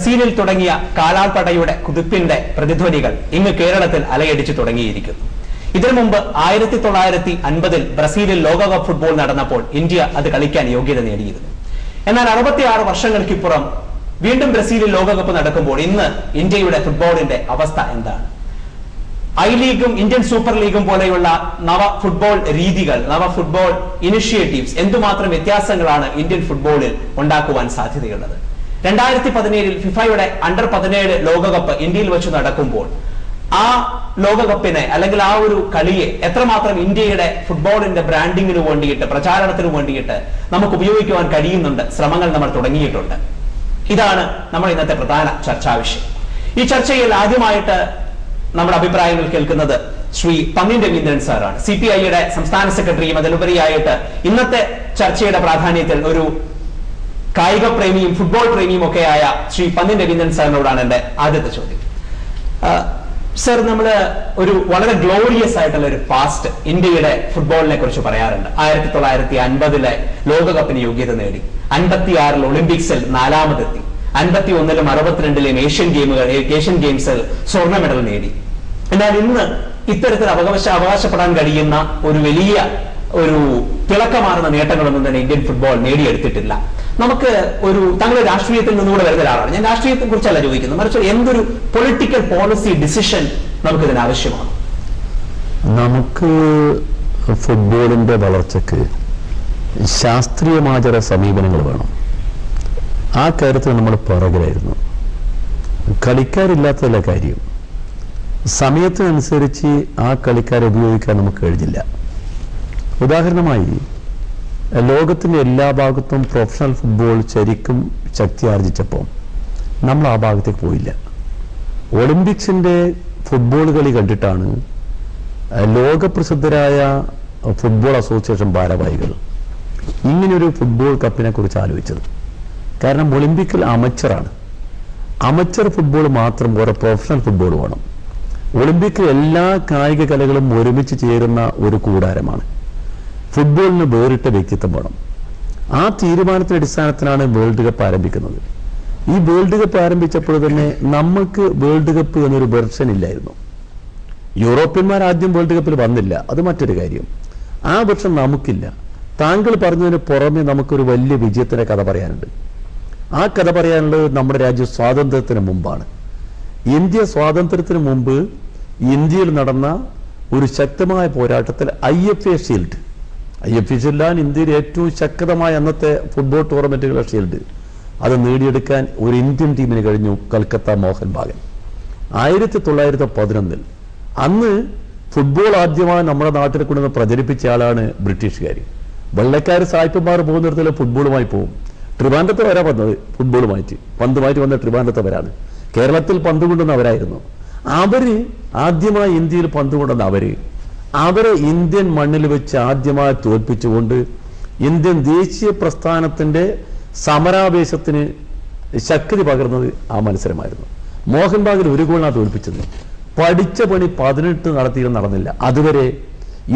ബ്രസീലിൽ തുടങ്ങിയ കാലാൾപ്പടയുടെ കുതിപ്പിന്റെ പ്രതിധ്വനികൾ ഇന്ന് കേരളത്തിൽ അലയടിച്ചു തുടങ്ങിയിരിക്കുന്നു. ഇതിനു മുമ്പ് 1950 ബ്രസീലിൽ ലോകകപ്പ് ഫുട്ബോൾ നടന്നപ്പോൾ ഇന്ത്യ അത് കളിക്കാൻ യോഗ്യത നേടിയിരുന്നു. എന്നാൽ 66 വർഷങ്ങൾക്കിപ്പുറം വീണ്ടും ബ്രസീലിൽ ലോകകപ്പ് നടക്കുമ്പോൾ ഇന്ന് ഇന്ത്യയുടെ ഫുട്ബോളിന്റെ അവസ്ഥ എന്താണ്? ഐ ലീഗും ഇന്ത്യൻ സൂപ്പർ ലീഗും പോലെയുള്ള നവ ഫുട്ബോൾ രീതികൾ, നവ ഫുട്ബോൾ ഇനിഷ്യേറ്റീവ്സ് എന്തുമാത്രം വ്യത്യാസങ്ങളാണ് ഇന്ത്യൻ ഫുട്ബോളിൽ ഉണ്ടാക്കുവാൻ സാധ്യതയുള്ളത്? 2017 ഫിഫയുടെ അണ്ടർ 17 ലോകകപ്പ് ഇന്ത്യയിൽ വെച്ച് നടക്കുമ്പോൾ ആ ലോകകപ്പിനെ അല്ലെങ്കിൽ ആ ഒരു കളിയെ എത്രമാത്രം ഇന്ത്യയുടെ ഫുട്ബോളിന്റെ ബ്രാൻഡിങ്ങിന് വേണ്ടിയിട്ട്, പ്രചാരണത്തിന് വേണ്ടിയിട്ട് നമുക്ക് ഉപയോഗിക്കുവാൻ കഴിയുന്നുണ്ട്? ശ്രമങ്ങൾ നമ്മൾ തുടങ്ങിയിട്ടുണ്ട്. ഇതാണ് നമ്മൾ ഇന്നത്തെ പ്രധാന ചർച്ചാ വിഷയം. ഈ ചർച്ചയിൽ ആദ്യമായിട്ട് നമ്മുടെ അഭിപ്രായങ്ങൾ കേൾക്കുന്നത് ശ്രീ പന്നിൻ രവീന്ദ്രൻ സാറാണ്. CPIയുടെ സംസ്ഥാന സെക്രട്ടറിയും അതിലുപരിയായിട്ട് ഇന്നത്തെ ചർച്ചയുടെ പ്രാധാന്യത്തിൽ ഒരു കായിക പ്രേമിയും ഫുട്ബോൾ പ്രേമിയും ഒക്കെയായ ശ്രീ പന്നിൻ രവീന്ദ്രൻ സാറിനോടാണ് എന്റെ ആദ്യത്തെ ചോദ്യം. സർ, നമ്മൾ ഒരു വളരെ ഗ്ലോറിയസ് ആയിട്ടുള്ള ഒരു പാസ്റ്റ് ഇന്ത്യയുടെ ഫുട്ബോളിനെ കുറിച്ച് പറയാറുണ്ട്. 1950 ലോകകപ്പിന് യോഗ്യത നേടി, 56 ഒളിമ്പിക്സിൽ 4ാമതെത്തി, 51 62 ഏഷ്യൻ ഗെയിംസിൽ സ്വർണ്ണ മെഡൽ നേടി. എന്നാൽ ഇന്ന് ഇത്തരത്തിൽ അവകാശപ്പെടാൻ കഴിയുന്ന ഒരു വലിയ ഒരു തിളക്കമാർന്ന നേട്ടങ്ങളൊന്നും തന്നെ ഇന്ത്യൻ ഫുട്ബോൾ നേടിയെടുത്തിട്ടില്ല. നമുക്ക് താങ്കൾ രാഷ്ട്രീയത്തിൽ നിന്നുകൂടെ വരുന്ന ഒരാളാണ്. ഞാൻ രാഷ്ട്രീയത്തെ കുറിച്ചല്ല ചോദിക്കുന്നത്, മറിച്ച് എന്തൊരു പൊളിറ്റിക്കൽ പോളിസി ഡിസിഷൻ നമുക്കിതിന് ആവശ്യമാണ്? നമുക്ക് ഫുട്ബോളിന്റെ വളർച്ചയ്ക്ക് ശാസ്ത്രീയമായ ചില സമീപനങ്ങൾ വേണം. ആ കാര്യത്തിൽ നമ്മൾ പുറകിലായിരുന്നു. കളിക്കാരില്ലാത്തതല്ല കാര്യം, സമയത്തിനനുസരിച്ച് ആ കളിക്കാരെ ഉപയോഗിക്കാൻ നമുക്ക് കഴിഞ്ഞില്ല. ഉദാഹരണമായി, ലോകത്തിന്റെ എല്ലാ ഭാഗത്തും പ്രൊഫഷണൽ ഫുട്ബോൾ ശരിക്കും ശക്തി ആർജിച്ചപ്പോൾ നമ്മൾ ആ ഭാഗത്തേക്ക് പോയില്ല. ഒളിമ്പിക്സിന്റെ ഫുട്ബോൾ കളി കണ്ടിട്ടാണ് ലോകപ്രസിദ്ധരായ ഫുട്ബോൾ അസോസിയേഷൻ ഭാരവാഹികൾ ഇങ്ങനൊരു ഫുട്ബോൾ കപ്പിനെ കുറിച്ച് ആലോചിച്ചത്. കാരണം ഒളിമ്പിക്കിൽ അമച്ചറാണ്, അമച്ചർ ഫുട്ബോൾ മാത്രം പോരാ, പ്രൊഫഷണൽ ഫുട്ബോൾ വേണം. ഒളിമ്പിക്കിൽ എല്ലാ കായിക കലകളും ഒരുമിച്ച് ചേരുന്ന ഒരു കൂടാരമാണ്. ഫുട്ബോളിന് വേറിട്ട വ്യക്തിത്വം വേണം. ആ തീരുമാനത്തിന്റെ അടിസ്ഥാനത്തിലാണ് വേൾഡ് കപ്പ് ആരംഭിക്കുന്നത്. ഈ വേൾഡ് കപ്പ് ആരംഭിച്ചപ്പോൾ തന്നെ നമ്മൾക്ക് വേൾഡ് കപ്പ് എന്നൊരു വെർഷൻ ഇല്ലായിരുന്നു. യൂറോപ്യന്മാർ ആദ്യം വേൾഡ് കപ്പിൽ വന്നില്ല, അത് മറ്റൊരു കാര്യം. ആ വെർഷൻ നമുക്കില്ല. താങ്കൾ പറഞ്ഞതിന് പുറമെ നമുക്കൊരു വലിയ വിജയത്തിന്റെ കഥ പറയാനുണ്ട്. ആ കഥ പറയാനുള്ളത് നമ്മുടെ രാജ്യം സ്വാതന്ത്ര്യത്തിന് മുമ്പാണ്. ഇന്ത്യ സ്വാതന്ത്ര്യത്തിന് മുമ്പ് ഇന്ത്യയിൽ നടന്ന ഒരു ശക്തമായ പോരാട്ടത്തിൽ IFA ഷീൽഡ്, ഷീൽഡാണ് ഇന്ത്യയിൽ ഏറ്റവും ശക്തമായ അന്നത്തെ ഫുട്ബോൾ ടൂർണമെന്റുകളുടെ ഷീൽഡ്. അത് നേടിയെടുക്കാൻ ഒരു ഇന്ത്യൻ ടീമിന് കഴിഞ്ഞു, കൽക്കത്ത മോഹൻ ബാഗൻ. 1911 അന്ന് ഫുട്ബോൾ ആദ്യമായി നമ്മുടെ നാട്ടിൽ കൊണ്ടുവന്ന് പ്രചരിപ്പിച്ച ആളാണ് ബ്രിട്ടീഷുകാർ. വെള്ളക്കാർ സായിപ്പന്മാർ പോകുന്നിടത്തിൽ ഫുട്ബോളുമായി പോകും. ട്രിവാൻഡ്രത്ത് വരാ വന്നത് ഫുട്ബോളുമായിട്ട്, പന്തുമായിട്ട് വന്ന ട്രിവാൻഡ്രത്ത് വരാണ്. കേരളത്തിൽ പന്ത് കൊണ്ടുവന്നവരായിരുന്നു. അവര് ആദ്യമായി ഇന്ത്യയിൽ പന്ത് കൊണ്ടുവന്ന അവരെ ഇന്ത്യൻ മണ്ണിൽ വെച്ച് ആദ്യമായി തോൽപ്പിച്ചുകൊണ്ട് ഇന്ത്യൻ ദേശീയ പ്രസ്ഥാനത്തിന്റെ സമരാവേശത്തിന് ശക്തി പകർന്നത് ആ മത്സരമായിരുന്നു. മോഹൻ ബാഗൻ ഒരു ഗോളിനാണ് തോൽപ്പിച്ചത്. പഠിച്ച പണി 18 നടന്നില്ല. അതുവരെ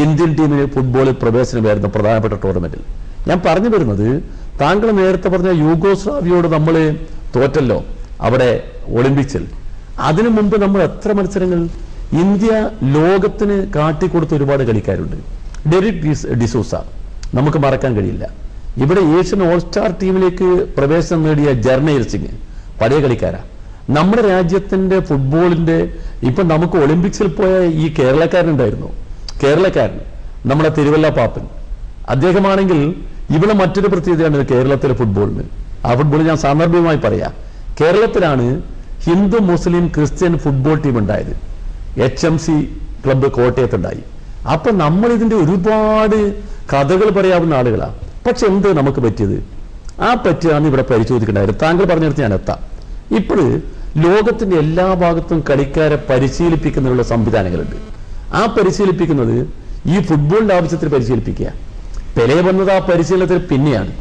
ഇന്ത്യൻ ടീമിന് ഫുട്ബോളിൽ പ്രവേശനമായിരുന്നു പ്രധാനപ്പെട്ട ടൂർണമെന്റിൽ. ഞാൻ പറഞ്ഞു വരുന്നത്, താങ്കൾ നേരത്തെ പറഞ്ഞ യൂഗോസ്ലാവിയോട് നമ്മൾ തോറ്റല്ലോ അവിടെ ഒളിമ്പിക്സിൽ. അതിനു മുമ്പ് നമ്മൾ എത്ര മത്സരങ്ങൾ ഇന്ത്യ ലോകത്തിന് കാട്ടിക്കൊടുത്ത ഒരുപാട് കളിക്കാരുണ്ട്. ഡെറിക് ഡിസൂസ നമുക്ക് മറക്കാൻ കഴിയില്ല. ഇവിടെ ഏഷ്യൻ ഓൾ സ്റ്റാർ ടീമിലേക്ക് പ്രവേശനം നേടിയ ജർണയിൽ സിംഗ് പഴയ കളിക്കാരാ. നമ്മുടെ രാജ്യത്തിന്റെ ഫുട്ബോളിന്റെ ഇപ്പൊ നമുക്ക് ഒളിമ്പിക്സിൽ പോയ ഈ കേരളക്കാരനുണ്ടായിരുന്നു, നമ്മുടെ തിരുവല്ല പാപ്പൻ. അദ്ദേഹമാണെങ്കിൽ ഇവിടെ മറ്റൊരു പ്രത്യേകതയാണ് കേരളത്തിലെ ഫുട്ബോളിന്. ആ ഫുട്ബോൾ ഞാൻ സാന്ദർഭികമായി പറയാം. കേരളത്തിലാണ് Hindu Muslim Christian football team ഉണ്ടായത്. HMC ക്ലബ്ബ് കോട്ടയത്തുണ്ടായി. അപ്പൊ നമ്മൾ ഇതിന്റെ ഒരുപാട് കഥകൾ പറയാവുന്ന ആളുകളാണ്. പക്ഷെ എന്ത് നമുക്ക് പറ്റിയത്? ആ പറ്റിയാണ് ഇവിടെ പരിശോധിക്കേണ്ടായിരുന്നു. താങ്കൾ പറഞ്ഞെടുത്ത് ഞാൻ എത്താം. ഇപ്പോൾ ലോകത്തിന്റെ എല്ലാ ഭാഗത്തും കളിക്കാരെ പരിശീലിപ്പിക്കുന്നതിനുള്ള സംവിധാനങ്ങളുണ്ട്. ആ പരിശീലിപ്പിക്കുന്നത് ഈ ഫുട്ബോളിന്റെ ആവശ്യത്തിൽ പരിശീലിപ്പിക്കുക. പെലെ വന്നത് ആ പരിശീലനത്തിൽ പിന്നെയാണ്.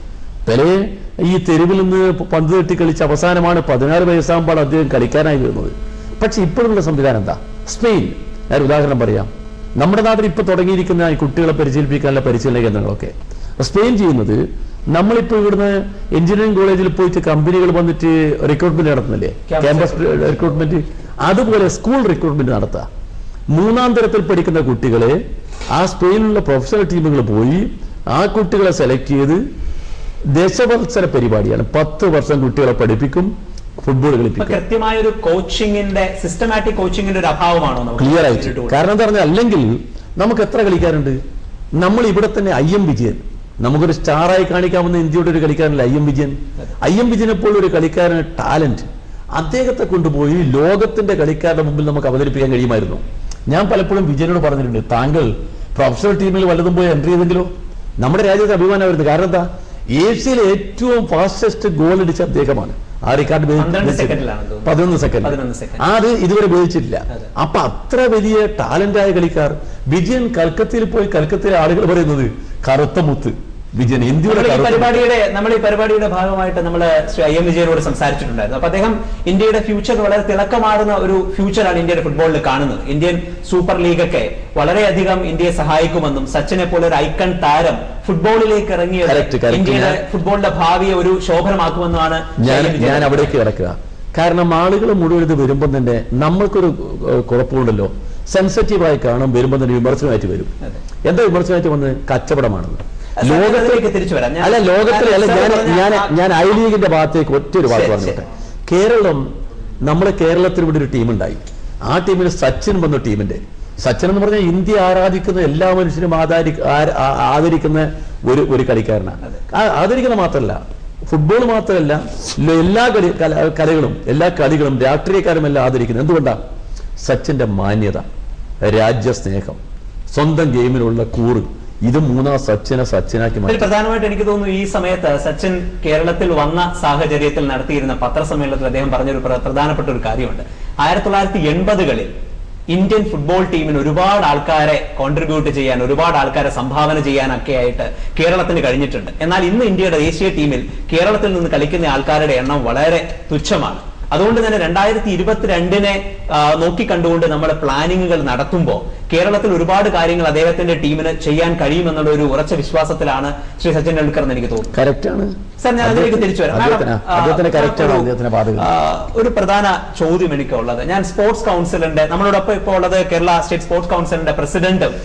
പെലെ ഈ തെരുവിൽ നിന്ന് പന്ത് തട്ടി കളിച്ച് അവസാനമാണ് 16 വയസ്സാകുമ്പോൾ അദ്ദേഹം കളിക്കാനായി വരുന്നത്. പക്ഷെ ഇപ്പോഴുള്ള സംവിധാനം എന്താ? സ്പെയിൻ, ഞാൻ ഉദാഹരണം പറയാം. നമ്മുടെ നാട്ടിൽ ഇപ്പൊ തുടങ്ങിയിരിക്കുന്ന ഈ കുട്ടികളെ പരിശീലിപ്പിക്കാനുള്ള പരിശീലന കേന്ദ്രങ്ങളൊക്കെ സ്പെയിൻ ചെയ്യുന്നത് നമ്മളിപ്പോ ഇവിടുന്ന് എഞ്ചിനീയറിംഗ് കോളേജിൽ പോയിട്ട് കമ്പനികൾ വന്നിട്ട് റിക്രൂട്ട്മെന്റ് നടത്തുന്നില്ലേ, ക്യാമ്പസ് റിക്രൂട്ട്മെന്റ്, അതുപോലെ സ്കൂൾ റിക്രൂട്ട്മെന്റ് നടത്തുക. 3ാം തരത്തിൽ പഠിക്കുന്ന കുട്ടികളെ ആ സ്പെയിനിലുള്ള പ്രൊഫഷണൽ ടീമുകൾ പോയി ആ കുട്ടികളെ സെലക്ട് ചെയ്ത് ദശവത്സര പരിപാടിയാണ്. 10 വർഷം കുട്ടികളെ പഠിപ്പിക്കും, ഫുട്ബോൾ കളിപ്പിക്കും. കൃത്യമായ ഒരു കോച്ചിങ്ങിന്റെ സിസ്റ്റമാറ്റിക് കോച്ചിങ്ങിന്റെ ഒരു അഭാവമാണോ? ക്ലിയർ ആയിട്ട്. കാരണം എന്താ പറഞ്ഞാൽ, അല്ലെങ്കിൽ നമുക്ക് എത്ര കളിക്കാരുണ്ട്? നമ്മൾ ഇവിടെ തന്നെ IM വിജയൻ, നമുക്കൊരു സ്റ്റാറായി കാണിക്കാവുന്ന ഇന്ത്യയുടെ ഒരു കളിക്കാരനല്ല IM വിജയൻ. IM വിജയനെ പോലെ ഒരു കളിക്കാരന് ടാലന്റ്, അദ്ദേഹത്തെ കൊണ്ടുപോയി ലോകത്തിന്റെ കളിക്കാരുടെ മുമ്പിൽ നമുക്ക് അവതരിപ്പിക്കാൻ കഴിയുമായിരുന്നു. ഞാൻ പലപ്പോഴും വിജയനോട് പറഞ്ഞിട്ടുണ്ട്, താങ്കൾ പ്രൊഫഷണൽ ടീമിൽ വല്ലതും പോയി എൻട്രി ചെയ്തെങ്കിലോ? നമ്മുടെ രാജ്യത്ത് അഭിമാനമായിരുന്നു. കാരണം എന്താ, ഏഷ്യയിലെ ഏറ്റവും ഫാസ്റ്റസ്റ്റ് ഗോൾ അടിച്ച അദ്ദേഹമാണ്. ആ റെക്കോർഡ് 11 സെക്കൻഡ് അത് ഇതുവരെ ഉപയോഗിച്ചിട്ടില്ല. അപ്പൊ അത്ര വലിയ ടാലന്റായ കളിക്കാർ. വിജയൻ കൽക്കത്തയിൽ പോയി കൽക്കത്തയിലെ ആളുകൾ പറയുന്നത് കറുത്ത മുത്ത് വിജയൻ, ഇന്ത്യയുടെ നമ്മൾ ഈ പരിപാടിയുടെ ഭാഗമായിട്ട് നമ്മൾ ശ്രീ IM വിജയനോട് സംസാരിച്ചിട്ടുണ്ടായിരുന്നു. അപ്പൊ അദ്ദേഹം ഇന്ത്യയുടെ ഫ്യൂച്ചർ വളരെ തിളക്കമാറുന്ന ഒരു ഫ്യൂച്ചറാണ് ഇന്ത്യയുടെ ഫുട്ബോളിൽ കാണുന്നത്. ഇന്ത്യൻ സൂപ്പർ ലീഗൊക്കെ വളരെയധികം ഇന്ത്യയെ സഹായിക്കുമെന്നും സച്ചിനെ പോലെ ഒരു ഐക്കൺ താരം ഫുട്ബോളിലേക്ക് ഇറങ്ങിയത് ഇന്ത്യയുടെ ഫുട്ബോളിന്റെ ഭാവിയെ ഒരു ശോഭനമാക്കുമെന്നാണ് ഞാൻ അവിടേക്ക് കിടക്കുക. കാരണം ആളുകൾ മുഴുവൻ ഇത് വരുമ്പോൾ തന്നെ നമ്മൾക്കൊരു കുഴപ്പമുണ്ടല്ലോ, സെൻസിറ്റീവായി കാണും, വരുമ്പോൾ തന്നെ വിമർശനമായിട്ട് വരും. എന്താ വിമർശനമായിട്ട് വന്ന് കച്ചവടമാണെന്ന്. ലോകത്തിലേക്ക് തിരിച്ചു വരാം. അല്ല, ലോകത്തിലെ ഞാൻ ഐ ലീഗിന്റെ ഭാഗത്തേക്ക് ഒറ്റൊരു വാക്ക് പറഞ്ഞോട്ടെ. കേരളം, നമ്മുടെ കേരളത്തിൽ ഇവിടെ ഒരു ടീമുണ്ടായി. ആ ടീമിൽ സച്ചിൻ വന്ന ടീമിന്റെ, സച്ചിൻ എന്ന് പറഞ്ഞാൽ ഇന്ത്യ ആരാധിക്കുന്ന എല്ലാ മനുഷ്യരും ആദരിക്കുന്ന ഒരു കളിക്കാരനാണ്. ആദരിക്കുന്ന മാത്രമല്ല, ഫുട്ബോൾ മാത്രമല്ല, എല്ലാ കലകളും എല്ലാ കളികളും രാഷ്ട്രീയക്കാരും എല്ലാം ആദരിക്കുന്നത്. എന്തുകൊണ്ടാണ്? സച്ചിന്റെ മാന്യത, രാജ്യസ്നേഹം, സ്വന്തം ഗെയിമിലുള്ള കൂറ്, ഇത് 3 സച്ചിനാക്കി മാറ്റി. പ്രധാനമായിട്ട് എനിക്ക് തോന്നുന്നു ഈ സമയത്ത് സച്ചിൻ കേരളത്തിൽ വന്ന സാഹചര്യത്തിൽ നടത്തിയിരുന്ന പത്രസമ്മേളനത്തിൽ അദ്ദേഹം പറഞ്ഞൊരു പ്രധാനപ്പെട്ട ഒരു കാര്യമുണ്ട്. 1980-കളിൽ ഇന്ത്യൻ ഫുട്ബോൾ ടീമിന് ഒരുപാട് ആൾക്കാരെ കോൺട്രിബ്യൂട്ട് ചെയ്യാൻ, ഒരുപാട് ആൾക്കാരെ സംഭാവന ചെയ്യാനൊക്കെ ആയിട്ട് കേരളത്തിന് കഴിഞ്ഞിട്ടുണ്ട്. എന്നാൽ ഇന്ന് ഇന്ത്യയുടെ ദേശീയ ടീമിൽ കേരളത്തിൽ നിന്ന് കളിക്കുന്ന ആൾക്കാരുടെ എണ്ണം വളരെ തുച്ഛമാണ്. അതുകൊണ്ട് തന്നെ 2022 നോക്കിക്കണ്ടുകൊണ്ട് നമ്മൾ പ്ലാനിങ്ങുകൾ നടത്തുമ്പോൾ കേരളത്തിൽ ഒരുപാട് കാര്യങ്ങൾ അദ്ദേഹത്തിന്റെ ടീമിന് ചെയ്യാൻ കഴിയുമെന്നുള്ള ഒരു ഉറച്ച വിശ്വാസത്തിലാണ് ശ്രീ സച്ചിൻ ടെണ്ടുൽക്കർ എന്ന് എനിക്ക് തോന്നുന്നു. കറക്റ്റാണ് സർ, ഞാൻ അതിലേക്ക് തിരിച്ചു വരാം. ഒരു പ്രധാന ചോദ്യം എനിക്കുള്ളത്, ഞാൻ സ്പോർട്സ് കൗൺസിലിന്റെ, നമ്മളോടൊപ്പം ഇപ്പോൾ ഉള്ളത് കേരള സ്റ്റേറ്റ് സ്പോർട്സ് കൗൺസിലിന്റെ പ്രസിഡന്റും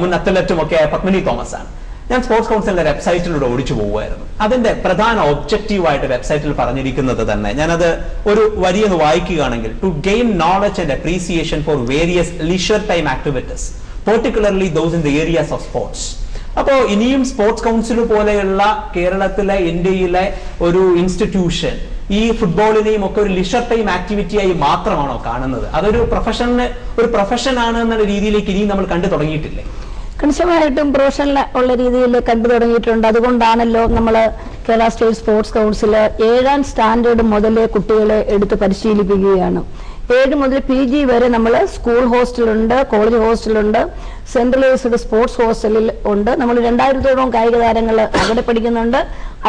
മുൻ അത്ലറ്റും ഒക്കെ പത്മിനി തോമസ് ആണ്. ഞാൻ സ്പോർട്സ് കൗൺസിലിന്റെ വെബ്സൈറ്റിലൂടെ ഓടിച്ചു പോവുമായിരുന്നു. അതിന്റെ പ്രധാന ഒബ്ജക്റ്റീവായിട്ട് വെബ്സൈറ്റിൽ പറഞ്ഞിരിക്കുന്നത് തന്നെ, ഞാനത് ഒരു വരിയെന്ന് വായിക്കുകയാണെങ്കിൽ, to gain knowledge and appreciation for various leisure time activities, particularly those in the areas of sports. അപ്പോ ഇനിയും സ്പോർട്സ് കൗൺസിൽ പോലെയുള്ള കേരളത്തിലെ, ഇന്ത്യയിലെ ഒരു ഇൻസ്റ്റിറ്റ്യൂഷൻ ഈ ഫുട്ബോളിനെയും ഒക്കെ ഒരു ലിഷർ ടൈം ആക്ടിവിറ്റിയായി മാത്രമാണോ കാണുന്നത്? അതൊരു പ്രൊഫഷൻ ആണ് എന്നുള്ള രീതിയിലേക്ക് ഇനിയും നമ്മൾ കണ്ടു തുടങ്ങിയിട്ടില്ലേ? കണിശമായിട്ടും പ്രൊഫഷണൽ ഉള്ള രീതിയിൽ കണ്ടു തുടങ്ങിയിട്ടുണ്ട്. അതുകൊണ്ടാണല്ലോ നമ്മൾ Kerala state sports council 7ാം standard മുതൽ കുട്ടികളെ എടുത്ത് പരിശീലിപ്പിക്കുകയാണ്. 7 മുതൽ PG വരെ നമ്മൾ സ്കൂൾ ഹോസ്റ്റലുണ്ട്, കോളേജ് ഹോസ്റ്റലുണ്ട്, സെൻട്രലൈസ്ഡ് സ്പോർട്സ് ഹോസ്റ്റലിൽ ഉണ്ട്. നമ്മൾ 2000-ഓളം കായിക താരങ്ങൾ അവിടെ പഠിക്കുന്നുണ്ട്.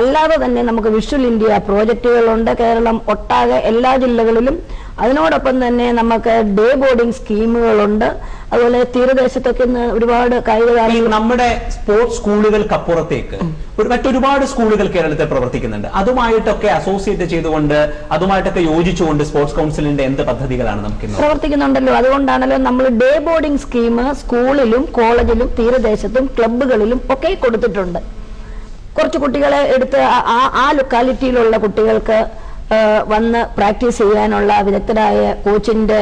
അല്ലാതെ തന്നെ നമുക്ക് വിഷ്വൽ ഇന്ത്യ പ്രോജക്റ്റുകളുണ്ട് കേരളം ഒട്ടാകെ എല്ലാ ജില്ലകളിലും. അതിനോടൊപ്പം തന്നെ നമുക്ക് ഡേ ബോർഡിംഗ് സ്കീമുകളുണ്ട്. അതുപോലെ തീരദേശത്തൊക്കെ ഒരുപാട് കായിക താരങ്ങൾ. നമ്മുടെ സ്പോർട്സ് സ്കൂളുകൾക്കപ്പുറത്തേക്ക് മറ്റൊരുപാട് സ്കൂളുകൾ കേരളത്തിൽ പ്രവർത്തിക്കുന്നുണ്ട്. അതുമായിട്ടൊക്കെ അസോസിയേറ്റ് ചെയ്തുകൊണ്ട്, അതുമായിട്ടൊക്കെ യോജിച്ചുകൊണ്ട് സ്പോർട്സ് കൗൺസിലിന്റെ എന്ത് പദ്ധതികളാണ് നമുക്ക് പ്രവർത്തിക്കുന്നുണ്ടല്ലോ? അതുകൊണ്ടാണല്ലോ നമ്മൾ ഡേ ബോർഡിംഗ് സ്കീം സ്കൂളിലും കോളേജിലും തീരദേശത്തും ക്ലബ്ബുകളിലും ഒക്കെ കൊടുത്തിട്ടുണ്ട്. കുറച്ച് കുട്ടികളെ എടുത്ത് ആ ലൊക്കാലിറ്റിയിലുള്ള കുട്ടികൾക്ക് വന്ന് പ്രാക്ടീസ് ചെയ്യാനുള്ള വിദഗ്ധരായ കോച്ചിന്റെ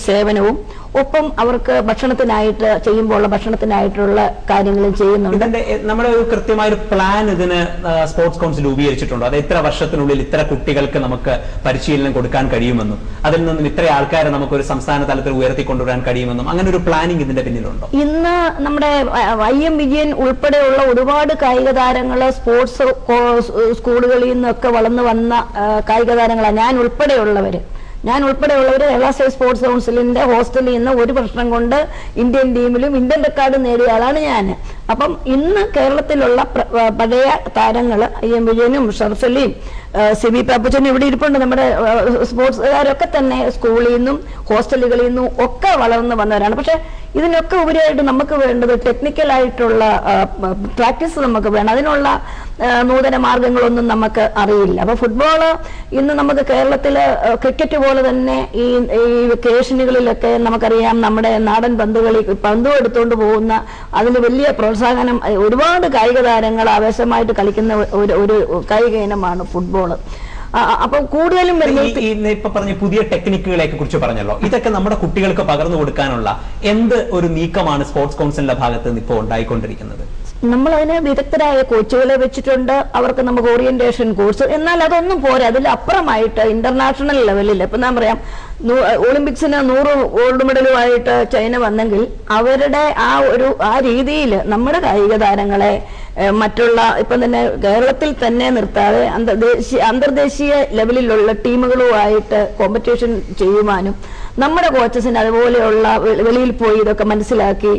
സേവനവും, ഒപ്പം അവർക്ക് ഭക്ഷണത്തിനായിട്ട് ചെയ്യുമ്പോൾ ഭക്ഷണത്തിനായിട്ടുള്ള കാര്യങ്ങളും ചെയ്യുന്നുണ്ട്. നമ്മുടെ ഒരു കൃത്യമായ ഒരു പ്ലാൻ ഇതിന് സ്പോർട്സ് കൗൺസിൽ രൂപീകരിച്ചിട്ടുണ്ടോ? അത് ഇത്ര വർഷത്തിനുള്ളിൽ ഇത്ര കുട്ടികൾക്ക് നമുക്ക് പരിശീലനം കൊടുക്കാൻ കഴിയുമെന്നും അതിൽ നിന്നും ഇത്ര ആൾക്കാരെ നമുക്ക് ഒരു സംസ്ഥാന തലത്തിൽ ഉയർത്തിക്കൊണ്ടുവരാൻ കഴിയുമെന്നും അങ്ങനെ ഒരു പ്ലാനിങ് ഇതിന്റെ പിന്നിലുണ്ടോ? ഇന്ന് നമ്മുടെ IM വിജയൻ ഉൾപ്പെടെയുള്ള ഒരുപാട് കായിക താരങ്ങൾ സ്പോർട്സ് സ്കൂളുകളിൽ നിന്നൊക്കെ വളർന്നു വന്ന കായിക താരങ്ങളാണ്. ഞാൻ ഉൾപ്പെടെയുള്ളവര് കേരള സ്റ്റേറ്റ് സ്പോർട്സ് കൗൺസിലിന്റെ ഹോസ്റ്റലിൽ നിന്ന് 1 വർഷം കൊണ്ട് ഇന്ത്യൻ ടീമിലും ഇന്ത്യൻ റെക്കോർഡ് നേടിയ ആളാണ് ഞാൻ. അപ്പം ഇന്ന് കേരളത്തിലുള്ള പഴയ താരങ്ങൾ IM വിജയനും ഷർഫലിയും സിബി പാപ്പച്ചൻ ഇവിടെ ഇരിപ്പുണ്ട്. നമ്മുടെ സ്പോർട്സുകാരൊക്കെ തന്നെ സ്കൂളിൽ നിന്നും ഹോസ്റ്റലുകളിൽ നിന്നും ഒക്കെ വളർന്നു വന്നവരാണ്. പക്ഷെ ഇതിനൊക്കെ ഉപരിയായിട്ട് നമുക്ക് വേണ്ടത് ടെക്നിക്കലായിട്ടുള്ള പ്രാക്ടീസ് നമുക്ക് വേണം. അതിനുള്ള നൂതന മാർഗങ്ങളൊന്നും നമുക്ക് അറിയില്ല. അപ്പൊ ഫുട്ബോള് ഇന്ന് നമുക്ക് കേരളത്തില് ക്രിക്കറ്റ് പോലെ തന്നെ ഈ വെക്കേഷനുകളിലൊക്കെ നമുക്കറിയാം, നമ്മുടെ നാടൻ പന്തും എടുത്തുകൊണ്ട് പോകുന്ന അതിന് വലിയ പ്രോത്സാഹനം, ഒരുപാട് കായിക താരങ്ങൾ ആവേശമായിട്ട് കളിക്കുന്ന ഒരു കായിക ഇനമാണ് ഫുട്ബോള്. അപ്പൊ കൂടുതലും ഇപ്പൊ പറഞ്ഞ പുതിയ ടെക്നിക്കുകളെ കുറിച്ച് പറഞ്ഞല്ലോ, ഇതൊക്കെ നമ്മുടെ കുട്ടികൾക്ക് പകർന്നു കൊടുക്കാനുള്ള എന്ത് ഒരു നീക്കമാണ് സ്പോർട്സ് കൗൺസിലിന്റെ ഭാഗത്ത് നിന്ന് ഇപ്പോൾ ഉണ്ടായിക്കൊണ്ടിരിക്കുന്നത്? നമ്മൾ അതിന് വിദഗ്ധരായ കോച്ചുകളെ വെച്ചിട്ടുണ്ട്. അവർക്ക് നമുക്ക് ഓറിയന്റേഷൻ കോഴ്സ്. എന്നാൽ അതൊന്നും പോരാ. അതിലപ്പുറമായിട്ട് ഇന്റർനാഷണൽ ലെവലിൽ ഇപ്പൊ ഞാൻ പറയാം, ഒളിമ്പിക്സിന് 100 ഗോൾഡ് മെഡലുമായിട്ട് ചൈന വന്നെങ്കിൽ അവരുടെ ആ രീതിയിൽ നമ്മുടെ കായിക താരങ്ങളെ മറ്റുള്ള ഇപ്പം തന്നെ കേരളത്തിൽ തന്നെ നിർത്താതെ അന്തർദേശീയ ലെവലിലുള്ള ടീമുകളുമായിട്ട് കോമ്പറ്റീഷൻ ചെയ്യുവാനും നമ്മുടെ കോച്ചസിന് അതുപോലെയുള്ള വെളിയിൽ പോയി ഇതൊക്കെ മനസ്സിലാക്കി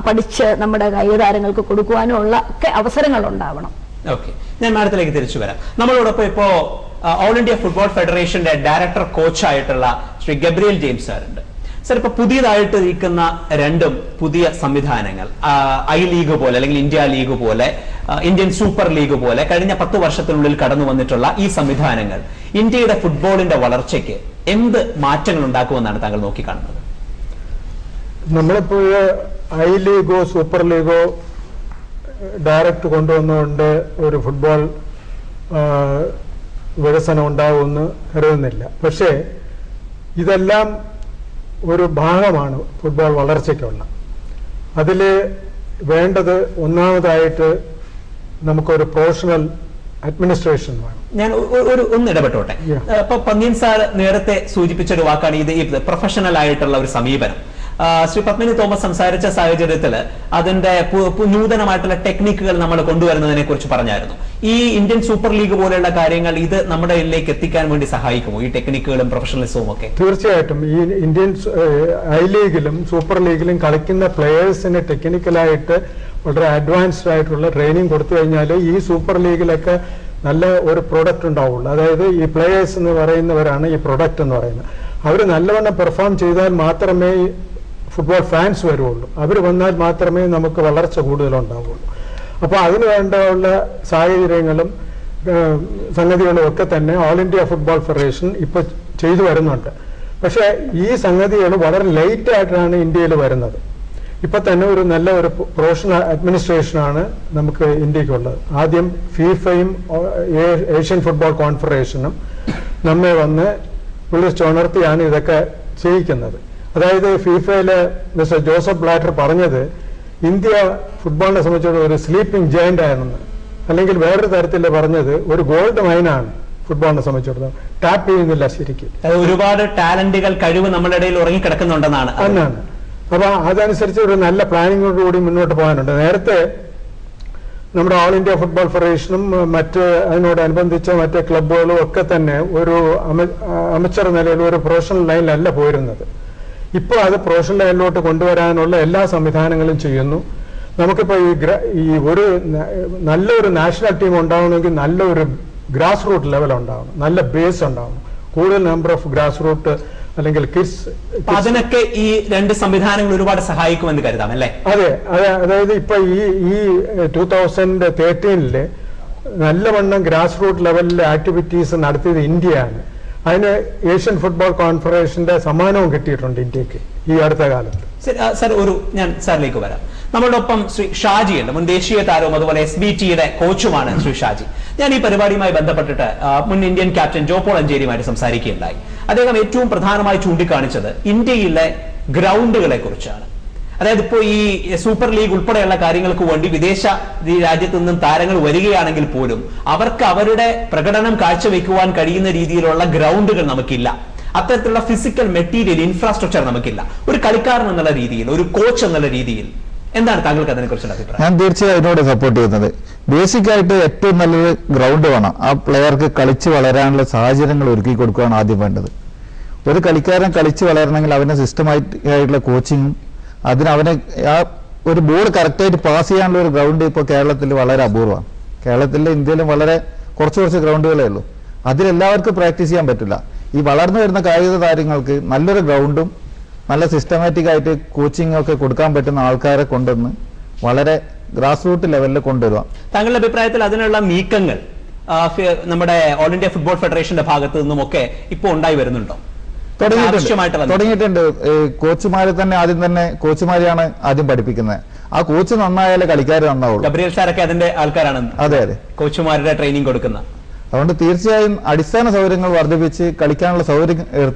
പഠിച്ച് നമ്മുടെ കായിക താരങ്ങൾക്ക് കൊടുക്കുവാനും ഉള്ള ഒക്കെ അവസരങ്ങൾ ഉണ്ടാവണം. ഓക്കെ, ഞാൻ മാഡത്തിലേക്ക് തിരിച്ചു വരാം. നമ്മളോടൊപ്പം ഇപ്പോ ഓൾ ഇന്ത്യ ഫുട്ബോൾ ഫെഡറേഷന്റെ ഡയറക്ടർ കോച്ചായിട്ടുള്ള ശ്രീ ഗബ്രിയേൽ ജെയിംസ് സാറുണ്ട്. സർ, ഇപ്പൊ പുതിയതായിട്ട് ഇരിക്കുന്ന രണ്ടും പുതിയ സംവിധാനങ്ങൾ, ഐ ലീഗ് പോലെ അല്ലെങ്കിൽ ഇന്ത്യ ലീഗ് പോലെ, ഇന്ത്യൻ സൂപ്പർ ലീഗ് പോലെ കഴിഞ്ഞ 10 വർഷത്തിനുള്ളിൽ കടന്നു വന്നിട്ടുള്ള ഈ സംവിധാനങ്ങൾ ഇന്ത്യയുടെ ഫുട്ബോളിന്റെ വളർച്ചയ്ക്ക് എന്ത് മാറ്റങ്ങൾ ഉണ്ടാക്കുമെന്നാണ് താങ്കൾ നോക്കിക്കാണുന്നത്? നമ്മളിപ്പോൾ ഐ ലീഗോ സൂപ്പർ ലീഗോ ഡയറക്റ്റ് കൊണ്ടുവന്നുകൊണ്ട് ഒരു ഫുട്ബോൾ വികസനം ഉണ്ടാകുമെന്ന് കരുതുന്നില്ല. പക്ഷേ ഇതെല്ലാം ഒരു ഭാഗമാണ് ഫുട്ബോൾ വളർച്ചയ്ക്കുള്ള. അതിൽ വേണ്ടത് ഒന്നാമതായിട്ട് നമുക്കൊരു പ്രൊഫഷണൽ അഡ്മിനിസ്ട്രേഷൻ വേണം. ഞാൻ ഒന്ന് ഇടപെട്ടോട്ടെ. ഇപ്പൊ പന്ന്യൻ സാർ നേരത്തെ സൂചിപ്പിച്ചൊരു വാക്കാണ് ഇത് പ്രൊഫഷണൽ ആയിട്ടുള്ള ഒരു സമീപനം. ശ്രീ പത്മിനി തോമസ് സംസാരിച്ച സാഹചര്യത്തിൽ അതിന്റെ നൂതനമായിട്ടുള്ള ടെക്നിക്കുകൾ നമ്മൾ കൊണ്ടുവരുന്നതിനെ കുറിച്ച് പറഞ്ഞായിരുന്നു. ഈ ഇന്ത്യൻ സൂപ്പർ ലീഗ് പോലെയുള്ള കാര്യങ്ങൾ ഇത് നമ്മുടെ ഇതിലേക്ക് എത്തിക്കാൻ വേണ്ടി സഹായിക്കുമോ, ഈ ടെക്നിക്കുകളും പ്രൊഫഷണലിസവും ഒക്കെ? തീർച്ചയായിട്ടും. ഈ ഇന്ത്യൻ ഐ ലീഗിലും സൂപ്പർ ലീഗിലും കളിക്കുന്ന പ്ലേയേഴ്സിന് ടെക്നിക്കലായിട്ട് വളരെ അഡ്വാൻസ്ഡ് ആയിട്ടുള്ള ട്രെയിനിങ് കൊടുത്തു കഴിഞ്ഞാൽ ഈ സൂപ്പർ ലീഗിലൊക്കെ നല്ല ഒരു പ്രൊഡക്റ്റ് ഉണ്ടാവുള്ളൂ. അതായത് ഈ പ്ലേയേഴ്സ് എന്ന് പറയുന്നവരാണ് ഈ പ്രൊഡക്റ്റ് എന്ന് പറയുന്നത്. അവർ നല്ലവണ്ണം പെർഫോം ചെയ്താൽ മാത്രമേ ഫുട്ബോൾ ഫാൻസ് വരുള്ളൂ. അവർ വന്നാൽ മാത്രമേ നമുക്ക് വളർച്ച കൂടുതലുണ്ടാവുള്ളൂ. അപ്പോൾ അതിന് വേണ്ടിയുള്ള സാഹചര്യങ്ങളും സംഗതികളും ഒക്കെ തന്നെ ഓൾ ഇന്ത്യ ഫുട്ബോൾ ഫെഡറേഷൻ ഇപ്പോൾ ചെയ്തു വരുന്നുണ്ട്. പക്ഷേ ഈ സംഗതികൾ വളരെ ലേറ്റ് ആയിട്ടാണ് ഇന്ത്യയിൽ വരുന്നത്. ഇപ്പൊ തന്നെ ഒരു നല്ല ഒരു പ്രൊഫഷണൽ അഡ്മിനിസ്ട്രേഷനാണ് നമുക്ക് ഇന്ത്യക്കുള്ളത്. ആദ്യം ഫിഫയും ഏഷ്യൻ ഫുട്ബോൾ കോൺഫെഡറേഷനും നമ്മെ വന്ന് വിളിച്ചുണർത്തിയാണ് ഇതൊക്കെ ചെയ്യിക്കുന്നത്. അതായത് ഫിഫയിലെ മിസ്റ്റർ ജോസഫ് ബ്ലാറ്റർ പറഞ്ഞത് ഇന്ത്യ ഫുട്ബോളിനെ സംബന്ധിച്ചിടത്തോളം ഒരു സ്ലീപ്പിംഗ് ജയന്റ് ആണെന്ന്, അല്ലെങ്കിൽ വേറൊരു തരത്തിൽ പറഞ്ഞത് ഒരു ഗോൾഡ് മൈനാണ് ഫുട്ബോളിനെ സംബന്ധിച്ചിടത്തോളം. ടാപ്പ് ചെയ്യുന്നില്ല ശരിക്കും. ഒരുപാട് ടാലന്റുകൾ, കഴിവ് നമ്മുടെ ഇടയിൽ ഉറങ്ങിക്കിടക്കുന്നുണ്ടെന്നാണ്. എന്നാണ്. അപ്പൊ അതനുസരിച്ച് ഒരു നല്ല പ്ലാനിങ്ങോടുകൂടി മുന്നോട്ട് പോകാനുണ്ട്. നേരത്തെ നമ്മുടെ ഓൾ ഇന്ത്യ ഫുട്ബോൾ ഫെഡറേഷനും മറ്റ് അതിനോടനുബന്ധിച്ച മറ്റ് ക്ലബുകളും ഒക്കെ തന്നെ ഒരു അമച്ചർ നിലയിൽ ഒരു പ്രൊഫഷണൽ ലൈനിലല്ല പോയിരുന്നത്. ഇപ്പോൾ അത് പ്രൊഫഷണൽ ലൈനിലോട്ട് കൊണ്ടുവരാനുള്ള എല്ലാ സംവിധാനങ്ങളും ചെയ്യുന്നു. നമുക്കിപ്പോൾ ഈ ഒരു നല്ലൊരു നാഷണൽ ടീം ഉണ്ടാവണമെങ്കിൽ നല്ലൊരു ഗ്രാസ് റൂട്ട് ലെവൽ ഉണ്ടാവണം, നല്ല ബേസ് ഉണ്ടാവണം, കൂടുതൽ നമ്പർ ഓഫ് ഗ്രാസ് റൂട്ട് അല്ലെങ്കിൽ കിഡ്സ്. അതിനൊക്കെ ഈ രണ്ട് സംവിധാനങ്ങൾ ഒരുപാട് സഹായിക്കുമെന്ന് കരുതാം അല്ലേ? അതെ അതെ. അതായത് ഇപ്പൊ ഈ 2013 നല്ലവണ്ണം ഗ്രാസ് റൂട്ട് ലെവലിലെ ആക്ടിവിറ്റീസ് നടത്തിയത് ഇന്ത്യയാണ്. അതിന് ഏഷ്യൻ ഫുട്ബോൾ കോൺഫെഡറേഷന്റെ സമ്മാനവും കിട്ടിയിട്ടുണ്ട് ഇന്ത്യക്ക് ഈ അടുത്ത കാലത്ത്. സർ, ഞാൻ സാറിലേക്ക് വരാം. നമ്മളോടൊപ്പം ശ്രീ ഷാജി ഉണ്ട്, മുൻ ദേശീയ താരവും അതുപോലെ SBTയുടെ കോച്ചുമാണ് ശ്രീ ഷാജി. ഞാൻ ഈ പരിപാടിയുമായി ബന്ധപ്പെട്ടിട്ട് മുൻ ഇന്ത്യൻ ക്യാപ്റ്റൻ ജോ പോൾ അഞ്ചേരിയുമായിട്ട് സംസാരിക്കുകയുണ്ടായി. അദ്ദേഹം ഏറ്റവും പ്രധാനമായി ചൂണ്ടിക്കാണിച്ചത് ഇന്ത്യയിലെ ഗ്രൗണ്ടുകളെ കുറിച്ചാണ്. അതായത് ഇപ്പോൾ ഈ സൂപ്പർ ലീഗ് ഉൾപ്പെടെയുള്ള കാര്യങ്ങൾക്ക് വേണ്ടി വിദേശ രാജ്യത്തു നിന്നും താരങ്ങൾ വരികയാണെങ്കിൽ പോലും അവർക്ക് അവരുടെ പ്രകടനം കാഴ്ചവെക്കുവാൻ കഴിയുന്ന രീതിയിലുള്ള ഗ്രൗണ്ടുകൾ നമുക്കില്ല. അത്തരത്തിലുള്ള ഫിസിക്കൽ മെറ്റീരിയൽ ഇൻഫ്രാസ്ട്രക്ചർ നമുക്കില്ല. ഒരു കളിക്കാരൻ എന്നുള്ള രീതിയിൽ, ഒരു കോച്ച് എന്നുള്ള രീതിയിൽ എന്താണ് താങ്കൾക്ക് അതിനെ കുറിച്ചുള്ള അഭിപ്രായം? ഞാൻ തീർച്ചയായും അതിനോട് സപ്പോർട്ട് ചെയ്യുന്നത്. ബേസിക് ആയിട്ട് ഏറ്റവും നല്ലൊരു ഗ്രൗണ്ട് വേണം. ആ പ്ലെയർക്ക് കളിച്ച് വളരാനുള്ള സാഹചര്യങ്ങൾ ഒരുക്കി കൊടുക്കുകയാണ് ആദ്യം വേണ്ടത്. ഒരു കളിക്കാരൻ കളിച്ച് വളരണമെങ്കിൽ അവനെ സിസ്റ്റമായിട്ടുള്ള കോച്ചിങ്ങും അവനെ ആ ഒരു ബോൾ കറക്റ്റായിട്ട് പാസ് ചെയ്യാനുള്ള ഒരു ഗ്രൗണ്ട് ഇപ്പോൾ കേരളത്തിൽ വളരെ അപൂർവമാണ്. കേരളത്തിലും ഇന്ത്യയിലും വളരെ കുറച്ച് ഗ്രൗണ്ടുകളേ ഉള്ളൂ. അതിലെല്ലാവർക്കും പ്രാക്ടീസ് ചെയ്യാൻ പറ്റില്ല. ഈ വളർന്നു വരുന്ന കായിക താരങ്ങൾക്ക് നല്ലൊരു ഗ്രൗണ്ടും നല്ല സിസ്റ്റമാറ്റിക് ആയിട്ട് കോച്ചിങ് ഒക്കെ കൊടുക്കാൻ പറ്റുന്ന ആൾക്കാരെ കൊണ്ടുവന്ന് വളരെ ഗ്രാസ് റൂട്ട് ലെവലിൽ കൊണ്ടുവരിക. താങ്കളുടെ അഭിപ്രായത്തിൽ അതിനുള്ള നീക്കങ്ങൾ നമ്മുടെ ഓൾ ഇന്ത്യ ഫുട്ബോൾ ഫെഡറേഷന്റെ ഭാഗത്തു നിന്നും ഒക്കെ ഇപ്പോൾ ഉണ്ടായി വരുന്നുണ്ടോ? തുടങ്ങിയിട്ടുണ്ട്. കോച്ചുമാരെ തന്നെ കോച്ചുമാരെയാണ് ആദ്യം പഠിപ്പിക്കുന്നത്. ആ കോച്ച് നന്നായാലേ കളിക്കാർ നന്നാവുള്ളൂ. ഗബ്രിയേൽ സാറൊക്കെ അതിന്റെ ആൾക്കാരാണ്. അതെ, കോച്ചുമാരുടെ ട്രെയിനിങ് കൊടുക്കുന്ന. അതുകൊണ്ട് തീർച്ചയായും അടിസ്ഥാന സൗകര്യങ്ങൾ വർദ്ധിപ്പിച്ച് കളിക്കാനുള്ള സൗകര്യം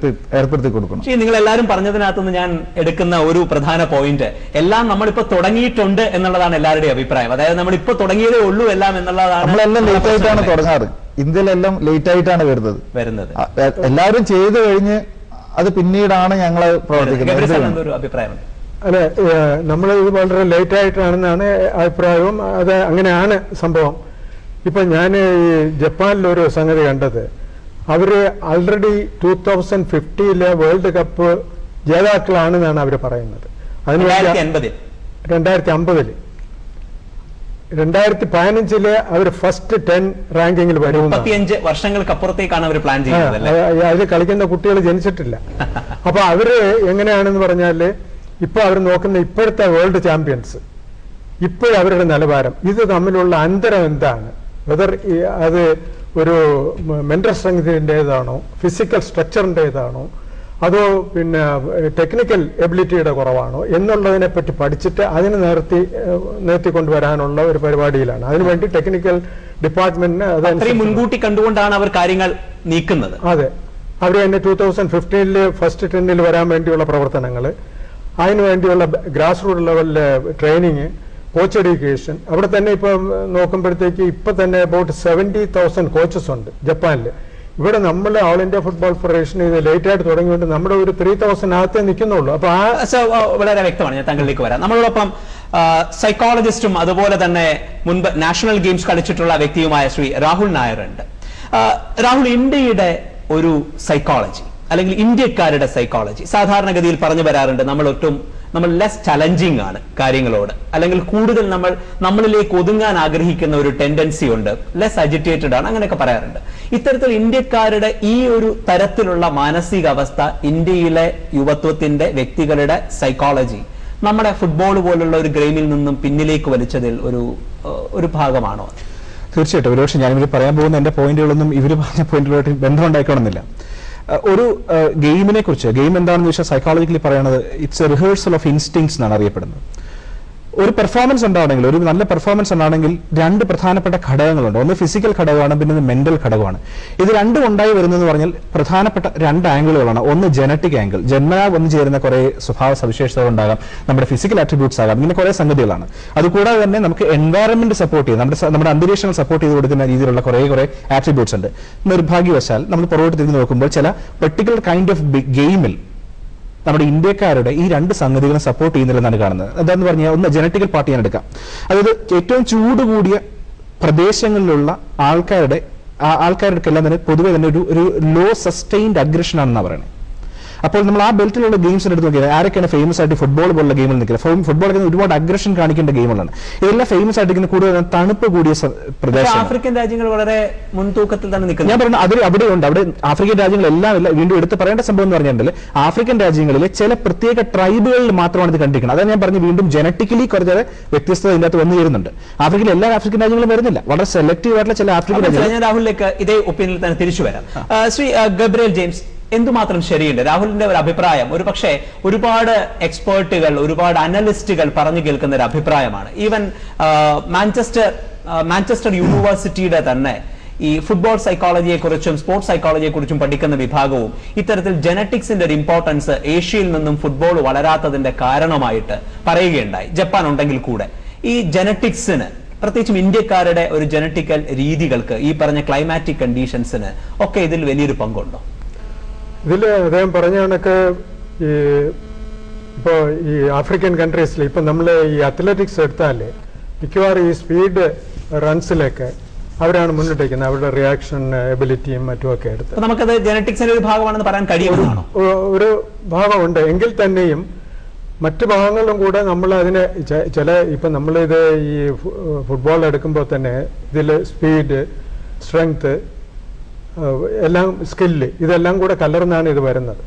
ഏർപ്പെടുത്തി കൊടുക്കണം. നിങ്ങൾ എല്ലാവരും പറഞ്ഞതിനകത്തുനിന്ന് ഞാൻ എടുക്കുന്ന ഒരു പ്രധാന പോയിന്റ്, എല്ലാം നമ്മളിപ്പോ തുടങ്ങിയിട്ടുണ്ട് എന്നുള്ളതാണ് എല്ലാവരുടെയും അഭിപ്രായം. അതായത് നമ്മളിപ്പോ തുടങ്ങിയതേ ഉള്ളൂ എല്ലാം എന്നുള്ളതാണ്. നമ്മളെല്ലാം ലേറ്റ് ആയിട്ടാണ് തുടങ്ങാറ്. ഇന്ത്യയിലെല്ലാം ലേറ്റ് ആയിട്ടാണ് വരുന്നത്. എല്ലാവരും ചെയ്തു കഴിഞ്ഞ് അത് പിന്നീടാണ് ഞങ്ങൾ പ്രവർത്തിക്കുന്നത്. അഭിപ്രായം അല്ലെ, നമ്മൾ ഇത് വളരെ ലേറ്റ് ആയിട്ടാണെന്നാണ് അഭിപ്രായവും. അത് അങ്ങനെയാണ് സംഭവം. ഇപ്പൊ ഞാൻ ഈ ജപ്പാനിലൊരു സംഗതി കണ്ടത്, അവര് ആൾറെഡി 2050 വേൾഡ് കപ്പ് ജേതാക്കളാണെന്നാണ് അവർ പറയുന്നത്. 2050 2015 അവർ ഫസ്റ്റ് 10 റാങ്കിങ്ങിൽ വരും. 35 വർഷങ്ങൾക്കപ്പുറത്തേക്കാണ് അവർ പ്ലാൻ ചെയ്യുന്നത്. അതിൽ കളിക്കുന്ന കുട്ടികൾ ജനിച്ചിട്ടില്ല. അപ്പൊ അവര് എങ്ങനെയാണെന്ന് പറഞ്ഞാല് ഇപ്പൊ അവർ നോക്കുന്ന ഇപ്പോഴത്തെ വേൾഡ് ചാമ്പ്യൻസ്, ഇപ്പോഴവരുടെ നിലവാരം, ഇത് തമ്മിലുള്ള അന്തരം എന്താണ്? വെദർ അത് ഒരു മെന്റൽ സ്ട്രെങ്തിൻ്റെതാണോ, ഫിസിക്കൽ സ്ട്രക്ചറിൻ്റെതാണോ, അതോ പിന്നെ ടെക്നിക്കൽ എബിലിറ്റിയുടെ കുറവാണോ എന്നുള്ളതിനെ പറ്റി പഠിച്ചിട്ട് അതിന് നിർത്തിക്കൊണ്ടുവരാനുള്ള ഒരു പരിപാടിയിലാണ്. അതിനുവേണ്ടി ടെക്നിക്കൽ ഡിപ്പാർട്ട്മെന്റിന് അത് മുൻകൂട്ടി കണ്ടുകൊണ്ടാണ് അവർ കാര്യങ്ങൾ നീക്കുന്നത്. അതെ, അവർ തന്നെ 2015 ഫസ്റ്റ് 10 വരാൻ വേണ്ടിയുള്ള പ്രവർത്തനങ്ങൾ, അതിനുവേണ്ടിയുള്ള ഗ്രാസ് റൂട്ട് ലെവലിലെ ട്രെയിനിങ്, കോച്ച് എഡ്യൂക്കേഷൻ. അവിടെ തന്നെ ഇപ്പം നോക്കുമ്പോഴത്തേക്ക് ഇപ്പൊ തന്നെ അബൌട്ട് 70,000 കോച്ചസ് ഉണ്ട് ജപ്പാനിൽ. ഇവിടെ നമ്മൾ ഓൾ ഇന്ത്യ ഫുട്ബോൾ ഫെഡറേഷൻ ഇത് ലേറ്റ് ആയിട്ട് തുടങ്ങിയിട്ട് നമ്മുടെ ഒരു 3,000 അകത്തേ നിൽക്കുന്നുള്ളൂ. അപ്പൊ വളരെ വ്യക്തമാണ്. ഞാൻ താങ്കളിലേക്ക് വരാം. നമ്മളോടൊപ്പം സൈക്കോളജിസ്റ്റും അതുപോലെ തന്നെ മുൻപ് നാഷണൽ ഗെയിംസ് കളിച്ചിട്ടുള്ള വ്യക്തിയുമായ ശ്രീ രാഹുൽ നായർ ഉണ്ട്. രാഹുൽ, ഇന്ത്യയുടെ ഒരു സൈക്കോളജി അല്ലെങ്കിൽ ഇന്ത്യക്കാരുടെ സൈക്കോളജി സാധാരണഗതിയിൽ പറഞ്ഞു വരാറുണ്ട്, നമ്മൾ ലെസ് ചലഞ്ചിങ് ആണ് കാര്യങ്ങളോട്, അല്ലെങ്കിൽ കൂടുതൽ നമ്മളിലേക്ക് ഒതുങ്ങാൻ ആഗ്രഹിക്കുന്ന ഒരു ടെൻഡൻസി ഉണ്ട്, ലെസ് അജിറ്റേറ്റഡ് ആണ്, അങ്ങനെയൊക്കെ പറയാറുണ്ട്. ഇത്തരത്തിൽ ഇന്ത്യക്കാരുടെ ഈ ഒരു തരത്തിലുള്ള മാനസികാവസ്ഥ ഇന്ത്യയിലെ യുവത്വത്തിന്റെ വ്യക്തികളുടെ സൈക്കോളജി നമ്മുടെ ഫുട്ബോൾ പോലുള്ള ഒരു ഗെയിമിൽ നിന്നും പിന്നിലേക്ക് വലിച്ചതിൽ ഒരു ഭാഗമാണോ? തീർച്ചയായിട്ടും. ഒരുപക്ഷെ ഞാനിവർ പറയാൻ പോകുന്ന എന്റെ പോയിന്റുകളൊന്നും ഇവർ പറഞ്ഞ പോയിന്റുകളായിട്ട് ബന്ധം ഉണ്ടായിക്കണമെന്നില്ല. ഒരു ഗെയിമിനെ കുറിച്ച്, ഗെയിം എന്താണെന്ന് വെച്ചാൽ സൈക്കോളജിക്കലി പറയുന്നത് it's A rehearsal of instincts എന്നാണ് അറിയപ്പെടുന്നത്. ഒരു പെർഫോമൻസ് ഉണ്ടാവണമെങ്കിൽ, ഒരു നല്ല പെർഫോമൻസ് ഉണ്ടാണെങ്കിൽ രണ്ട് പ്രധാനപ്പെട്ട ഘടകങ്ങളുണ്ട്. ഒന്ന് ഫിസിക്കൽ ഘടകമാണ്, പിന്നെ മെന്റൽ ഘടകമാണ്. ഇത് രണ്ടും ഉണ്ടായി വരുന്നതെന്ന് പറഞ്ഞാൽ പ്രധാനപ്പെട്ട രണ്ട് ആംഗിളുകളാണ്. ഒന്ന് ജനറ്റിക് ആംഗിൾ, ജന്മനാ വന്നു ചേരുന്ന കുറെ സ്വഭാവ സവിശേഷതകൾ ഉണ്ടാകാം, നമ്മുടെ ഫിസിക്കൽ ആട്രിബ്യൂട്ട്സ് ആകാം, ഇങ്ങനെ കുറെ സംഗതികളാണ്. അതുകൂടാതെ തന്നെ നമുക്ക് എൻവയറമെന്റ് സപ്പോർട്ട് ചെയ്ത് നമ്മുടെ അന്തരീക്ഷങ്ങൾ സപ്പോർട്ട് ചെയ്ത് കൊടുക്കുന്ന രീതിയിലുള്ള കുറെ ആട്രിബ്യൂട്ട്സ് ഉണ്ട്. നിർഭാഗ്യവശാൽ നമ്മൾ പുറകോട്ട് തിരിഞ്ഞ് നോക്കുമ്പോൾ ചില പെർട്ടിക്കുലർ കൈൻഡ് ഓഫ് ഗെയിമിൽ നമ്മുടെ ഇന്ത്യക്കാരുടെ ഈ രണ്ട് സംഗതികളും സപ്പോർട്ട് ചെയ്യുന്നില്ലെന്നാണ് കാണുന്നത്. എന്താന്ന് പറഞ്ഞാൽ, ഒന്ന് ജനറ്റിക്കൽ പാർട്ട് ഞാൻ എടുക്കാം. അതായത് ഏറ്റവും ചൂട് കൂടിയ പ്രദേശങ്ങളിലുള്ള ആൾക്കാർക്കെല്ലാം തന്നെ പൊതുവെ തന്നെ ഒരു ലോ സസ്റ്റെയിൻഡ് അഗ്രഷൻ ആണെന്നാണ് പറയുന്നത്. അപ്പോൾ നമ്മൾ ആ ബെൽറ്റിലുള്ള ഗെയിംസിന് എടുത്ത് നോക്കിയാൽ ആരൊക്കെയാണ് ഫേമസ് ആയിട്ട് ഫുട്ബോൾ പോലുള്ള ഗെയിമിൽ നിൽക്കുന്നത്? ഫുട്ബോൾ ഒരുപാട് അഗ്രഷൻ കാണിക്കേണ്ട ഗെയിമുകളാണ്. ഇതെല്ലാം ഫേമസ് ആയിട്ട് കൂടുതൽ തണുപ്പ് കൂടിയ പ്രദേശം. ആഫ്രിക്കൻ രാജ്യങ്ങൾ വളരെ മുൻതൂക്കത്തിൽ തന്നെ നിൽക്കുന്നത്. ഞാൻ പറഞ്ഞത് അവിടെയുണ്ട്. അവിടെ ആഫ്രിക്കൻ രാജ്യങ്ങളെല്ലാം വീണ്ടും എടുത്ത് പറയേണ്ട സംഭവം എന്ന് പറഞ്ഞിട്ടുണ്ടെങ്കിൽ, ആഫ്രിക്കൻ രാജ്യങ്ങളിലെ ചില പ്രത്യേക ട്രൈബുകളിൽ മാത്രമാണ് ഇത് കണ്ടിരിക്കുന്നത്. അതാണ് ഞാൻ പറഞ്ഞു, വീണ്ടും ജനറ്റിക്കലി കുറച്ച് വ്യത്യസ്തത ഇതിനകത്ത് വന്നു ചേരുന്നുണ്ട്. ആഫ്രിക്കയിൽ എല്ലാ ആഫ്രിക്കൻ രാജ്യങ്ങളും വരുന്നില്ല, വളരെ സെലക്റ്റീവ് ആയിട്ടുള്ള ചില ആഫ്രിക്കൻ രാജ്യങ്ങൾ. ഞാൻ രാഹുലിലേക്ക് ഇതേ ഒപ്പീനിയനിൽ തന്നെ തിരിച്ചു വരാം. ശ്രീ ഗബ്രിയേൽ ജെയിംസ്, എന്തുമാത്രം ശരിയുണ്ട് രാഹുലിന്റെ ഒരു അഭിപ്രായം? ഒരു പക്ഷേ ഒരുപാട് എക്സ്പേർട്ടുകൾ, ഒരുപാട് അനലിസ്റ്റുകൾ പറഞ്ഞു കേൾക്കുന്ന ഒരു അഭിപ്രായമാണ്. ഈവൻ മാഞ്ചസ്റ്റർ യൂണിവേഴ്സിറ്റിയുടെ തന്നെ ഈ ഫുട്ബോൾ സൈക്കോളജിയെ കുറിച്ചും സ്പോർട്സ് സൈക്കോളജിയെ കുറിച്ചും പഠിക്കുന്ന വിഭാഗവും ഇത്തരത്തിൽ ജനറ്റിക്സിന്റെ ഒരു ഇമ്പോർട്ടൻസ് ഏഷ്യയിൽ നിന്നും ഫുട്ബോൾ വളരാത്തതിന്റെ കാരണമായിട്ട് പറയുകയുണ്ടായി, ജപ്പാൻ ഉണ്ടെങ്കിൽ കൂടെ. ഈ ജനറ്റിക്സിന്, പ്രത്യേകിച്ചും ഇന്ത്യക്കാരുടെ ഒരു ജനറ്റിക്കൽ രീതികൾക്ക്, ഈ പറഞ്ഞ ക്ലൈമാറ്റിക് കണ്ടീഷൻസിന് ഒക്കെ ഇതിൽ വലിയൊരു പങ്കുണ്ടോ? ഇതില് അദ്ദേഹം പറഞ്ഞ കണക്ക് ഇപ്പോ ഈ ആഫ്രിക്കൻ കൺട്രീസിൽ ഇപ്പൊ നമ്മൾ ഈ അത്ലറ്റിക്സ് എടുത്താല് മിക്കവാറും ഈ സ്പീഡ് റൺസിലൊക്കെ അവരാണ് മുന്നിട്ടേക്കുന്നത്, അവരുടെ റിയാക്ഷൻ എബിലിറ്റിയും മറ്റുമൊക്കെ എടുത്ത്. നമുക്കത് ജനറ്റിക്സിന്റെ ഒരു ഭാഗമാണെന്ന് പറയാൻ കഴിയുമോ? ഒരു ഭാഗമുണ്ട്. എങ്കിൽ തന്നെയും മറ്റു ഭാഗങ്ങളിലും കൂടെ നമ്മൾ അതിനെ ഇപ്പൊ നമ്മളിത് ഈ ഫുട്ബോൾ എടുക്കുമ്പോൾ തന്നെ ഇതിൽ സ്പീഡ്, സ്ട്രെങ്ത്, എല്ലാം സ്കില്ല്, ഇതെല്ലാം കൂടെ കലർന്നാണ് ഇത് വരുന്നത്.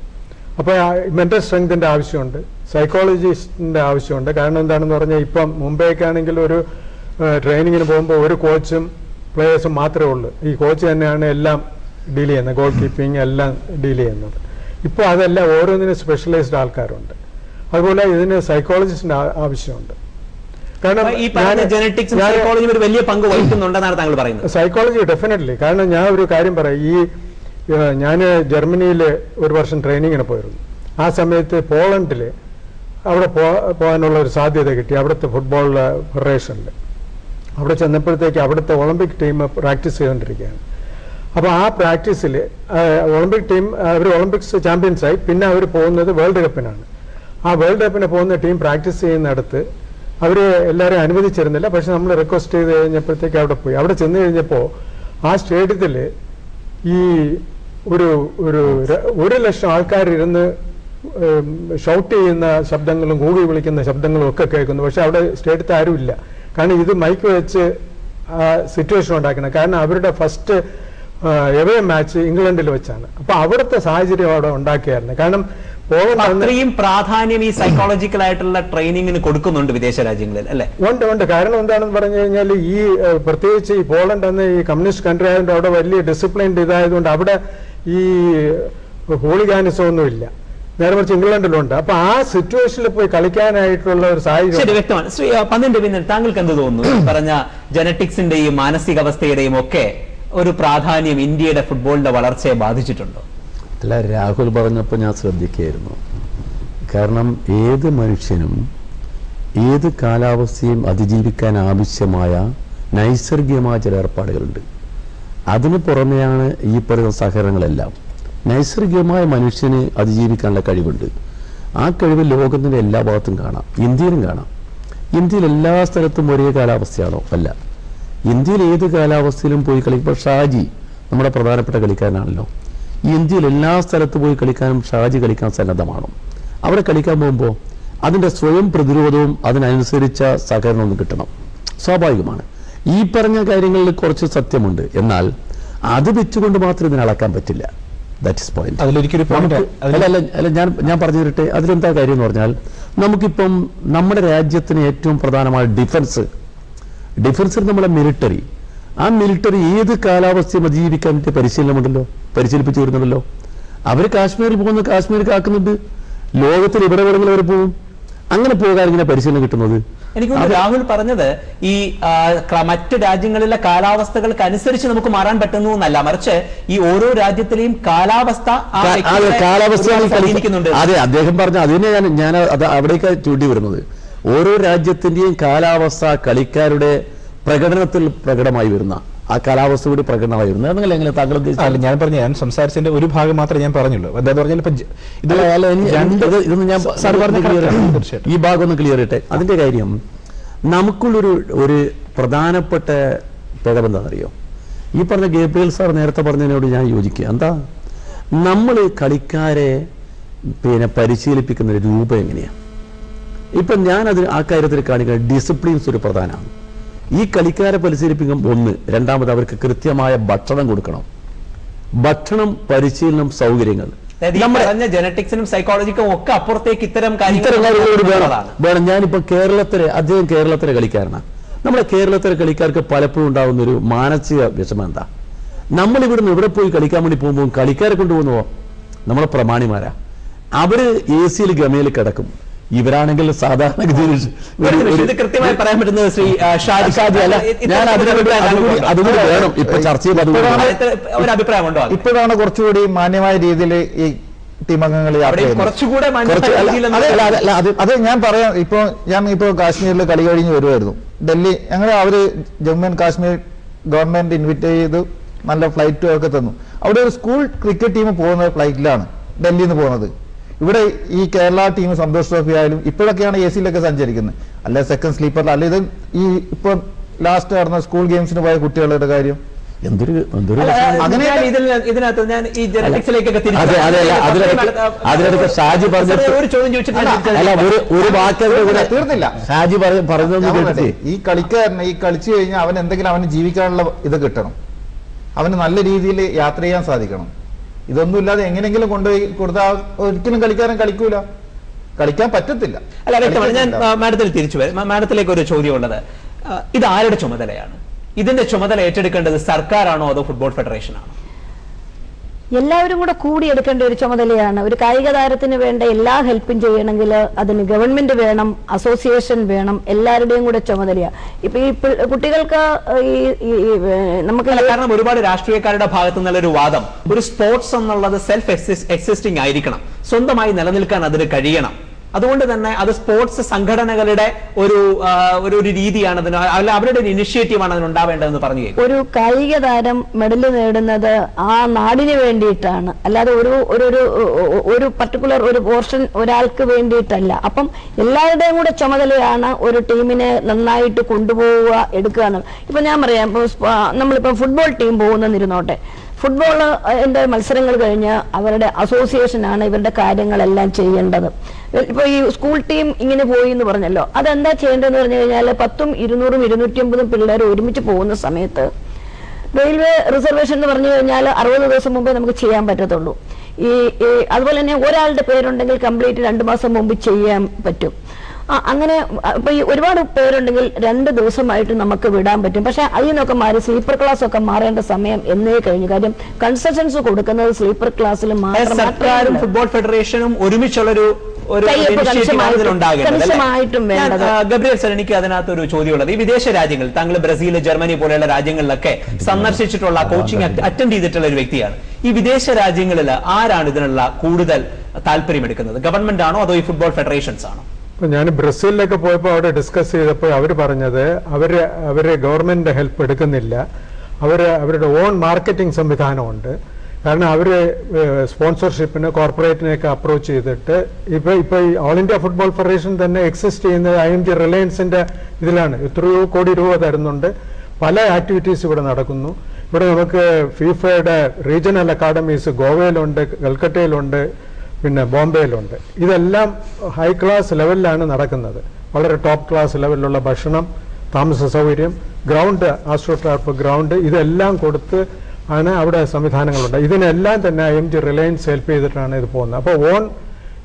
അപ്പോൾ മെന്റൽ സ്ട്രെങ്തിന്റെ ആവശ്യമുണ്ട്, സൈക്കോളജിസ്റ്റിന്റെ ആവശ്യമുണ്ട്. കാരണം എന്താണെന്ന് പറഞ്ഞാൽ ഇപ്പം മുംബൈക്കാണെങ്കിൽ ഒരു ട്രെയിനിങ്ങിന് പോകുമ്പോൾ ഒരു കോച്ചും പ്ലേയേഴ്സും മാത്രമേ ഉള്ളൂ. ഈ കോച്ച് തന്നെയാണ് എല്ലാം ഡീൽ ചെയ്യുന്നത്, ഗോൾ കീപ്പിംഗ് എല്ലാം ഡീൽ ചെയ്യുന്നത്. ഇപ്പോൾ അതെല്ലാം ഓരോന്നിനും സ്പെഷ്യലൈസ്ഡ് ആൾക്കാരുണ്ട്. അതുപോലെ ഇതിന് സൈക്കോളജിസ്റ്റിന്റെ ആവശ്യമുണ്ട്. കാരണം ഈ പറഞ്ഞ ജനറ്റിക്സും സൈക്കോളജിയും ഒരു വലിയ പങ്ക് വഹിക്കുന്നുണ്ടെന്നാണ് താങ്കൾ പറയുന്നത്. Psychology definitely. കാരണം ഞാൻ ഒരു കാര്യം പറയാം, ഞാൻ ജർമ്മനിയിൽ ഒരു വർഷം ട്രെയിനിങ്ങിന് പോയിരുന്നു. ആ സമയത്ത് പോളണ്ടിൽ അവിടെ പോകാനുള്ള ഒരു സാധ്യത കിട്ടി, അവിടുത്തെ ഫുട്ബോൾ ഫെഡറേഷനിൽ. അവിടെ ചെന്നപ്പോഴത്തേക്ക് അവിടുത്തെ ഒളിമ്പിക് ടീം പ്രാക്ടീസ് ചെയ്തുകൊണ്ടിരിക്കുകയാണ്. അപ്പോൾ ആ പ്രാക്ടീസിൽ ഒളിമ്പിക് ടീം അവർ ഒളിമ്പിക്സ് ചാമ്പ്യൻസായി, പിന്നെ അവർ പോകുന്നത് വേൾഡ് കപ്പിനാണ്. ആ വേൾഡ് കപ്പിന് പോകുന്ന ടീം പ്രാക്ടീസ് ചെയ്യുന്നിടത്ത് അവർ എല്ലാവരെയും അനുവദിച്ചിരുന്നില്ല. പക്ഷെ നമ്മൾ റിക്വസ്റ്റ് ചെയ്ത് കഴിഞ്ഞപ്പോഴത്തേക്ക് അവിടെ പോയി. അവിടെ ചെന്ന് കഴിഞ്ഞപ്പോൾ ആ സ്റ്റേഡിയത്തിൽ ഈ ഒരു ലക്ഷം ആൾക്കാരിരുന്ന് ഷൗട്ട് ചെയ്യുന്ന ശബ്ദങ്ങളും കൂകി വിളിക്കുന്ന ശബ്ദങ്ങളും ഒക്കെ കേൾക്കുന്നു. പക്ഷെ അവിടെ സ്റ്റേഡിയത്തിൽ ആരുമില്ല. കാരണം ഇത് മൈക്ക് വെച്ച് സിറ്റുവേഷൻ ഉണ്ടാക്കണം. കാരണം അവരുടെ ഫസ്റ്റ് എവേ മാച്ച് ഇംഗ്ലണ്ടിൽ വെച്ചാണ്. അപ്പൊ അവിടുത്തെ സാഹചര്യം അവിടെ ഉണ്ടാക്കിയായിരുന്നു. കാരണം അത്രയും പ്രാധാന്യം ഈ സൈക്കോളജിക്കൽ ആയിട്ടുള്ള ട്രെയിനിങ്ങിന് കൊടുക്കുന്നുണ്ട് വിദേശ രാജ്യങ്ങളിൽ, അല്ലെ? ഉണ്ട്. കാരണം എന്താണെന്ന് പറഞ്ഞു കഴിഞ്ഞാൽ ഈ പ്രത്യേകിച്ച് ഈ പോളണ്ട് എന്ന ഈ കമ്മ്യൂണിസ്റ്റ് കൺട്രി ആയതുകൊണ്ട് അവിടെ വലിയ ഡിസിപ്ലിൻഡ് ഇതായതുകൊണ്ട് അവിടെ ഈ ഹോളിഗാനിസം ഒന്നുമില്ല. നേരെ മറിച്ച് ഇംഗ്ലണ്ടിലുണ്ട്. അപ്പൊ ആ സിറ്റുവേഷനിൽ പോയി കളിക്കാനായിട്ടുള്ള ഒരു സാഹചര്യം വ്യക്തമാണ്. ശ്രീ പന്നിന്റെ പിന്നിൽ താങ്കൾക്ക് എന്ത് തോന്നുന്നു? പറഞ്ഞ ജനറ്റിക്സിന്റെയും മാനസികാവസ്ഥയുടെയും ഒക്കെ ഒരു പ്രാധാന്യം ഇന്ത്യയുടെ ഫുട്ബോളിന്റെ വളർച്ചയെ ബാധിച്ചിട്ടുണ്ടോ? അല്ല, രാഹുൽ പറഞ്ഞപ്പോൾ ഞാൻ ശ്രദ്ധിക്കുകയായിരുന്നു. കാരണം ഏത് മനുഷ്യനും ഏത് കാലാവസ്ഥയും അതിജീവിക്കാൻ ആവശ്യമായ നൈസർഗികമായ ചില ഏർപ്പാടുകളുണ്ട്. അതിന് പുറമെയാണ് ഈ പറയുന്ന സഹകരണങ്ങളെല്ലാം. നൈസർഗികമായ മനുഷ്യന് അതിജീവിക്കാനുള്ള കഴിവുണ്ട്. ആ കഴിവ് ലോകത്തിന്റെ എല്ലാ ഭാഗത്തും കാണാം, ഇന്ത്യയിലും കാണാം. ഇന്ത്യയിൽ എല്ലാ സ്ഥലത്തും ഒരേ കാലാവസ്ഥയാണോ? അല്ല. ഇന്ത്യയിൽ ഏത് കാലാവസ്ഥയിലും പോയി കളിക്കുമ്പോൾ ഷാജി നമ്മുടെ പ്രധാനപ്പെട്ട കളിക്കാരനാണല്ലോ. ഇന്ത്യയിൽ എല്ലാ സ്ഥലത്ത് പോയി കളിക്കാനും ഷാജി കളിക്കാൻ സന്നദ്ധമാണോ? അവിടെ കളിക്കാൻ പോകുമ്പോൾ അതിന്റെ സ്വയം പ്രതിരോധവും അതിനനുസരിച്ച സഹകരണവും കിട്ടണം, സ്വാഭാവികമാണ്. ഈ പറഞ്ഞ കാര്യങ്ങളിൽ കുറച്ച് സത്യമുണ്ട്. എന്നാൽ അത് വെച്ചുകൊണ്ട് മാത്രം ഇതിനെ അളക്കാൻ പറ്റില്ല. That is point. അല്ല, ഞാൻ പറഞ്ഞു തരട്ടെ. അതിലെന്താ കാര്യം എന്ന് പറഞ്ഞാൽ, നമുക്കിപ്പം നമ്മുടെ രാജ്യത്തിന് ഏറ്റവും പ്രധാനമായ ഡിഫൻസിൽ നമ്മളെ മിലിറ്ററി, ആ മിലിറ്ററി ഏത് കാലാവസ്ഥയും അതിജീവിക്കാൻ വേണ്ടി പരിശീലിപ്പിച്ചു വരുന്നുണ്ടല്ലോ. അവർ കാശ്മീരിൽ പോകുന്നത് കാശ്മീർക്ക് ആക്കുന്നുണ്ട്. ലോകത്തിൽ ഇവിടെ വേണമെങ്കിലും അവർ പോകും. അങ്ങനെ പോകാൻ ഇങ്ങനെ പരിശീലനം കിട്ടുന്നത്. എനിക്ക് രാഹുൽ പറഞ്ഞത് ഈ മറ്റ് രാജ്യങ്ങളിലെ കാലാവസ്ഥകൾക്ക് അനുസരിച്ച് നമുക്ക് മാറാൻ പറ്റുന്നു എന്നല്ല, മറിച്ച് ഈ ഓരോ രാജ്യത്തിലെയും കാലാവസ്ഥ സ്വാധീനിക്കുന്നുണ്ട്. അതെ, അദ്ദേഹം പറഞ്ഞ അതിനെ ഞാൻ അവിടേക്ക് ചൂണ്ടി വരുന്നത്. ഓരോ രാജ്യത്തിന്റെയും കാലാവസ്ഥ കളിക്കാരുടെ പ്രകടനത്തിൽ പ്രകടമായി വരുന്ന ആ കാലാവസ്ഥ കൂടി പ്രകടനമായി വരുന്നത്. അങ്ങനെ എങ്ങനെ താങ്കൾ ഉദ്ദേശിച്ചു? ഞാൻ സംസാരിച്ചതിന്റെ ഒരു ഭാഗം മാത്രമേ ഞാൻ പറഞ്ഞുള്ളൂ. അതായത് പറഞ്ഞാൽ ഈ ഭാഗം ഒന്ന് ക്ലിയർ ചെയ്യട്ടെ. അതിന്റെ കാര്യം, നമുക്കുള്ളൊരു പ്രധാനപ്പെട്ട പിഴവെന്താണെന്നറിയോ? ഈ പറഞ്ഞ ഗേബ്രിയൽ സാർ നേരത്തെ പറഞ്ഞതിനോട് ഞാൻ യോജിക്കുക. എന്താ, നമ്മൾ കളിക്കാരെ പരിശീലിപ്പിക്കുന്ന രൂപം എങ്ങനെയാണ്? ഇപ്പൊ ഞാൻ ആ കാര്യത്തിൽ കാണിക്കുന്ന ഡിസിപ്ലിൻസ് ഒരു പ്രധാനമാണ്. ഈ കളിക്കാരെ പരിശീലിപ്പിക്കുമ്പോൾ രണ്ടാമത് അവർക്ക് കൃത്യമായ ഭക്ഷണം കൊടുക്കണം. ഭക്ഷണം, പരിശീലനം, സൗകര്യങ്ങൾ. ജനറ്റിക്സിനും സൈക്കോളജിക്കും ഒക്കെ അപ്പുറത്തേക്ക് ഇത്തരം വേണം. ഞാനിപ്പോ അദ്ദേഹം കേരളത്തിലെ കളിക്കാരനാണ്. നമ്മുടെ കേരളത്തിലെ കളിക്കാർക്ക് പലപ്പോഴും ഉണ്ടാകുന്ന ഒരു മാനസിക വിഷമം എന്താ? നമ്മൾ ഇവിടുന്ന് ഇവിടെ പോയി കളിക്കാൻ വേണ്ടി പോകുമ്പോൾ കളിക്കാരെ കൊണ്ടുപോകുന്നുവോ നമ്മളെ പ്രമാണിമാരാ. അവര് AC ഗമയിൽ കിടക്കും. ഇവരാണെങ്കിൽ സാധാരണഗതിയിൽ കൃത്യമായി പറയാൻ പറ്റുന്നത് ശ്രീ ഷാജി അല്ല, ഞാൻ അതുകൂടി വേണം ഇപ്പൊ ചർച്ച ചെയ്യുമ്പോൾ അഭിപ്രായമുണ്ടോ? ഇപ്പോഴാണ് കുറച്ചുകൂടി മാന്യമായ രീതിയിൽ ഈ ടീം അംഗങ്ങൾ കുറച്ചുകൂടെ അത് ഞാൻ പറയാം. ഞാൻ കാശ്മീരിൽ കളി കഴിഞ്ഞ് വരുമായിരുന്നു. ഡൽഹി അവര് Jammu and Kashmir government invite ചെയ്ത് നല്ല ഫ്ലൈറ്റും ഒക്കെ തന്നു. അവിടെ ഒരു സ്കൂൾ ക്രിക്കറ്റ് ടീം പോകുന്ന ഫ്ലൈറ്റിലാണ് ഡൽഹിയിൽ നിന്ന് പോകുന്നത്. ഇവിടെ ഈ കേരള ടീം സന്തോഷ് ട്രോഫി ആയാലും ഇപ്പോഴൊക്കെയാണ് AC സഞ്ചരിക്കുന്നത്, അല്ലെ സെക്കൻഡ് സ്ലീപ്പറിൽ. അല്ലെ ഇത് ഈ ഇപ്പൊ ലാസ്റ്റ് നടന്ന സ്കൂൾ ഗെയിംസിന് പോയ കുട്ടികളുടെ കാര്യം ഇതിനകത്ത് ഞാൻ ഈ ജനറ്റിക്സിലേക്കൊക്കെ അതിനടുത്ത് ഷാജി ഒരു വാക്ക് തീർന്നില്ല. ഷാജി പറഞ്ഞത് ഈ കളിക്കാരനെ ഈ കളിച്ചു കഴിഞ്ഞാൽ അവൻ എന്തെങ്കിലും അവന് ജീവിക്കാനുള്ള ഇത് കിട്ടണം. അവന് നല്ല രീതിയിൽ യാത്ര ചെയ്യാൻ സാധിക്കണം. ഇതൊന്നുമില്ലാതെ എങ്ങനെയെങ്കിലും കൊണ്ടുപോയി കൊടുത്താൽ ഒരിക്കലും കളിക്കാരൻ കളിക്കാൻ പറ്റത്തില്ല. അല്ല, വ്യക്തമാണ്. ഞാൻ മാഡത്തിൽ തിരിച്ചു വരും. മാഡത്തിലേക്ക് ഒരു ചോദ്യം ഉള്ളത്, ഇത് ആരുടെ ചുമതലയാണ്? ഇതിന്റെ ചുമതല ഏറ്റെടുക്കേണ്ടത് സർക്കാരാണോ അതോ ഫുട്ബോൾ ഫെഡറേഷൻ ആണോ? എല്ലാവരും കൂടെ കൂടിയെടുക്കേണ്ട ഒരു ചുമതലയാണ്. ഒരു കായിക താരത്തിന് വേണ്ട എല്ലാ ഹെൽപ്പും ചെയ്യണമെങ്കിൽ അതിന് ഗവൺമെന്റ് വേണം, അസോസിയേഷൻ വേണം, എല്ലാവരുടെയും കൂടെ ചുമതലയാണ്. ഇപ്പൊ ഈ കുട്ടികൾക്ക് നമുക്ക് കാരണം ഒരുപാട് രാഷ്ട്രീയക്കാരുടെ ഭാഗത്തു നിന്നുള്ളൊരു വാദം, ഒരു സ്പോർട്സ് എന്നുള്ളത് സെൽഫ് എക്സിസ്റ്റിംഗ് ആയിരിക്കണം, സ്വന്തമായി നിലനിൽക്കാൻ അതിന് കഴിയണം. അതുകൊണ്ട് തന്നെ അത് സ്പോർട്സ് സംഘടനകളുടെ ഒരു രീതിയാണ് അതിന്, അല്ല അവരുടെ ഒരു ഇനിഷ്യേറ്റീവാണ് അതിനുണ്ടാവേണ്ടതെന്ന് പറഞ്ഞു കേൾക്കും. ഒരു കായിക താരം മെഡൽ നേടുന്നത് ആ നാടിന് വേണ്ടിയിട്ടാണ്, അല്ലാതെ ഒരു പർട്ടിക്കുലർ ഒരു പോർഷൻ ഒരാൾക്ക് വേണ്ടിയിട്ടല്ല. അപ്പം എല്ലാവരുടെയും കൂടെ ചുമതലയാണ് ഒരു ടീമിനെ നന്നായിട്ട് കൊണ്ടുപോവുക, എടുക്കുക എന്നുള്ളത്. ഇപ്പൊ ഞാൻ പറയാം, നമ്മളിപ്പോ ഫുട്ബോൾ ടീം പോകുന്നിരുന്നോട്ടെ, ഫുട്ബോൾ മത്സരങ്ങൾ കഴിഞ്ഞ് അവരുടെ അസോസിയേഷനാണ് ഇവരുടെ കാര്യങ്ങളെല്ലാം ചെയ്യേണ്ടത്. ഇപ്പൊ ഈ സ്കൂൾ ടീം ഇങ്ങനെ പോയി എന്ന് പറഞ്ഞല്ലോ, അതെന്താ ചെയ്യേണ്ടതെന്ന് പറഞ്ഞു കഴിഞ്ഞാൽ 10, 200, 250 പിള്ളേർ ഒരുമിച്ച് പോകുന്ന സമയത്ത് റെയിൽവേ റിസർവേഷൻ എന്ന് പറഞ്ഞു കഴിഞ്ഞാൽ 60 ദിവസം മുമ്പേ നമുക്ക് ചെയ്യാൻ പറ്റത്തുള്ളൂ. അതുപോലെ തന്നെ ഒരാളുടെ പേരുണ്ടെങ്കിൽ കംപ്ലീറ്റ് 2 മാസം മുമ്പ് ചെയ്യാൻ പറ്റും. അങ്ങനെ ഇപ്പൊ ഈ ഒരുപാട് പേരുണ്ടെങ്കിൽ 2 ദിവസമായിട്ട് നമുക്ക് വിടാൻ പറ്റും. പക്ഷെ അതിൽ നിന്നൊക്കെ മാറി സ്ലീപ്പർ ക്ലാസ് ഒക്കെ മാറേണ്ട സമയം എന്നേ കഴിഞ്ഞു. കാര്യം കൺസെഷൻസ് കൊടുക്കുന്നത് സ്ലീപ്പർ ക്ലാസ്സിൽ മാത്രം. സർക്കാരും ഫുട്ബോൾ ഫെഡറേഷനും ഒരുമിച്ചുള്ളൊരു ഗബ്രിയേൽ സർ, എനിക്ക് അതിനകത്ത് ഒരു ചോദ്യമുള്ളത്, ഈ വിദേശ രാജ്യങ്ങൾ, താങ്കൾ ബ്രസീൽ, ജർമ്മനി പോലെയുള്ള രാജ്യങ്ങളിലൊക്കെ സന്ദർശിച്ചിട്ടുള്ള, കോച്ചിങ് അറ്റൻഡ് ചെയ്തിട്ടുള്ള ഒരു വ്യക്തിയാണ്. ഈ വിദേശ രാജ്യങ്ങളിൽ ആരാണ് ഇതിനുള്ള കൂടുതൽ താല്പര്യമെടുക്കുന്നത്? ഗവൺമെന്റ് ആണോ അതോ ഈ ഫുട്ബോൾ ഫെഡറേഷൻസ് ആണോ? ഞാൻ ബ്രസീലിലൊക്കെ പോയപ്പോൾ അവിടെ ഡിസ്കസ് ചെയ്തപ്പോൾ അവർ പറഞ്ഞത് അവര് ഗവൺമെന്റ് ഹെൽപ്പ് എടുക്കുന്നില്ല, അവരുടെ ഓൺ മാർക്കറ്റിംഗ് സംവിധാനമുണ്ട്. കാരണം അവര് സ്പോൺസർഷിപ്പിന് കോർപ്പറേറ്റിനെയൊക്കെ അപ്രോച്ച് ചെയ്തിട്ട് ഇപ്പൊ ഈ ഓൾ ഇന്ത്യ ഫുട്ബോൾ ഫെഡറേഷൻ തന്നെ എക്സിസ്റ്റ് ചെയ്യുന്നത് IMG റിലയൻസിന്റെ ഇതിലാണ്. എത്രയോ കോടി രൂപ തരുന്നുണ്ട്. പല ആക്ടിവിറ്റീസ് ഇവിടെ നടക്കുന്നു. ഇവിടെ നമുക്ക് ഫിഫയുടെ റീജിയണൽ അക്കാഡമീസ് ഗോവയിലുണ്ട്, കൽക്കട്ടയിലുണ്ട്, പിന്നെ ബോംബെയിലുണ്ട്. ഇതെല്ലാം ഹൈ ക്ലാസ് ലെവലിലാണ് നടക്കുന്നത്. വളരെ ടോപ്പ് ക്ലാസ് ലെവലിലുള്ള ഭക്ഷണം, താമസ സൗകര്യം, ഗ്രൗണ്ട്, ആസ്ട്രോടാർപ്പ് ഗ്രൗണ്ട്, ഇതെല്ലാം കൊടുത്ത് ആണ് അവിടെ സംവിധാനങ്ങളുണ്ട്. ഇതിനെല്ലാം തന്നെ IMG റിലയൻസ് ഹെൽപ്പ് ചെയ്തിട്ടാണ് ഇത് പോകുന്നത്. അപ്പോൾ ഓൺ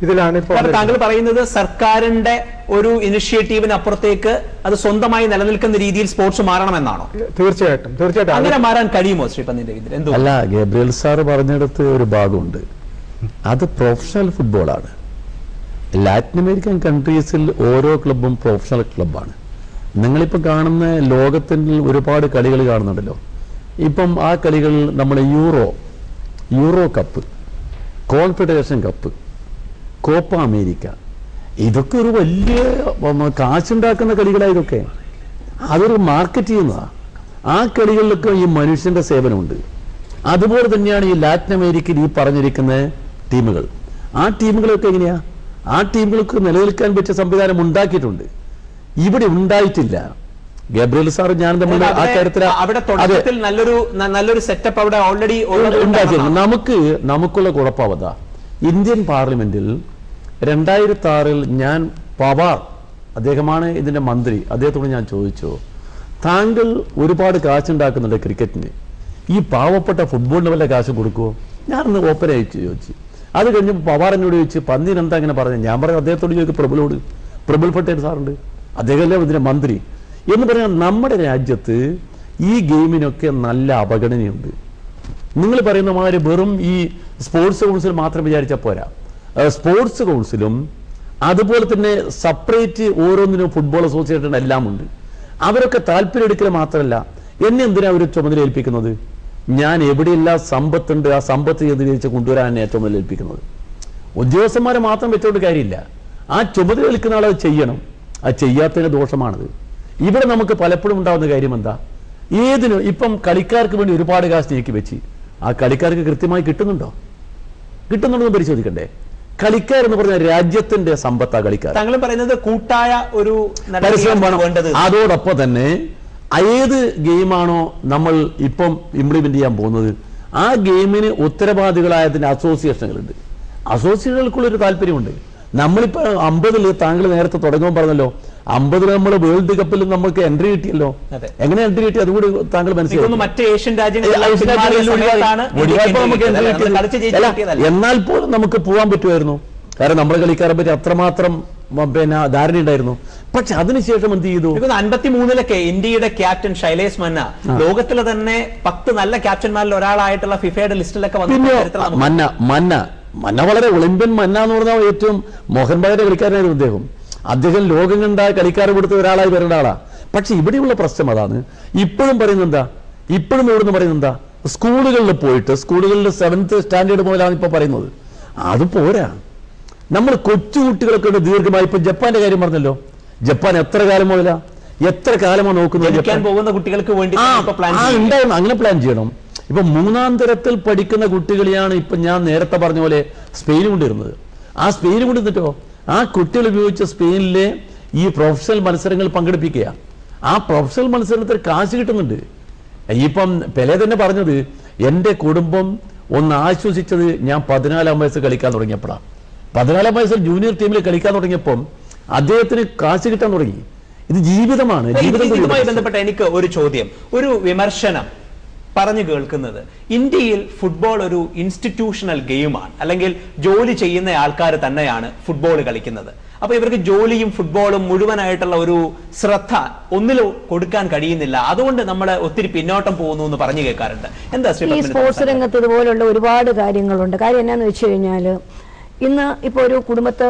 ഇതിലാണ് ഇപ്പോൾ താങ്കൾ പറയുന്നത് സർക്കാരിന്റെ ഒരു ഇനിഷ്യേറ്റീവിന് അപ്പുറത്തേക്ക് അത് സ്വന്തമായി നിലനിൽക്കുന്ന രീതിയിൽ സ്പോർട്സ് മാറണമെന്നാണോ? തീർച്ചയായിട്ടും അങ്ങനെ മാറാൻ കഴിയുമോ ശ്രീ പന്നിന്റെ? അല്ല, ഗബ്രിയേൽ സാർ പറഞ്ഞെടുത്ത് ഒരു ഭാഗമുണ്ട്, അത് പ്രൊഫഷണൽ ഫുട്ബോളാണ്. ലാറ്റിൻ അമേരിക്കൻ കൺട്രീസിൽ ഓരോ ക്ലബും പ്രൊഫഷണൽ ക്ലബ്ബാണ്. നിങ്ങളിപ്പോൾ കാണുന്ന ലോകത്തിൽ ഒരുപാട് കളികൾ കാണുന്നുണ്ടല്ലോ. ഇപ്പം ആ കളികൾ നമ്മൾ euro cup, confederation cup, Copa America, ഇതൊക്കെ ഒരു വലിയ കാശുണ്ടാക്കുന്ന കളികളാണ്. ഇതൊക്കെ അതൊരു മാർക്കറ്റ് ചെയ്യുന്നതാണ്. ആ കളികളിലൊക്കെ ഈ മനുഷ്യന്റെ സേവനമുണ്ട്. അതുപോലെ തന്നെയാണ് ഈ ലാറ്റിൻ അമേരിക്കയിൽ ഈ പറഞ്ഞിരിക്കുന്ന ടീമുകൾ. ആ ടീമുകളൊക്കെ എങ്ങനെയാ? ആ ടീമുകൾക്ക് നിലനിൽക്കാൻ പറ്റിയ സംവിധാനം ഉണ്ടാക്കിയിട്ടുണ്ട്. ഇവിടെ ഉണ്ടായിട്ടില്ല. ഗബ്രിയേൽ സാർ ഞാൻ തമ്മിൽ ആ കാര്യത്തിൽ നല്ലൊരു സെറ്റപ്പ് അവിടെ ഓൾറെഡി ഉണ്ടാക്കിയിരുന്നു. നമുക്കുള്ള കുഴപ്പമാവതാ, ഇന്ത്യൻ പാർലമെന്റിൽ 2006 ഞാൻ പവാർ, അദ്ദേഹമാണ് ഇതിന്റെ മന്ത്രി, അദ്ദേഹത്തോട് ഞാൻ ചോദിച്ചു, താങ്കൾ ഒരുപാട് കാശുണ്ടാക്കുന്നുണ്ട് ക്രിക്കറ്റിന്, ഈ പാവപ്പെട്ട ഫുട്ബോളിന് വല്ല കാശ് കൊടുക്കുമോ? ഞാനൊന്ന് ഓപ്പൺ അയച്ചു ചോദിച്ചു. അത് കഴിഞ്ഞപ്പോൾ പവാർ എന്നോട് ചോദിച്ചു, പന്നീൻ എന്താ ഇങ്ങനെ പറഞ്ഞു? ഞാൻ പറഞ്ഞു അദ്ദേഹത്തോട് ചോദിക്കും, പ്രബുൽ പട്ടേൽ സാറുണ്ട്, അദ്ദേഹമല്ലേ ഇതിന്റെ മന്ത്രി എന്ന് പറഞ്ഞാൽ. നമ്മുടെ രാജ്യത്ത് ഈ ഗെയിമിനൊക്കെ നല്ല അവഗണനയുണ്ട്. നിങ്ങൾ പറയുന്ന മാതിരി വെറും ഈ സ്പോർട്സ് കൗൺസിൽ മാത്രം വിചാരിച്ചാൽ പോരാ. സ്പോർട്സ് കൗൺസിലും അതുപോലെ തന്നെ സെപ്പറേറ്റ് ഓരോന്നിനും ഫുട്ബോൾ അസോസിയേഷൻ എല്ലാം ഉണ്ട്. അവരൊക്കെ താല്പര്യം എടുക്കൽ മാത്രമല്ല, എന്നെ എന്തിനാ അവർ ചുമതല ഏൽപ്പിക്കുന്നത്? ഞാൻ എവിടെയെല്ലാം സമ്പത്തുണ്ട് ആ സമ്പത്ത് കേന്ദ്രീകരിച്ച് കൊണ്ടുവരാൻ ചുമതല ഏൽപ്പിക്കുന്നത്. ഉദ്യോഗസ്ഥന്മാരെ മാത്രം വെച്ചോണ്ട് കാര്യമില്ല, ആ ചുമതല ഏൽക്കുന്ന ആളത് ചെയ്യണം. അത് ചെയ്യാത്തതിന് ദോഷമാണത്. ഇവിടെ നമുക്ക് പലപ്പോഴും ഉണ്ടാകുന്ന കാര്യം എന്താ, ഏതിനും ഇപ്പം കളിക്കാർക്ക് വേണ്ടി ഒരുപാട് കാശ് നീക്കി വെച്ച് ആ കളിക്കാർക്ക് കൃത്യമായി കിട്ടുന്നുണ്ടോ പരിശോധിക്കണ്ടേ? കളിക്കാരെന്ന് പറഞ്ഞ രാജ്യത്തിന്റെ സമ്പത്താ കളിക്കാർ. താങ്കൾ പറയുന്നത് കൂട്ടായ ഒരു പരിശ്രമം വേണ്ടത്. അതോടൊപ്പം തന്നെ ഏത് ഗെയിമാണോ നമ്മൾ ഇപ്പം ഇംപ്ലിമെന്റ് ചെയ്യാൻ പോകുന്നത്, ആ ഗെയിമിന് ഉത്തരവാദികളായതിന്റെ അസോസിയേഷനുകളുണ്ട്. അസോസിയേഷനുകൾക്കുള്ളൊരു താല്പര്യമുണ്ട്. നമ്മളിപ്പോ 50 താങ്കൾ നേരത്തെ തുടങ്ങുമ്പോൾ പറഞ്ഞല്ലോ, 50 നമ്മൾ വേൾഡ് കപ്പിൽ നമുക്ക് എൻട്രി കിട്ടിയല്ലോ. എങ്ങനെ എൻട്രി കിട്ടി അതുകൂടി താങ്കൾ മനസ്സിലാക്കി. മറ്റ് ഏഷ്യൻ എന്നാൽ പോലും നമുക്ക് പോകാൻ പറ്റുമായിരുന്നു. കാരണം നമ്മുടെ കളിക്കാരെ പറ്റി അത്രമാത്രം പിന്നെ ധാരണ ഉണ്ടായിരുന്നു. പക്ഷെ അതിനുശേഷം എന്ത് ചെയ്തു? 53-ലൊക്കെ ഇന്ത്യയുടെ ക്യാപ്റ്റൻ ശൈലേഷ് മന്ന ലോകത്തിലെ തന്നെ 10 നല്ല ക്യാപ്റ്റന്മാരിൽ ഒരാളായിട്ടുള്ള ഫിഫയുടെ ലിസ്റ്റിലൊക്കെ മന്ന വളരെ ഒളിമ്പ്യൻ മന്ന എന്ന് പറഞ്ഞാൽ ഏറ്റവും മോഹൻ ബഗാന്റെ കളിക്കാരനായിരുന്നു അദ്ദേഹം ലോകം കണ്ട കളിക്കാരെ കൊടുത്ത ഒരാളായി വരേണ്ട ആളാ. പക്ഷെ ഇവിടെയുള്ള പ്രശ്നം അതാണ്. ഇപ്പോഴും പറയുന്നെന്താ, ഇപ്പോഴും ഇവിടുന്ന് പറയുന്നെന്താ, സ്കൂളുകളിൽ പോയിട്ട് സ്കൂളുകളിൽ 7th സ്റ്റാൻഡേർഡ് മുതലാണ് ഇപ്പൊ പറയുന്നത്. അത് പോരാ. നമ്മൾ കൊച്ചുകുട്ടികളൊക്കെ ദീർഘമായി ഇപ്പൊ ജപ്പാന്റെ കാര്യം പറഞ്ഞല്ലോ. ജപ്പാൻ എത്ര കാലം മുതലാ, എത്ര കാലമാണ് നോക്കുന്നത് പോകുന്ന കുട്ടികൾക്ക് വേണ്ടി ഉണ്ടായിരുന്നു. അങ്ങനെ പ്ലാൻ ചെയ്യണം. ഇപ്പൊ 3ാം തരത്തിൽ പഠിക്കുന്ന കുട്ടികളെയാണ് ഇപ്പൊ ഞാൻ നേരത്തെ പറഞ്ഞ പോലെ സ്പെയിൻ കൊണ്ടിരുന്നത്. ആ സ്പെയിൻ കൊണ്ടിരുന്നിട്ടോ ആ കുട്ടികൾ ഉപയോഗിച്ച് സ്പെയിനിലെ ഈ പ്രൊഫഷണൽ മത്സരങ്ങൾ പങ്കെടുപ്പിക്കുക. ആ പ്രൊഫഷണൽ മത്സരത്തിൽ കാശ് കിട്ടുന്നുണ്ട്. ഇപ്പം പെലെ തന്നെ പറഞ്ഞത് എന്റെ കുടുംബം ഒന്ന് ആശ്വസിച്ചത് ഞാൻ 14-ാം വയസ്സിൽ കളിക്കാൻ തുടങ്ങിയപ്പോഴാണ്. 14-ാം വയസ്സിൽ ജൂനിയർ ടീമിൽ കളിക്കാൻ തുടങ്ങിയപ്പം അദ്ദേഹത്തിന് കാശ് കിട്ടാൻ തുടങ്ങി. ഇത് ജീവിതമാണ്. ഇതുമായി ബന്ധപ്പെട്ട എനിക്ക് ഒരു ചോദ്യം, ഒരു വിമർശനം പറഞ്ഞു കേൾക്കുന്നത്, ഇന്ത്യയിൽ ഫുട്ബോൾ ഒരു ഇൻസ്റ്റിറ്റ്യൂഷണൽ ഗെയിമാണ്, അല്ലെങ്കിൽ ജോലി ചെയ്യുന്ന ആൾക്കാർ തന്നെയാണ് ഫുട്ബോൾ കളിക്കുന്നത്. അപ്പൊ ഇവർക്ക് ജോലിയും ഫുട്ബോളും മുഴുവനായിട്ടുള്ള ഒരു ശ്രദ്ധ ഒന്നിലും കൊടുക്കാൻ കഴിയുന്നില്ല. അതുകൊണ്ട് നമ്മൾ ഒത്തിരി പിന്നോട്ടം പോകുന്നു എന്ന് പറഞ്ഞു കേൾക്കാറുണ്ട്. എന്താ ഈ സ്പോർട്സ് രംഗത്ത് ഇതുപോലുള്ള ഒരുപാട് കാര്യങ്ങളുണ്ട്. കാര്യം എന്നാന്ന് വെച്ച് കഴിഞ്ഞാൽ ഇന്ന് ഇപ്പോൾ ഒരു കുടുംബത്ത്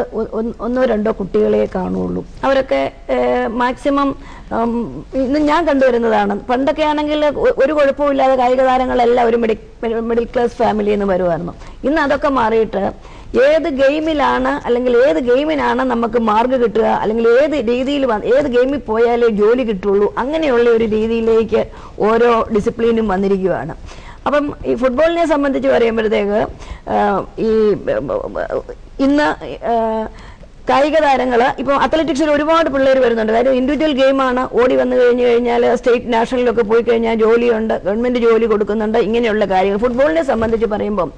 1-2 കുട്ടികളെ കാണുള്ളൂ. അവരൊക്കെ മാക്സിമം ഇന്ന് ഞാൻ കണ്ടുവരുന്നതാണ്. പണ്ടൊക്കെ ആണെങ്കിൽ ഒരു കുഴപ്പമില്ലാതെ കായിക താരങ്ങളെല്ലാം ഒരു മിഡിൽ ക്ലാസ് ഫാമിലിയിൽ നിന്ന് വരുമായിരുന്നു. ഇന്ന് അതൊക്കെ മാറിയിട്ട് ഏത് ഗെയിമിലാണ് അല്ലെങ്കിൽ ഏത് ഗെയിമിനാണ് നമുക്ക് മാർക്ക് കിട്ടുക, അല്ലെങ്കിൽ ഏത് രീതിയിൽ ഏത് ഗെയിമിൽ പോയാലേ ജോലി കിട്ടുള്ളൂ, അങ്ങനെയുള്ള ഒരു രീതിയിലേക്ക് ഓരോ ഡിസിപ്ലിനും വന്നിരിക്കുകയാണ്. അപ്പം ഈ ഫുട്ബോളിനെ സംബന്ധിച്ച് പറയുമ്പോഴത്തേക്ക് ഈ ഇന്ന് കായിക താരങ്ങൾ ഇപ്പം അത്ലറ്റിക്സിൽ ഒരുപാട് പിള്ളേർ വരുന്നുണ്ട്. കാര്യം ഇൻഡിവിജ്വൽ ഗെയിമാണ്. ഓടി വന്നു കഴിഞ്ഞാൽ സ്റ്റേറ്റ് നാഷണലിലൊക്കെ പോയി കഴിഞ്ഞാൽ ജോലിയുണ്ട്, ഗവൺമെന്റ് ജോലി കൊടുക്കുന്നുണ്ട്, ഇങ്ങനെയുള്ള കാര്യങ്ങൾ. ഫുട്ബോളിനെ സംബന്ധിച്ച് പറയുമ്പം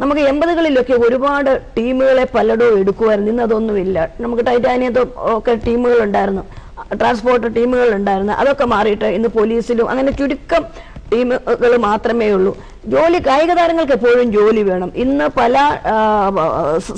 നമുക്ക് 80കളിലൊക്കെ ഒരുപാട് ടീമുകളെ പലയിടവും എടുക്കുമായിരുന്നു. ഇന്ന് അതൊന്നുമില്ല. നമുക്ക് ടൈറ്റാനിയത്ത് ഒക്കെ ടീമുകളുണ്ടായിരുന്നു, ട്രാൻസ്പോർട്ട് ടീമുകളുണ്ടായിരുന്നു. അതൊക്കെ മാറിയിട്ട് ഇന്ന് പോലീസിലും അങ്ങനെ ചുരുക്കം ടീമുകൾ മാത്രമേ ഉള്ളൂ. കായിക താരങ്ങൾക്ക് എപ്പോഴും ജോലി വേണം. ഇന്ന് പല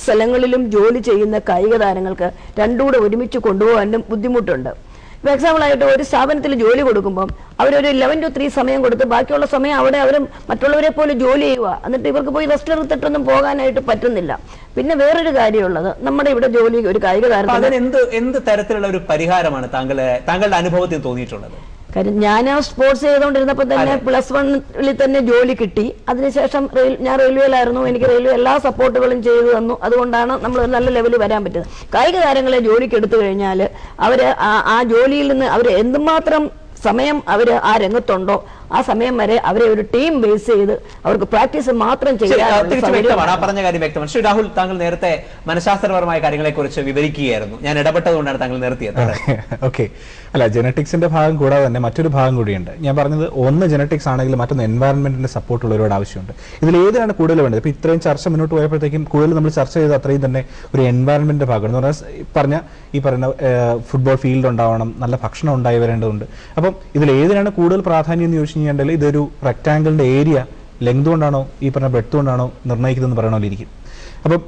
സ്ഥലങ്ങളിലും ജോലി ചെയ്യുന്ന കായിക താരങ്ങൾക്ക് രണ്ടും കൂടെ ഒരുമിച്ച് കൊണ്ടുപോകാനും ബുദ്ധിമുട്ടുണ്ട്. ഇപ്പൊ എക്സാമ്പിൾ ആയിട്ട് ഒരു സ്ഥാപനത്തിൽ ജോലി കൊടുക്കുമ്പോൾ അവരൊരു 11 to 3 സമയം കൊടുത്ത് ബാക്കിയുള്ള സമയം അവിടെ അവർ മറ്റുള്ളവരെ പോലെ ജോലി ചെയ്യുക. എന്നിട്ട് ഇവർക്ക് പോയി റെസ്റ്റ് എടുത്തിട്ടൊന്നും പോകാനായിട്ട് പറ്റുന്നില്ല. പിന്നെ വേറൊരു കാര്യമുള്ളത്, നമ്മുടെ ഇവിടെ ജോലി ഒരു കായിക താരത്തിന് എന്ത് തരത്തിലുള്ള ഒരു പരിഹാരമാണ് താങ്കളുടെ അനുഭവത്തിൽ തോന്നിയിട്ടുള്ളത്? കാര്യം ഞാൻ സ്പോർട്സ് ചെയ്തുകൊണ്ടിരുന്നപ്പോൾ തന്നെ +1 തന്നെ ജോലി കിട്ടി. അതിനുശേഷം ഞാൻ റെയിൽവേയിലായിരുന്നു. എനിക്ക് റെയിൽവേ എല്ലാ സപ്പോർട്ടുകളും ചെയ്തു തന്നു. അതുകൊണ്ടാണ് നമ്മൾ ഒരു നല്ല ലെവലിൽ വരാൻ പറ്റുന്നത്. കായിക താരങ്ങളെ ജോലിക്ക് എടുത്തു കഴിഞ്ഞാൽ അവർ ആ ജോലിയിൽ നിന്ന് അവർ എന്തുമാത്രം സമയം അവർ ആ രംഗത്തുണ്ടോ ആ സമയം വരെ അവരെ ഒരു ടീം ബേസ് ചെയ്ത് അവർക്ക് പ്രാക്ടീസ് മാത്രം ചെയ്യാൻ പറഞ്ഞ കാര്യം വ്യക്തമാണ്. ശ്രീ രാഹുൽ, താങ്കൾ നേരത്തെ മനഃശാസ്ത്രപരമായ കാര്യങ്ങളെ കുറിച്ച് വിവരിക്കുകയായിരുന്നു. ഞാൻ ഇടപെട്ടതുകൊണ്ടാണ് താങ്കൾ നിർത്തിയത്. ഓക്കെ, അല്ല, ജനറ്റിക്സിന്റെ ഭാഗം കൂടാതെ തന്നെ മറ്റൊരു ഭാഗം കൂടിയുണ്ട്. ഞാൻ പറഞ്ഞത് ഒന്ന് ജനറ്റിക്സ് ആണെങ്കിൽ മറ്റൊന്ന് എൻവയറൺമെന്റിന്റെ സപ്പോർട്ട് ഉള്ള ഒരുപാട് ആവശ്യമുണ്ട്. ഇതിൽ ഏതിനാണ് കൂടുതൽ വേണ്ടത്? ഇപ്പൊ ഇത്രയും ചർച്ച മുന്നോട്ട് പോയപ്പോഴത്തേക്കും കൂടുതൽ നമ്മൾ ചർച്ച ചെയ്ത് അത്രയും തന്നെ ഒരു എൻവയറൺമെന്റിന്റെ ഭാഗം എന്ന് പറഞ്ഞാൽ ഈ പറയുന്ന ഫുട്ബോൾ ഫീൽഡ് ഉണ്ടാവണം, നല്ല ഭക്ഷണം ഉണ്ടായി വരേണ്ടതുണ്ട്. അപ്പം ഇതിൽ ഏതിനാണ് കൂടുതൽ പ്രാധാന്യം എന്ന് ചോദിച്ചു കഴിഞ്ഞാൽ ഇതൊരു റെക്ടാങ്കിളിന്റെ ഏരിയ ലെങ്ത് കൊണ്ടാണോ ഈ പറഞ്ഞ ബ്രെഡ്ത്ത് കൊണ്ടാണോ നിർണ്ണയിക്കുന്നതെന്ന് പറയണമല്ലിരിക്കും. അപ്പം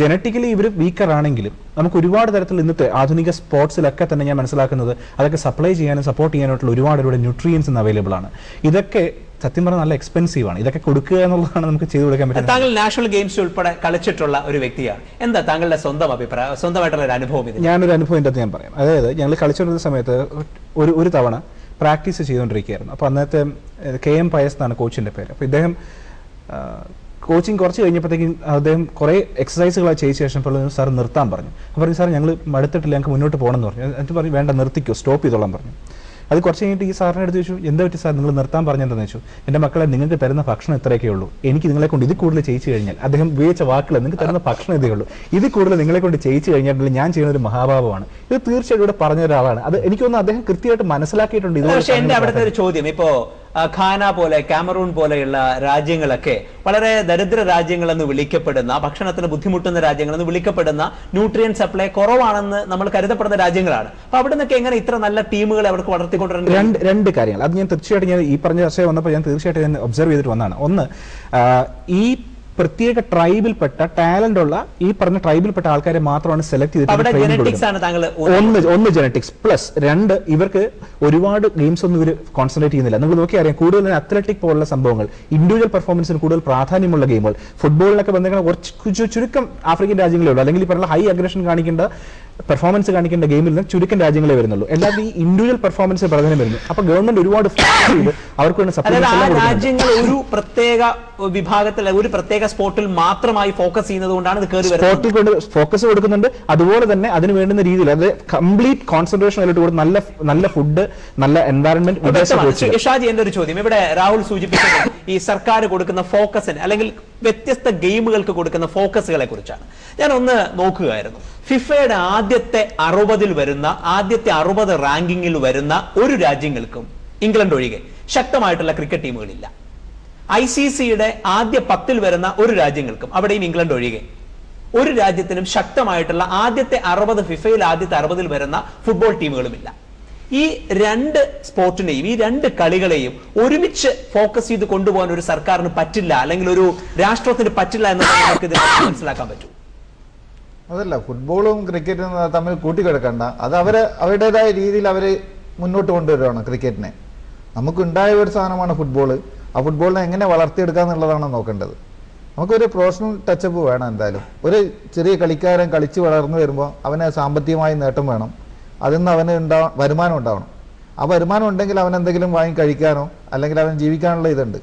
ജനറ്റിക്കലി ഇവർ വീക്കർ ആണെങ്കിലും നമുക്ക് ഒരുപാട് തരത്തിൽ ഇന്നത്തെ ആധുനിക സ്പോർട്സിലൊക്കെ തന്നെ ഞാൻ മനസ്സിലാക്കുന്നത് അതൊക്കെ സപ്ലൈ ചെയ്യാനും സപ്പോർട്ട് ചെയ്യാനായിട്ടുള്ള ഒരുപാട് ന്യൂട്രിയൻസ് ഇന്ന് അവൈലബിൾ ആണ്. ഇതൊക്കെ സത്യം പറഞ്ഞാൽ നല്ല എക്സ്പെൻസീവ് ആണ്. ഇതൊക്കെ കൊടുക്കുക എന്നുള്ളതാണ് നമുക്ക് ചെയ്തു കൊടുക്കാൻ പറ്റുന്നത്. താങ്കൾ നാഷണൽ ഗെയിംസ് ഉൾപ്പെടെ കളിച്ചിട്ടുള്ള ഒരു വ്യക്തിയാണ്. എന്താ താങ്കളുടെ സ്വന്തം അഭിപ്രായം, സ്വന്തമായിട്ടുള്ള ഒരു അനുഭവം? ഞാനൊരു അനുഭവം എൻ്റെ ഞാൻ പറയാം. അതായത് ഞങ്ങൾ കളിച്ചുകൊണ്ടിരുന്ന സമയത്ത് ഒരു തവണ പ്രാക്ടീസ് ചെയ്തുകൊണ്ടിരിക്കുകയായിരുന്നു. അപ്പോൾ അന്നത്തെ KM പയസ് എന്നാണ് കോച്ചിൻ്റെ പേര്. അപ്പോൾ ഇദ്ദേഹം കോച്ചിങ് കുറച്ച് കഴിഞ്ഞപ്പോഴത്തേക്കും അദ്ദേഹം കുറേ എക്സസൈസുകളാണ് ചെയ്ത ശേഷം സാർ നിർത്താൻ പറഞ്ഞു. അപ്പോൾ പറഞ്ഞു, സാർ ഞങ്ങൾ മടുത്തിട്ടില്ല, ഞങ്ങൾക്ക് മുന്നോട്ട് പോകണമെന്ന് പറഞ്ഞു. എന്നിട്ട് പറഞ്ഞു, വേണ്ട, നിർത്തിക്കോ, സ്റ്റോപ്പ് ചെയ്തോളാൻ പറഞ്ഞു. അത് കുറച്ച് കഴിഞ്ഞിട്ട് ഈ സാറിനെ എടുത്ത് ചോദിച്ചു, എന്താ പറ്റി സാർ, നിങ്ങൾ നിർത്താൻ പറഞ്ഞിട്ടുണ്ടെന്ന് ചോദിച്ചു. എൻ്റെ മക്കളെ, നിങ്ങൾക്ക് തരുന്ന ഭക്ഷണം ഇത്രയൊക്കെ ഉള്ളൂ, എനിക്ക് നിങ്ങളെ കൊണ്ട് ഇത് കൂടുതൽ ചെയ്യിച്ചു കഴിഞ്ഞാൽ, അദ്ദേഹം ഉപയോഗിച്ച വാക്കുകൾ, നിങ്ങൾക്ക് തരുന്ന ഭക്ഷണം ഇതേ ഉള്ളൂ, ഇത് കൂടുതൽ നിങ്ങളെ കൊണ്ട് ചെയ്യിച്ചു കഴിഞ്ഞാൽ ഞാൻ ചെയ്യുന്ന ഒരു മഹാഭാവമാണ്. ഇത് തീർച്ചയായിട്ടും ഇവിടെ പറഞ്ഞ ഒരാളാണ്. അത് എനിക്ക് തോന്നുന്നു അദ്ദേഹം കൃത്യമായിട്ട് മനസ്സിലാക്കിയിട്ടുണ്ട്. പക്ഷേ എന്റെ അവിടുത്തെ ഒരു ചോദ്യം, ഇപ്പോ ഖാന പോലെ, കാമറൂൺ പോലെയുള്ള രാജ്യങ്ങളൊക്കെ വളരെ ദരിദ്ര രാജ്യങ്ങളെന്ന് വിളിക്കപ്പെടുന്ന, ഭക്ഷണത്തിന് ബുദ്ധിമുട്ടുന്ന രാജ്യങ്ങളെന്ന് വിളിക്കപ്പെടുന്ന, ന്യൂട്രിയൻ സപ്ലൈ കുറവാണെന്ന് നമ്മൾ കരുതപ്പെടുന്ന രാജ്യങ്ങളാണ്. അപ്പൊ അവിടെ നിന്നൊക്കെ എങ്ങനെ ഇത്ര നല്ല ടീമുകളെ അവർക്ക് വളർത്തിക്കൊണ്ടിരുന്നത്? രണ്ട് കാര്യങ്ങൾ. അത് ഞാൻ തീർച്ചയായിട്ടും ഞാൻ ഈ പറഞ്ഞ ചർച്ച വന്നപ്പോൾ ഞാൻ തീർച്ചയായിട്ടും ഞാൻ ഒബ്സർവ് ചെയ്തിട്ട് വന്നതാണ്. ഒന്ന്, ഈ പ്രത്യേക ട്രൈബിൽപ്പെട്ട ടാലന്റ് ഉള്ള ഈ പറഞ്ഞ ട്രൈബിൽപ്പെട്ട ആൾക്കാരെ മാത്രമാണ് സെലക്ട് ചെയ്തിട്ട്. ഒന്ന് ജനറ്റിക്സ് പ്ലസ് രണ്ട്, ഇവർക്ക് ഒരുപാട് ഗെയിംസ് ഒന്നും ഇവർ കോൺസെൻട്രേറ്റ് ചെയ്യുന്നില്ല. നിങ്ങൾ നോക്കിയാൽ അറിയാം, കൂടുതൽ അത്ലറ്റിക് പോലുള്ള സംഭവങ്ങൾ, ഇൻഡിവിജ്വൽ പെർഫോമൻസിന് കൂടുതൽ പ്രാധാന്യമുള്ള ഗെയിമുകൾ, ഫുട്ബോളിനൊക്കെ ബന്ധങ്ങൾ കുറച്ച് ചുരുക്കം ആഫ്രിക്കൻ രാജ്യങ്ങളേ ഉള്ളൂ. അല്ലെങ്കിൽ ഈ പറഞ്ഞ ഹൈ അഗ്രഷൻ കാണിക്കേണ്ട, പെർഫോമൻസ് കാണിക്കേണ്ട ഗെയിമിൽ നിന്ന് ചുരുക്കം രാജ്യങ്ങളെ വരുന്നുള്ളൂ. എല്ലാവരും ഈ ഇൻഡിവിജ്വൽ പെർഫോമൻസ് പ്രാധാന്യം വരുന്നു. അപ്പൊ ഗവൺമെന്റ് ഒരുപാട് അവർക്ക് രാജ്യങ്ങൾ ഒരു പ്രത്യേക വിഭാഗത്തിൽ, ഒരു പ്രത്യേക സ്പോർട്ടിൽ മാത്രമായി ഫോക്കസ് ചെയ്യുന്നത് കൊണ്ടാണ് ഇത് കയറി വരുന്നത്. സ്പോർട്ടിൽ കൊണ്ട് ഫോക്കസ് കൊടുക്കുന്നുണ്ട്. അതുപോലെ തന്നെ അതിന് വേണ്ടുന്ന രീതിയിൽ അത് കംപ്ലീറ്റ് കോൺസെൻട്രേഷൻ ആയിട്ട് നല്ല ഫുഡ്, നല്ല എൻവയറൺമെന്റ്. ഷാജി, എന്റെ ഒരു ചോദ്യം, ഇവിടെ രാഹുൽ സൂചിപ്പിച്ചത് ഈ സർക്കാർ കൊടുക്കുന്ന ഫോക്കസിന് അല്ലെങ്കിൽ വ്യത്യസ്ത ഗെയിമുകൾക്ക് കൊടുക്കുന്ന ഫോക്കസുകളെ കുറിച്ചാണ്. ഞാൻ ഒന്ന് നോക്കുകയായിരുന്നു. ഫിഫയുടെ ആദ്യത്തെ 60 റാങ്കിങ്ങിൽ വരുന്ന ഒരു രാജ്യങ്ങൾക്കും, ഇംഗ്ലണ്ട് ഒഴികെ, ശക്തമായിട്ടുള്ള ക്രിക്കറ്റ് ടീമുകളില്ല. ICCയുടെ ആദ്യ 10 വരുന്ന ഒരു രാജ്യങ്ങൾക്കും, അവിടെയും ഇംഗ്ലണ്ട് ഒഴികെ, ഒരു രാജ്യത്തിനും ശക്തമായിട്ടുള്ള ആദ്യത്തെ 60, ഫിഫയിൽ ആദ്യത്തെ 60 വരുന്ന ഫുട്ബോൾ ടീമുകളുമില്ല. ഈ രണ്ട് സ്പോർട്ടിനെയും, ഈ രണ്ട് കളികളെയും ഒരുമിച്ച് ഫോക്കസ് ചെയ്ത് കൊണ്ടുപോകാൻ ഒരു സർക്കാരിന് പറ്റില്ല, അല്ലെങ്കിൽ ഒരു രാഷ്ട്രത്തിന് പറ്റില്ല എന്ന് നമുക്ക് ഇത് മനസ്സിലാക്കാൻ പറ്റും. അതല്ല, ഫുട്ബോളും ക്രിക്കറ്റും തമ്മിൽ കൂട്ടിക്കിടക്കണ്ട. അത് അവരുടേതായ രീതിയിൽ അവർ മുന്നോട്ട് കൊണ്ടുവരികയാണ് ക്രിക്കറ്റിനെ. നമുക്കുണ്ടായ ഒരു സാധനമാണ് ഫുട്ബോൾ. ആ ഫുട്ബോളിനെ എങ്ങനെ വളർത്തിയെടുക്കുക എന്നുള്ളതാണ് നോക്കേണ്ടത്. നമുക്കൊരു പ്രൊഫഷണൽ ടച്ചപ്പ് വേണം. എന്തായാലും ഒരു ചെറിയ കളിക്കാരൻ കളിച്ച് വളർന്നു വരുമ്പോൾ അവന് സാമ്പത്തികമായി നേട്ടം വേണം. അതിൽ നിന്ന് അവന് വരുമാനം ഉണ്ടാവണം. ആ വരുമാനം ഉണ്ടെങ്കിൽ അവൻ എന്തെങ്കിലും വാങ്ങി കഴിക്കാനോ അല്ലെങ്കിൽ അവൻ ജീവിക്കാനുള്ള ഇതുണ്ട്.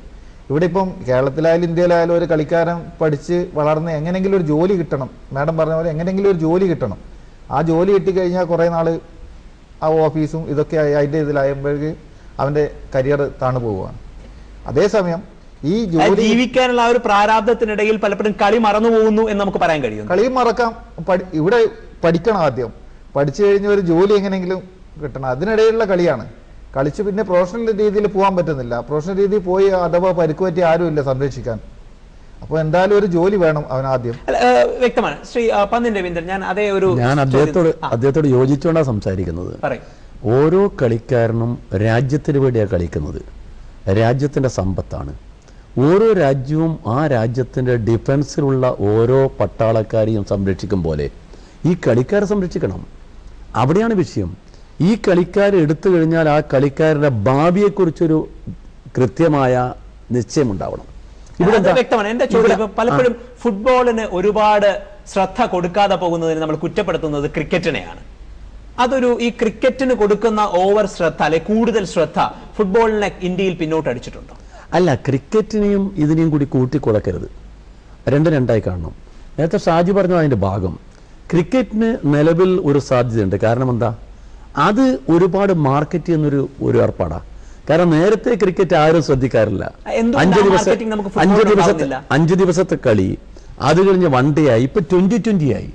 ഇവിടെ ഇപ്പം കേരളത്തിലായാലും ഇന്ത്യയിലായാലും ഒരു കളിക്കാരൻ പഠിച്ച് വളർന്ന് എങ്ങനെയെങ്കിലും ഒരു ജോലി കിട്ടണം. മാഡം പറഞ്ഞ പോലെ എങ്ങനെയെങ്കിലും ഒരു ജോലി കിട്ടണം. ആ ജോലി കിട്ടിക്കഴിഞ്ഞാൽ കുറേ നാൾ ആ ഓഫീസും ഇതൊക്കെ അതിൻ്റെ ഇതിലായപ്പോഴേക്ക് അവൻ്റെ കരിയർ താണു പോവുകയാണ്. അതേസമയം ഈ ജോലി ജീവിക്കാനുള്ള ആ ഒരു പ്രാരാബ്ദത്തിനിടയിൽ പലപ്പോഴും കളി മറന്നു പോകുന്നു എന്ന് നമുക്ക് പറയാൻ കഴിയും. കളി മറക്കാം. ഇവിടെ പഠിക്കണം. ആദ്യം പഠിച്ചു കഴിഞ്ഞ ഒരു ജോലി എങ്ങനെയെങ്കിലും കിട്ടണം. അതിനിടയിലുള്ള കളിയാണ്. കളിച്ച് പിന്നെ പ്രൊഫഷണൽ രീതിയിൽ പോകാൻ പറ്റുന്നില്ല. പ്രൊഫഷണൽ രീതിയിൽ പോയി അഥവാ പരിക്ക് പറ്റിയ ആരുമില്ല സംരക്ഷിക്കാൻ. അപ്പോൾ എന്തായാലും ഒരു ജോലി വേണം അവനാദ്യം. വ്യക്തമാണ്. ശ്രീ പന്നിൻ രവീന്ദ്രൻ, ഞാൻ അദ്ദേഹത്തോട് യോജിച്ചുകൊണ്ടാണ് സംസാരിക്കുന്നത്. ഓരോ കളിക്കാരനും രാജ്യത്തിന് വേണ്ടിയാണ് കളിക്കുന്നത്. രാജ്യത്തിന്റെ സമ്പത്താണ്. ഓരോ രാജ്യവും ആ രാജ്യത്തിന്റെ ഡിഫൻസിലുള്ള ഓരോ പട്ടാളക്കാരെയും സംരക്ഷിക്കും പോലെ ഈ കളിക്കാരെ സംരക്ഷിക്കണം. അവിടെയാണ് വിഷയം. ഈ കളിക്കാരെ എടുത്തു കഴിഞ്ഞാൽ ആ കളിക്കാരുടെ ഭാവിയെക്കുറിച്ചൊരു കൃത്യമായ നിശ്ചയമുണ്ടാവണം. വ്യക്തമാണ്. എന്റെ ചോദ്യം, പലപ്പോഴും ഫുട്ബോളിന് ഒരുപാട് ശ്രദ്ധ കൊടുക്കാതെ പോകുന്നതിന് നമ്മൾ കുറ്റപ്പെടുത്തുന്നത് ക്രിക്കറ്റിനെയാണ്. ഈ ക്രിക്കറ്റിന് കൊടുക്കുന്ന ഓവർ ശ്രദ്ധ, അല്ലെ കൂടുതൽ ശ്രദ്ധ ഫുട്ബോളിനെ ഇന്ത്യയിൽ പിന്നോട്ടടിച്ചിട്ടുണ്ടോ? അല്ല, ക്രിക്കറ്റിനെയും ഇതിനെയും കൂടി കൂട്ടിക്കുളക്കരുത്. രണ്ടായി കാണണം. നേരത്തെ ഷാജി പറഞ്ഞു അതിന്റെ ഭാഗം. ക്രിക്കറ്റിന് നിലവിൽ ഒരു സാധ്യതയുണ്ട്. കാരണം എന്താ? അത് ഒരുപാട് മാർക്കറ്റ് ചെയ്യുന്നൊരു ഏർപ്പാടാണ്. കാരണം നേരത്തെ ക്രിക്കറ്റ് ആരും ശ്രദ്ധിക്കാറില്ല. 5 ദിവസത്തെ കളി, അത് കഴിഞ്ഞ് വൺ ഡേ ആയി, ഇപ്പൊ 2020 ആയി.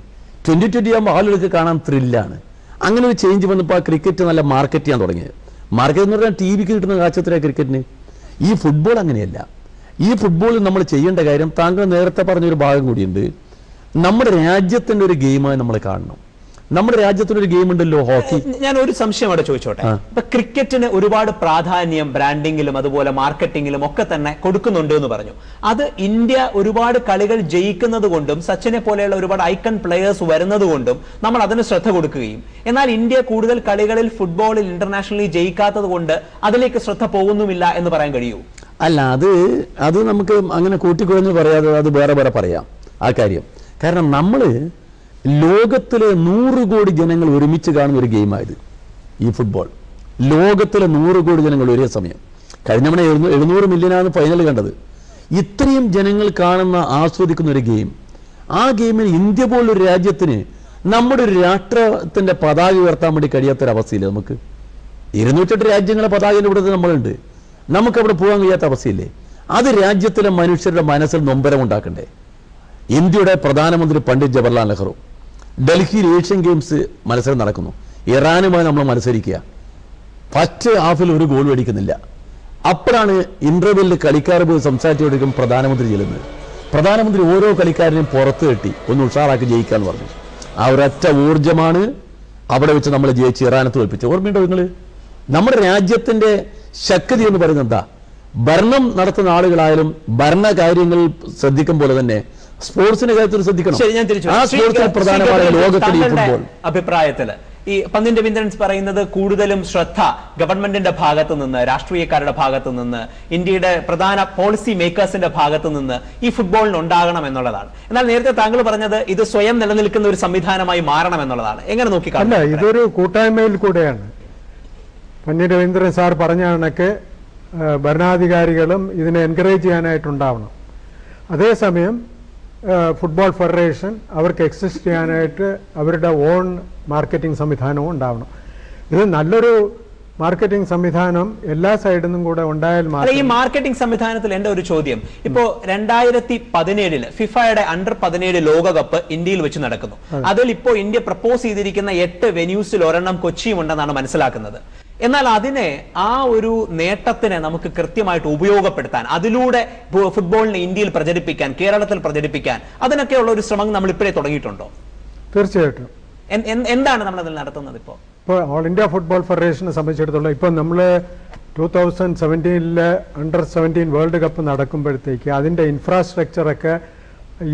2020 ആകുമ്പോൾ ആളുകൾക്ക് കാണാൻ ത്രില്ലാണ്. അങ്ങനെ ഒരു ചേഞ്ച് വന്നപ്പോൾ ആ ക്രിക്കറ്റ് നല്ല മാർക്കറ്റ് ചെയ്യാൻ തുടങ്ങിയത്. മാർക്കറ്റ് എന്ന് പറഞ്ഞാൽ TV കിട്ടുന്ന കാഴ്ചത്തിലാണ് ക്രിക്കറ്റിന്. ഈ ഫുട്ബോൾ അങ്ങനെയല്ല. ഈ ഫുട്ബോളിൽ നമ്മൾ ചെയ്യേണ്ട കാര്യം, താങ്കൾ നേരത്തെ പറഞ്ഞൊരു ഭാഗം കൂടിയുണ്ട്. നമ്മുടെ രാജ്യത്തിന്റെ ഒരു ഗെയിമായി നമ്മൾ കാണണം. നമ്മുടെ രാജ്യത്തിനൊരു ഗെയിം ഉണ്ടല്ലോ, ഹോക്കി. ഞാൻ ഒരു സംശയം അവിടെ ചോദിച്ചോട്ടെ. ഇപ്പൊ ക്രിക്കറ്റിന് ഒരുപാട് പ്രാധാന്യം ബ്രാൻഡിങ്ങിലും അതുപോലെ മാർക്കറ്റിംഗിലും ഒക്കെ തന്നെ കൊടുക്കുന്നുണ്ട് എന്ന് പറഞ്ഞു. അത് ഇന്ത്യ ഒരുപാട് കളികൾ ജയിക്കുന്നത് കൊണ്ടും സച്ചിനെ പോലെയുള്ള ഒരുപാട് ഐക്കൺ പ്ലെയേഴ്സ് വരുന്നത് കൊണ്ടും നമ്മൾ അതിന് ശ്രദ്ധ കൊടുക്കുകയും, എന്നാൽ ഇന്ത്യ കൂടുതൽ കളികളിൽ ഫുട്ബോളിൽ ഇന്റർനാഷണലി ജയിക്കാത്തത് കൊണ്ട് അതിലേക്ക് ശ്രദ്ധ പോകുന്നുമില്ല എന്ന് പറയാൻ കഴിയൂ? അല്ല, അത് നമുക്ക് അങ്ങനെ കൂട്ടിക്കുഴഞ്ഞ് പറയാതെ അത് വേറെ പറയാം ആ കാര്യം. കാരണം നമ്മള് ലോകത്തിലെ 100 കോടി ജനങ്ങൾ ഒരുമിച്ച് കാണുന്ന ഒരു ഗെയിമായത് ഈ ഫുട്ബോൾ. ലോകത്തിലെ 100 കോടി ജനങ്ങൾ ഒരേ സമയം. കഴിഞ്ഞ തവണ 700 മില്യനാണ് ഫൈനൽ കണ്ടത്. ഇത്രയും ജനങ്ങൾ കാണുന്ന, ആസ്വദിക്കുന്ന ഒരു ഗെയിം. ആ ഗെയിമിൽ ഇന്ത്യ പോലൊരു രാജ്യത്തിന് നമ്മുടെ ഒരു രാഷ്ട്രത്തിന്റെ പതാക ഉയർത്താൻ വേണ്ടി കഴിയാത്തൊരവസ്ഥയില്ല. നമുക്ക് 208 രാജ്യങ്ങളെ പതാകയുടെ ഇവിടെ നമ്മളുണ്ട്. നമുക്കവിടെ പോകാൻ കഴിയാത്ത അവസ്ഥയില്ലേ? അത് രാജ്യത്തിലെ മനുഷ്യരുടെ മനസ്സിൽ നൊമ്പരം ഉണ്ടാക്കണ്ടേ? ഇന്ത്യയുടെ പ്രധാനമന്ത്രി പണ്ഡിറ്റ് ജവഹർലാൽ നെഹ്റു ഡൽഹിയിൽ ഏഷ്യൻ ഗെയിംസ് മത്സരം നടക്കുന്നു. ഇറാനുമായി നമ്മൾ മത്സരിക്കുക. ഫസ്റ്റ് ഹാഫിൽ ഒരു ഗോൾ അടിക്കുന്നില്ല. അപ്പോഴാണ് ഇന്റർവെല്ലിൽ കളിക്കാർ പോയി സംസാരിച്ചുകൊണ്ടിരിക്കും പ്രധാനമന്ത്രി ചെല്ലുന്നത്. പ്രധാനമന്ത്രി ഓരോ കളിക്കാരനെയും പുറത്ത് കെട്ടി ഒന്ന് ഉഷാറാക്കി ജയിക്കാന്ന് പറഞ്ഞു. ആ ഒരൊറ്റ ഊർജ്ജമാണ് അവിടെ വെച്ച് നമ്മൾ ജയിച്ച് ഇറാനെ തോൽപ്പിച്ചത്. ഓർമ്മയുണ്ടോ നിങ്ങൾ? നമ്മുടെ രാജ്യത്തിന്റെ ശക്തി എന്ന് പറയുന്നത് എന്താ? ഭരണം നടത്തുന്ന ആളുകളായാലും ഭരണകാര്യങ്ങൾ ശ്രദ്ധിക്കും പോലെ തന്നെ സ്പോർട്സിന്റെ കാര്യത്തിൽ ശ്രദ്ധിക്കണം. ആ സ്പോർട്സിൽ പ്രധാനമായ ലോകത്തിൽ ഫുട്ബോൾ അഭിപ്രായത്തില് ഈ പന്തിൻ രവീന്ദ്രൻ പറയുന്നത് കൂടുതലും ശ്രദ്ധ ഗവൺമെന്റിന്റെ ഭാഗത്തു നിന്ന്, രാഷ്ട്രീയക്കാരുടെ ഭാഗത്തു നിന്ന്, ഇന്ത്യയുടെ പ്രധാന പോളിസി മേക്കേഴ്സിന്റെ ഭാഗത്തു നിന്ന് ഈ ഫുട്ബോളിന് ഉണ്ടാകണം എന്നുള്ളതാണ്. എന്നാൽ നേരത്തെ താങ്കൾ പറഞ്ഞത് ഇത് സ്വയം നിലനിൽക്കുന്ന ഒരു സംവിധാനമായി മാറണം എന്നുള്ളതാണ്. എങ്ങനെ നോക്കിക്കാണുന്നു? അല്ല, ഇതൊരു കൂട്ടായ്മയിൽ കൂടെയാണ്. പന്തിൻ രവീന്ദ്രൻ സാർ പറഞ്ഞ കണക്ക് ഭരണാധികാരികളും ഇതിനെ എൻകറേജ് ചെയ്യാനായിട്ടുണ്ടാവണം. അതേസമയം ഫുട്ബോൾ ഫെഡറേഷൻ അവർക്ക് എക്സിസ്റ്റ് ചെയ്യാനായിട്ട് അവരുടെ ഓൺ മാർക്കറ്റിംഗ് സംവിധാനവും ഉണ്ടാവണം. ഇത് നല്ലൊരു മാർക്കറ്റിംഗ് സംവിധാനം എല്ലാ സൈഡിൽ നിന്നും കൂടെ ഉണ്ടായാൽ മാത്രം. ഈ മാർക്കറ്റിംഗ് സംവിധാനത്തിൽ എന്റെ ഒരു ചോദ്യം, ഇപ്പോ 2017 ഫിഫയുടെ അണ്ടർ-17 ലോകകപ്പ് ഇന്ത്യയിൽ വെച്ച് നടക്കുന്നു. അതിൽ ഇപ്പോ ഇന്ത്യ പ്രപ്പോസ് ചെയ്തിരിക്കുന്ന 8 വെന്യൂസിൽ ഒരെണ്ണം കൊച്ചിയും ഉണ്ടെന്നാണ് മനസ്സിലാക്കുന്നത്. എന്നാൽ അതിനെ ആ ഒരു നേട്ടത്തിനെ നമുക്ക് കൃത്യമായിട്ട് ഉപയോഗപ്പെടുത്താൻ, അതിലൂടെ ഫുട്ബോളിനെ ഇന്ത്യയിൽ പ്രചരിപ്പിക്കാൻ, കേരളത്തിൽ പ്രചരിപ്പിക്കാൻ, അതിനൊക്കെയുള്ള ഒരു ശ്രമം നമ്മൾ ഇപ്പോഴേ തുടങ്ങിയിട്ടുണ്ടോ? തീർച്ചയായിട്ടും. എന്താണ് നമ്മൾ അതിൽ നടത്തുന്നത്? ഇപ്പോൾ ഓൾ ഇന്ത്യ ഫുട്ബോൾ ഫെഡറേഷനെ സംബന്ധിച്ചിടത്തോളം ഇപ്പൊ നമ്മള് 2017 അണ്ടർ-17 വേൾഡ് കപ്പ് നടക്കുമ്പോഴത്തേക്ക് അതിന്റെ ഇൻഫ്രാസ്ട്രക്ചറൊക്കെ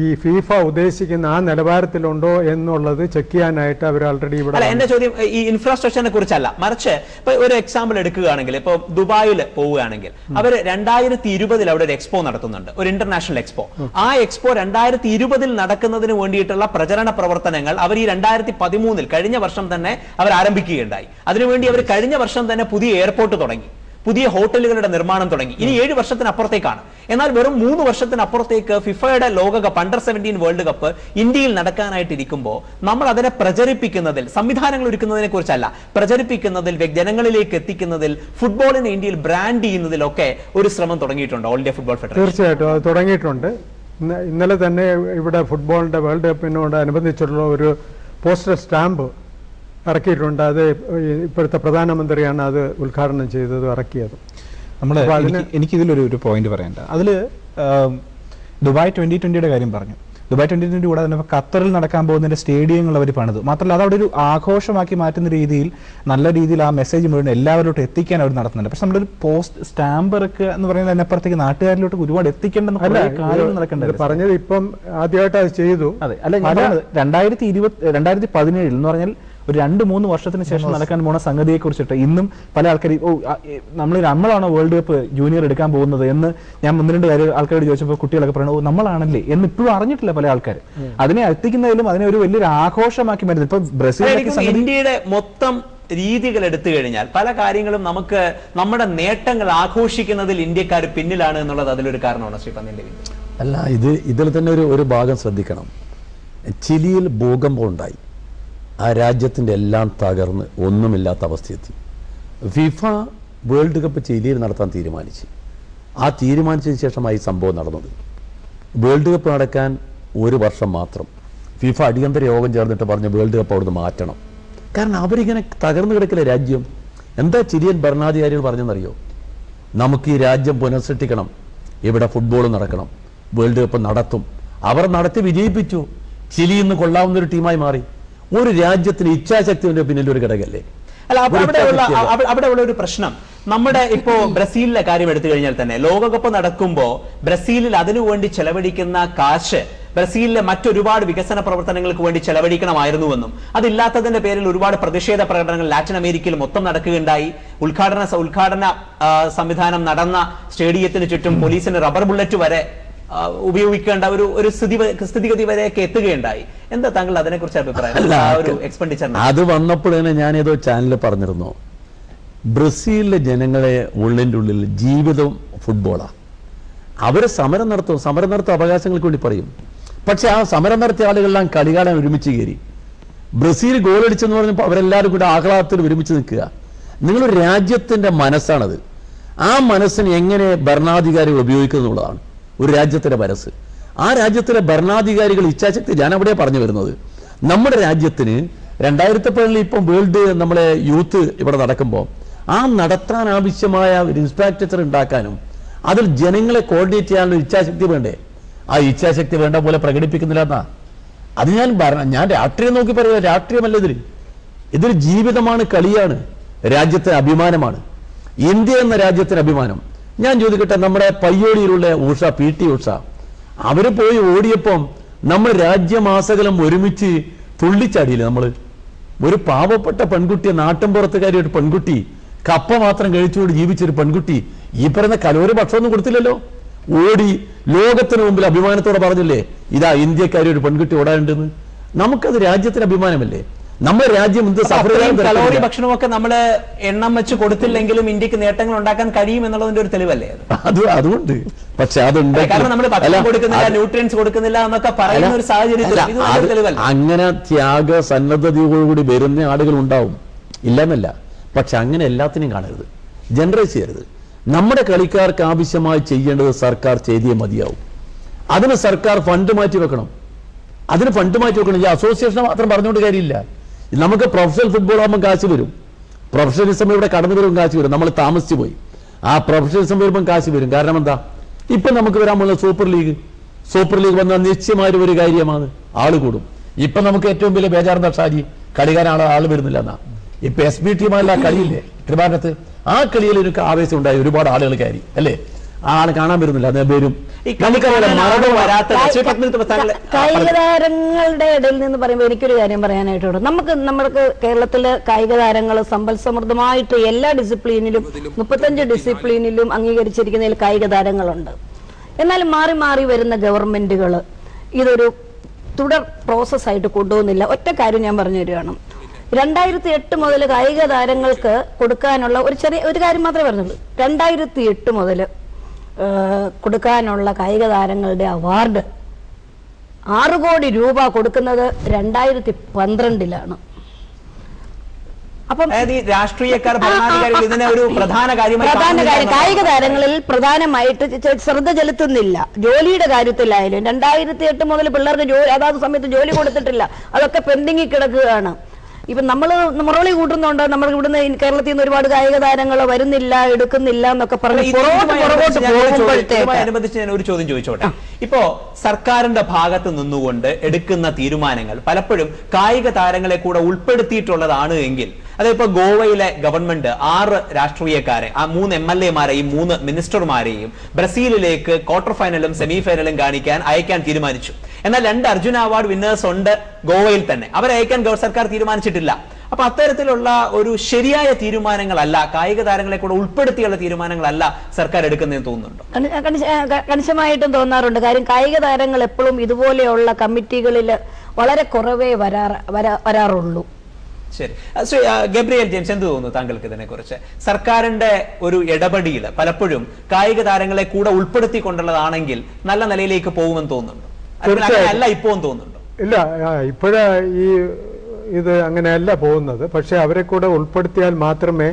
ഈ ഫിഫ ഉദ്ദേശിക്കുന്ന ആ നിലവാരത്തിലുണ്ടോ എന്നുള്ളത് ചെക്ക് ചെയ്യാനായിട്ട് അവർ ഓൾറെഡി ഇവിടെ. അല്ല, എന്റെ ചോദ്യം ഈ ഇൻഫ്രാസ്ട്രക്ചറിനെ കുറിച്ചല്ല, മറിച്ച് ഇപ്പൊ ഒരു എക്സാമ്പിൾ എടുക്കുകയാണെങ്കിൽ, ഇപ്പൊ ദുബായിൽ പോവുകയാണെങ്കിൽ അവർ 2020 അവിടെ ഒരു എക്സ്പോ നടത്തുന്നുണ്ട്, ഒരു ഇന്റർനാഷണൽ എക്സ്പോ. ആ എക്സ്പോ 2020 നടക്കുന്നതിന് വേണ്ടിയിട്ടുള്ള പ്രചരണ പ്രവർത്തനങ്ങൾ അവർ ഈ 2013 കഴിഞ്ഞ വർഷം തന്നെ അവർ ആരംഭിക്കുകയുണ്ടായി. അതിനുവേണ്ടി അവർ കഴിഞ്ഞ വർഷം തന്നെ പുതിയ എയർപോർട്ട് തുടങ്ങി, പുതിയ ഹോട്ടലുകളുടെ നിർമ്മാണം തുടങ്ങി. ഇനി 7 വർഷത്തിനപ്പുറത്തേക്കാണ്. എന്നാൽ വെറും 3 വർഷത്തിനപ്പുറത്തേക്ക് ഫിഫയുടെ ലോകകപ്പ് അണ്ടർ-17 വേൾഡ് കപ്പ് ഇന്ത്യയിൽ നടക്കാനായിട്ടിരിക്കുമ്പോൾ നമ്മൾ അതിനെ പ്രചരിപ്പിക്കുന്നതിൽ, സംവിധാനങ്ങൾ ഒരുക്കുന്നതിനെ കുറിച്ചല്ല, പ്രചരിപ്പിക്കുന്നതിൽ, ജനങ്ങളിലേക്ക് എത്തിക്കുന്നതിൽ, ഫുട്ബോളിനെ ഇന്ത്യയിൽ ബ്രാൻഡ് ചെയ്യുന്നതിലൊക്കെ ഒരു ശ്രമം തുടങ്ങിയിട്ടുണ്ട് ഓൾ ഇന്ത്യ ഫുട്ബോൾ ഫെഡറേഷൻ. തീർച്ചയായിട്ടും അത് തുടങ്ങിയിട്ടുണ്ട്. ഇന്നലെ തന്നെ ഇവിടെ ഫുട്ബോളിന്റെ വേൾഡ് കപ്പിനോട് അനുബന്ധിച്ചിട്ടുള്ള ഒരു പോസ്റ്റർ സ്റ്റാമ്പ് ഇറക്കിയിട്ടുണ്ട്. അത് ഇപ്പോഴത്തെ പ്രധാനമന്ത്രിയാണ് അത് ഉദ്ഘാടനം ചെയ്തത്, ഇറക്കിയത്. എനിക്കിതിലൊരു പോയിന്റ് പറയണ്ട. അതിൽ ദുബായ് 2020 കാര്യം പറഞ്ഞു. ദുബായ് 2020 കൂടാതെ തന്നെ ഖത്തറിൽ നടക്കാൻ പോകുന്നതിന്റെ സ്റ്റേഡിയങ്ങൾ അവർ പണിതു. മാത്രമല്ല അതവിടെ ഒരു ആഘോഷമാക്കി മാറ്റുന്ന രീതിയിൽ, നല്ല രീതിയിൽ ആ മെസ്സേജ് മുഴുവൻ എല്ലാവരോട്ടും എത്തിക്കാൻ അവർ നടത്തുന്നുണ്ട്. പക്ഷെ നമ്മളൊരു പോസ്റ്റ് സ്റ്റാമ്പ് ഇറക്കുക എന്ന് പറയുന്നത് അതിനപ്പുറത്തേക്ക് നാട്ടുകാരിലോട്ട് ഒരുപാട് എത്തിക്കേണ്ടെന്ന് കാര്യങ്ങൾ നടക്കേണ്ടത്. പറഞ്ഞത് ഇപ്പം ആദ്യമായിട്ട് അത് ചെയ്തു. അതെ, അല്ല, ഞാൻ പറഞ്ഞത് 2017 എന്ന് പറഞ്ഞാൽ ഒരു 2-3 വർഷത്തിന് ശേഷം നടക്കാൻ പോണ സംഗതിയെ കുറിച്ചിട്ട് ഇന്നും പല ആൾക്കാർ നമ്മളാണോ വേൾഡ് കപ്പ് ജൂനിയർ എടുക്കാൻ പോകുന്നത് എന്ന് ഞാൻ 1-2 ആൾക്കാരോട് ചോദിച്ചപ്പോൾ കുട്ടികളൊക്കെ പറയുന്നത് നമ്മളാണല്ലേ എന്ന് ഇപ്പോഴും അറിഞ്ഞിട്ടില്ല പല ആൾക്കാർ. അതിനെ എത്തിക്കുന്നതിലും അതിനെ ഒരു വലിയൊരു ആഘോഷമാക്കി മാറ്റുന്നത്. ഇപ്പൊ ബ്രസീൽ, ഇന്ത്യയുടെ മൊത്തം രീതികൾ എടുത്തു കഴിഞ്ഞാൽ പല കാര്യങ്ങളും നമുക്ക് നമ്മുടെ നേട്ടങ്ങൾ ആഘോഷിക്കുന്നതിൽ ഇന്ത്യക്കാർ പിന്നിലാണ് എന്നുള്ളത് അതിലൊരു കാരണമാണ്. ശ്രീ പന്തിൻ രവീന്ദ്രൻ, അല്ല, ഇതിൽ തന്നെ ഒരു ഭാഗം ശ്രദ്ധിക്കണം. ചിലിയിൽ ഭൂകമ്പം ഉണ്ടായി, ആ രാജ്യത്തിൻ്റെ എല്ലാം തകർന്ന് ഒന്നുമില്ലാത്ത അവസ്ഥയെത്തി. ഫിഫ വേൾഡ് കപ്പ് ചിലിയിൽ നടത്താൻ തീരുമാനിച്ചു. ആ തീരുമാനിച്ചതിന് ശേഷമായി സംഭവം നടന്നത്. വേൾഡ് കപ്പ് നടക്കാൻ 1 വർഷം മാത്രം ഫിഫ അടിയന്തര യോഗം ചേർന്നിട്ട് പറഞ്ഞ് വേൾഡ് കപ്പ് അവിടുന്ന് മാറ്റണം. കാരണം അവരിങ്ങനെ തകർന്നു കിടക്കില്ല രാജ്യം. എന്താ ചിലിയൻ ഭരണാധികാരികൾ പറഞ്ഞെന്നറിയോ? നമുക്ക് ഈ രാജ്യം പുനഃസൃഷ്ടിക്കണം, ഇവിടെ ഫുട്ബോൾ നടക്കണം, വേൾഡ് കപ്പ് നടത്തും. അവർ നടത്തി വിജയിപ്പിച്ചു. ചിലി ഇന്ന് കൊള്ളാവുന്ന ഒരു ടീമായി മാറി. ഒരു രാജ്യത്തിന് ഇച്ഛാശക്തിയുടെ പിന്നിൽ ഒരു ഘടകല്ലേ? അല്ല, അവിടെയുള്ള ഒരു പ്രശ്നം, നമ്മുടെ ഇപ്പോ ബ്രസീലിലെ കാര്യം എടുത്തു കഴിഞ്ഞാൽ തന്നെ ലോകകപ്പ് നടക്കുമ്പോ ബ്രസീലിൽ അതിനുവേണ്ടി ചെലവഴിക്കുന്ന കാശ് ബ്രസീലിലെ മറ്റൊരുപാട് വികസന പ്രവർത്തനങ്ങൾക്ക് വേണ്ടി ചെലവഴിക്കണമായിരുന്നുവെന്നും അതില്ലാത്തതിന്റെ പേരിൽ ഒരുപാട് പ്രതിഷേധ പ്രകടനങ്ങൾ ലാറ്റിൻ അമേരിക്കയിൽ മൊത്തം നടക്കുകയുണ്ടായി. ഉദ്ഘാടന സംവിധാനം നടന്ന സ്റ്റേഡിയത്തിന് ചുറ്റും പോലീസിന് റബ്ബർ ബുള്ളറ്റ് വരെ ഉപയോഗിക്കേണ്ട ഒരു സ്ഥിതിഗതി വരെയൊക്കെ എത്തുകയുണ്ടായി. എന്താ താങ്കൾ അതിനെക്കുറിച്ച് അഭിപ്രായം? അത് വന്നപ്പോഴേ ഞാൻ ഏതോ ചാനലിൽ പറഞ്ഞിരുന്നു, ബ്രസീലിലെ ജനങ്ങളെ ഉള്ളിൽ ജീവിതം ഫുട്ബോളാണ്. അവര് സമരം നടത്തും അവകാശങ്ങൾക്ക് വേണ്ടി പറയും. പക്ഷെ ആ സമരം നടത്തിയ ആളുകളെല്ലാം കളികാലം ഒരുമിച്ച് കയറി. ബ്രസീൽ ഗോളടിച്ചെന്ന് പറഞ്ഞപ്പോൾ അവരെല്ലാവരും കൂടെ ആഹ്ലാദത്തിൽ ഒരുമിച്ച് നിൽക്കുക. നിങ്ങളൊരു രാജ്യത്തിന്റെ മനസ്സാണത്. ആ മനസ്സിന് എങ്ങനെ ഭരണാധികാരികൾ ഉപയോഗിക്കുന്നുള്ളതാണ് ഒരു രാജ്യത്തിന്റെ മനസ്സ്. ആ രാജ്യത്തിലെ ഭരണാധികാരികൾ ഇച്ഛാശക്തി, ഞാൻ അവിടെ പറഞ്ഞു വരുന്നത്, നമ്മുടെ രാജ്യത്തിന് 2017 ഇപ്പം വേൾഡ് നമ്മളെ യൂത്ത് ഇവിടെ നടക്കുമ്പോൾ ആ നടത്താൻ ആവശ്യമായ ഒരു ഇൻഫ്രാസ്ട്രക്ചർ ഉണ്ടാക്കാനും അതിൽ ജനങ്ങളെ കോർഡിനേറ്റ് ചെയ്യാനുള്ള ഇച്ഛാശക്തി വേണ്ടേ? ആ ഇച്ഛാശക്തി വേണ്ട പോലെ പ്രകടിപ്പിക്കുന്നില്ല എന്നാ. അത് ഞാൻ രാഷ്ട്രീയം നോക്കി പറയുക, രാഷ്ട്രീയമല്ല ഇതൊരു ജീവിതമാണ്, കളിയാണ്, രാജ്യത്തിന് അഭിമാനമാണ്. ഇന്ത്യ എന്ന രാജ്യത്തിന് അഭിമാനം. ഞാൻ ചോദിക്കട്ടെ, നമ്മുടെ പയ്യോളിയിലുള്ള ഉഷ, PT ഉഷ, അവര് പോയി ഓടിയപ്പം നമ്മൾ രാജ്യമാസകലം ഒരുമിച്ച് തുള്ളിച്ചാടിയില്ലേ? നമ്മള് ഒരു പാവപ്പെട്ട പെൺകുട്ടിയെ, നാട്ടിൻപുറത്തുകാരി ഒരു പെൺകുട്ടി, കപ്പ മാത്രം കഴിച്ചുകൊണ്ട് ജീവിച്ചൊരു പെൺകുട്ടി ഈ പറയുന്ന കലോറി ഭക്ഷണമൊന്നും കൊടുത്തില്ലല്ലോ. ഓടി ലോകത്തിന് മുമ്പിൽ അഭിമാനത്തോടെ പറഞ്ഞില്ലേ, ഇതാ ഇന്ത്യക്കാരി ഒരു പെൺകുട്ടി ഓടാനുണ്ടെന്ന്. നമുക്കത് രാജ്യത്തിന് അഭിമാനമല്ലേ? നമ്മുടെ രാജ്യം എന്ത് കലോറി ഭക്ഷണമൊക്കെ നമ്മള് എണ്ണം വെച്ച് കൊടുത്തില്ലെങ്കിലും ഇന്ത്യക്ക് നേട്ടങ്ങൾ ഉണ്ടാക്കാൻ കഴിയും എന്നുള്ളതിന്റെ ഒരു തെളിവല്ലേ അതുകൊണ്ട്. പക്ഷെ അതുണ്ട്, കാരണം നമ്മൾ ഭക്ഷണം കൊടുക്കുന്നില്ല, ന്യൂട്രിയൻസ് കൊടുക്കുന്നില്ല എന്നൊക്കെ പറയുന്ന ഒരു സാഹചര്യത്തിൽ അങ്ങനെ ത്യാഗ സന്നദ്ധതയോടുകൂടി വരുന്ന ആളുകൾ ഉണ്ടാവും, ഇല്ലെന്നല്ല. പക്ഷെ അങ്ങനെ എല്ലാത്തിനെയും കാണരുത്, ജനറേറ്റ് ചെയ്യരുത്. നമ്മുടെ കളിക്കാർക്ക് ആവശ്യമായി ചെയ്യേണ്ടത് സർക്കാർ ചെയ്തേ മതിയാവും. അതിന് സർക്കാർ ഫണ്ട് മാറ്റി വെക്കണം. ഈ അസോസിയേഷൻ മാത്രം പറഞ്ഞുകൊണ്ട് കാര്യമില്ല. നമുക്ക് പ്രൊഫഷണൽ ഫുട്ബോൾ ആകുമ്പോൾ കാശ് വരും, പ്രൊഫഷണലിസം ഇവിടെ കടന്നു വരും, കാശ് വരും. നമ്മൾ താമസിച്ചു പോയി. ആ പ്രൊഫഷണലിസം വരുമ്പം കാശ് വരും. കാരണം എന്താ? ഇപ്പൊ നമുക്ക് വരാൻ പോകുന്ന സൂപ്പർ ലീഗ് വന്നാൽ നിശ്ചയമായ ഒരു കാര്യമാണ്, ആള് കൂടും. ഇപ്പൊ നമുക്ക് ഏറ്റവും വലിയ ബേജാറെന്താ ഷാജി? കളിക്കാനാണ് ആള് വരുന്നില്ല എന്നാ. ഇപ്പൊ SB ടീമല്ല കളിയില്ലേ ട്രിവാൻഡ്രത്ത്, ആ കളിയിൽ ഒരു ആവേശം ഉണ്ടായി, ഒരുപാട് ആളുകൾ കയറി അല്ലേ? ആ ആള് കാണാൻ വരുന്നില്ല, അതേ വരും. കായിക താരങ്ങളുടെ ഇടയിൽ നിന്ന് പറയുമ്പോൾ എനിക്കൊരു കാര്യം പറയാനായിട്ടുണ്ട്. നമ്മൾക്ക് കേരളത്തില് കായിക താരങ്ങൾ സമ്പൽ സമൃദ്ധമായിട്ട് എല്ലാ ഡിസിപ്ലിനിലും 35 ഡിസിപ്ലിനിലും അംഗീകരിച്ചിരിക്കുന്നതിൽ കായിക താരങ്ങളുണ്ട്. എന്നാൽ മാറി മാറി വരുന്ന ഗവൺമെന്റുകൾ ഇതൊരു തുടർ പ്രോസസ്സായിട്ട് കൊണ്ടുപോകുന്നില്ല. ഒറ്റ കാര്യം ഞാൻ പറഞ്ഞു തരികയാണ്. 2008 മുതൽ കായിക താരങ്ങൾക്ക് കൊടുക്കാനുള്ള ഒരു കാര്യം മാത്രമേ പറഞ്ഞുള്ളൂ. 2008 മുതൽ കൊടുക്കാനുള്ള കായിക താരങ്ങളുടെ അവാർഡ് 6 കോടി രൂപ കൊടുക്കുന്നത് 2012 അപ്പം രാഷ്ട്രീയക്കാർ ഇതിനെ ഒരു പ്രധാന കാര്യം കായിക താരങ്ങളിൽ പ്രധാനമായിട്ട് ശ്രദ്ധ ചെലുത്തുന്നില്ല. ജോലിയുടെ കാര്യത്തിലായാലും 2008 മുതൽ പിള്ളേർക്ക് അതാത് സമയത്ത് ജോലി കൊടുത്തിട്ടില്ല, അതൊക്കെ പെൻഡിങ്ങിൽ കിടക്കുകയാണ്. ഇപ്പൊ നമ്മള് മുറവിളി കൂട്ടുന്നുണ്ട്, നമ്മൾ ഇവിടുന്ന് കേരളത്തിൽ നിന്ന് ഒരുപാട് കായിക താരങ്ങൾ വരുന്നില്ല, എടുക്കുന്നില്ല എന്നൊക്കെ പറഞ്ഞ് അനുബന്ധിച്ച് ഞാൻ ഒരു ചോദ്യം ചോദിച്ചോട്ടെ. ഇപ്പോ സർക്കാരിന്റെ ഭാഗത്ത് നിന്നുകൊണ്ട് എടുക്കുന്ന തീരുമാനങ്ങൾ പലപ്പോഴും കായിക താരങ്ങളെ കൂടെ ഉൾപ്പെടുത്തിയിട്ടുള്ളതാണ് എങ്കിൽ, അതിപ്പോ ഗോവയിലെ ഗവൺമെന്റ് 6 രാഷ്ട്രീയക്കാരെ, ആ 3 MLA-മാരെയും 3 മിനിസ്റ്റർമാരെയും ബ്രസീലിലേക്ക് ക്വാർട്ടർ ഫൈനലും സെമി ഫൈനലും അയക്കാൻ തീരുമാനിച്ചു. എന്നാൽ 2 അർജുന അവാർഡ് വിന്നേഴ്സ് ഉണ്ട് ഗോവയിൽ തന്നെ, അവരെ അയക്കാൻ സർക്കാർ തീരുമാനിച്ചിട്ടില്ല. അപ്പൊ അത്തരത്തിലുള്ള ഒരു ശരിയായ തീരുമാനങ്ങളല്ല, കായിക താരങ്ങളെ കൂടെ ഉൾപ്പെടുത്തിയുള്ള തീരുമാനങ്ങളല്ല സർക്കാർ എടുക്കുന്നതെന്ന് തോന്നുന്നുണ്ടോ? കണിശമായിട്ടും തോന്നാറുണ്ട്. കാര്യം കായിക താരങ്ങൾ എപ്പോഴും ഇതുപോലെയുള്ള കമ്മിറ്റികളിൽ വളരെ കുറവേ വരാറുള്ളൂ. ശരി, ഗബ്രിയേൽ ജെയിംസ്, എന്ത് തോന്നുന്നു താങ്കൾക്ക് ഇതിനെ കുറിച്ച്? സർക്കാരിന്റെ ഒരു ഇടപെടൽ പലപ്പോഴും കായിക താരങ്ങളെ കൂടെ ഉൾപ്പെടുത്തിക്കൊണ്ടുള്ളതാണെങ്കിൽ നല്ല നിലയിലേക്ക് പോകുമെന്ന് തോന്നുന്നുണ്ടോ? അല്ല ഇപ്പോ തോന്നുന്നുണ്ടോ? ഇല്ല, ഇപ്പോഴാ ഇത് അങ്ങനെയല്ല പോകുന്നത്. പക്ഷെ അവരെ കൂടെ ഉൾപ്പെടുത്തിയാൽ മാത്രമേ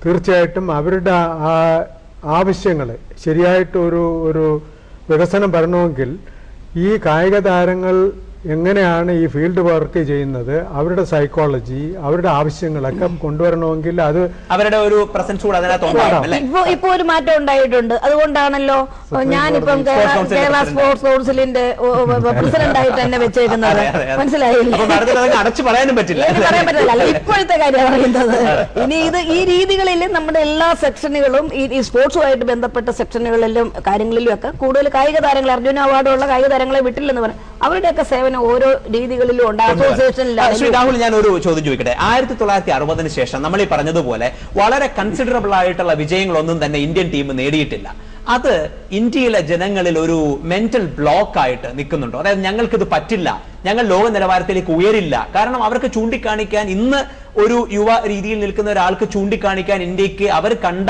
തീർച്ചയായിട്ടും അവരുടെ ആവശ്യങ്ങൾ ശരിയായിട്ട് ഒരു വികസനം വരണമെങ്കിൽ ഈ കായിക താരങ്ങൾ എങ്ങനെയാണ് ഈ ഫീൽഡ് വർക്ക് ചെയ്യുന്നത്, അവരുടെ സൈക്കോളജി, അവരുടെ ആവശ്യങ്ങളൊക്കെ കൊണ്ടുവരണമെങ്കിൽ അത് അവരുടെ ഒരു പ്രസൻസ് കൂടെ ഇപ്പൊ ഒരു മാറ്റം ഉണ്ടായിട്ടുണ്ട്. അതുകൊണ്ടാണല്ലോ ഞാനിപ്പം കേരള സ്പോർട്സ് കൗൺസിലിന്റെ പ്രസിഡന്റ് ആയിട്ട് തന്നെ വെച്ചേക്കുന്നത്. മനസ്സിലായില്ലേ? അടച്ചു പറയാനും പറ്റില്ല, പറയാൻ പറ്റില്ല. ഇപ്പോഴത്തെ കാര്യം പറയുന്നത്. ഇനി ഈ രീതികളിൽ നമ്മുടെ എല്ലാ സെക്ഷനുകളും ഈ സ്പോർട്സുമായിട്ട് ബന്ധപ്പെട്ട സെക്ഷനുകളിലും കാര്യങ്ങളിലും ഒക്കെ കൂടുതൽ കായിക താരങ്ങൾ, അർജുന അവാർഡുള്ള കായിക താരങ്ങളെ വിട്ടില്ലെന്ന് പറയാം. അവരുടെയൊക്കെ സേവനം ഓരോ രീതികളിലും ഉണ്ട്. ശ്രീ രാഹുൽ, ഞാൻ ഒരു ചോദ്യം ചോദിക്കട്ടെ. 1960 ശേഷം നമ്മൾ ഈ പറഞ്ഞതുപോലെ വളരെ കൺസിഡറബിൾ ആയിട്ടുള്ള വിജയങ്ങളൊന്നും തന്നെ ഇന്ത്യൻ ടീം നേടിയിട്ടില്ല. അത് ഇന്ത്യയിലെ ജനങ്ങളിൽ ഒരു മെന്റൽ ബ്ലോക്ക് ആയിട്ട് നിൽക്കുന്നുണ്ടോ? അതായത് ഞങ്ങൾക്കിത് പറ്റില്ല, ഞങ്ങൾ ലോക നിലവാരത്തിലേക്ക് ഉയരില്ല. കാരണം അവർക്ക് ചൂണ്ടിക്കാണിക്കാൻ, ഇന്ന് ഒരു യുവ രീതിയിൽ നിൽക്കുന്ന ഒരാൾക്ക് ചൂണ്ടിക്കാണിക്കാൻ ഇന്ത്യക്ക് അവർ കണ്ട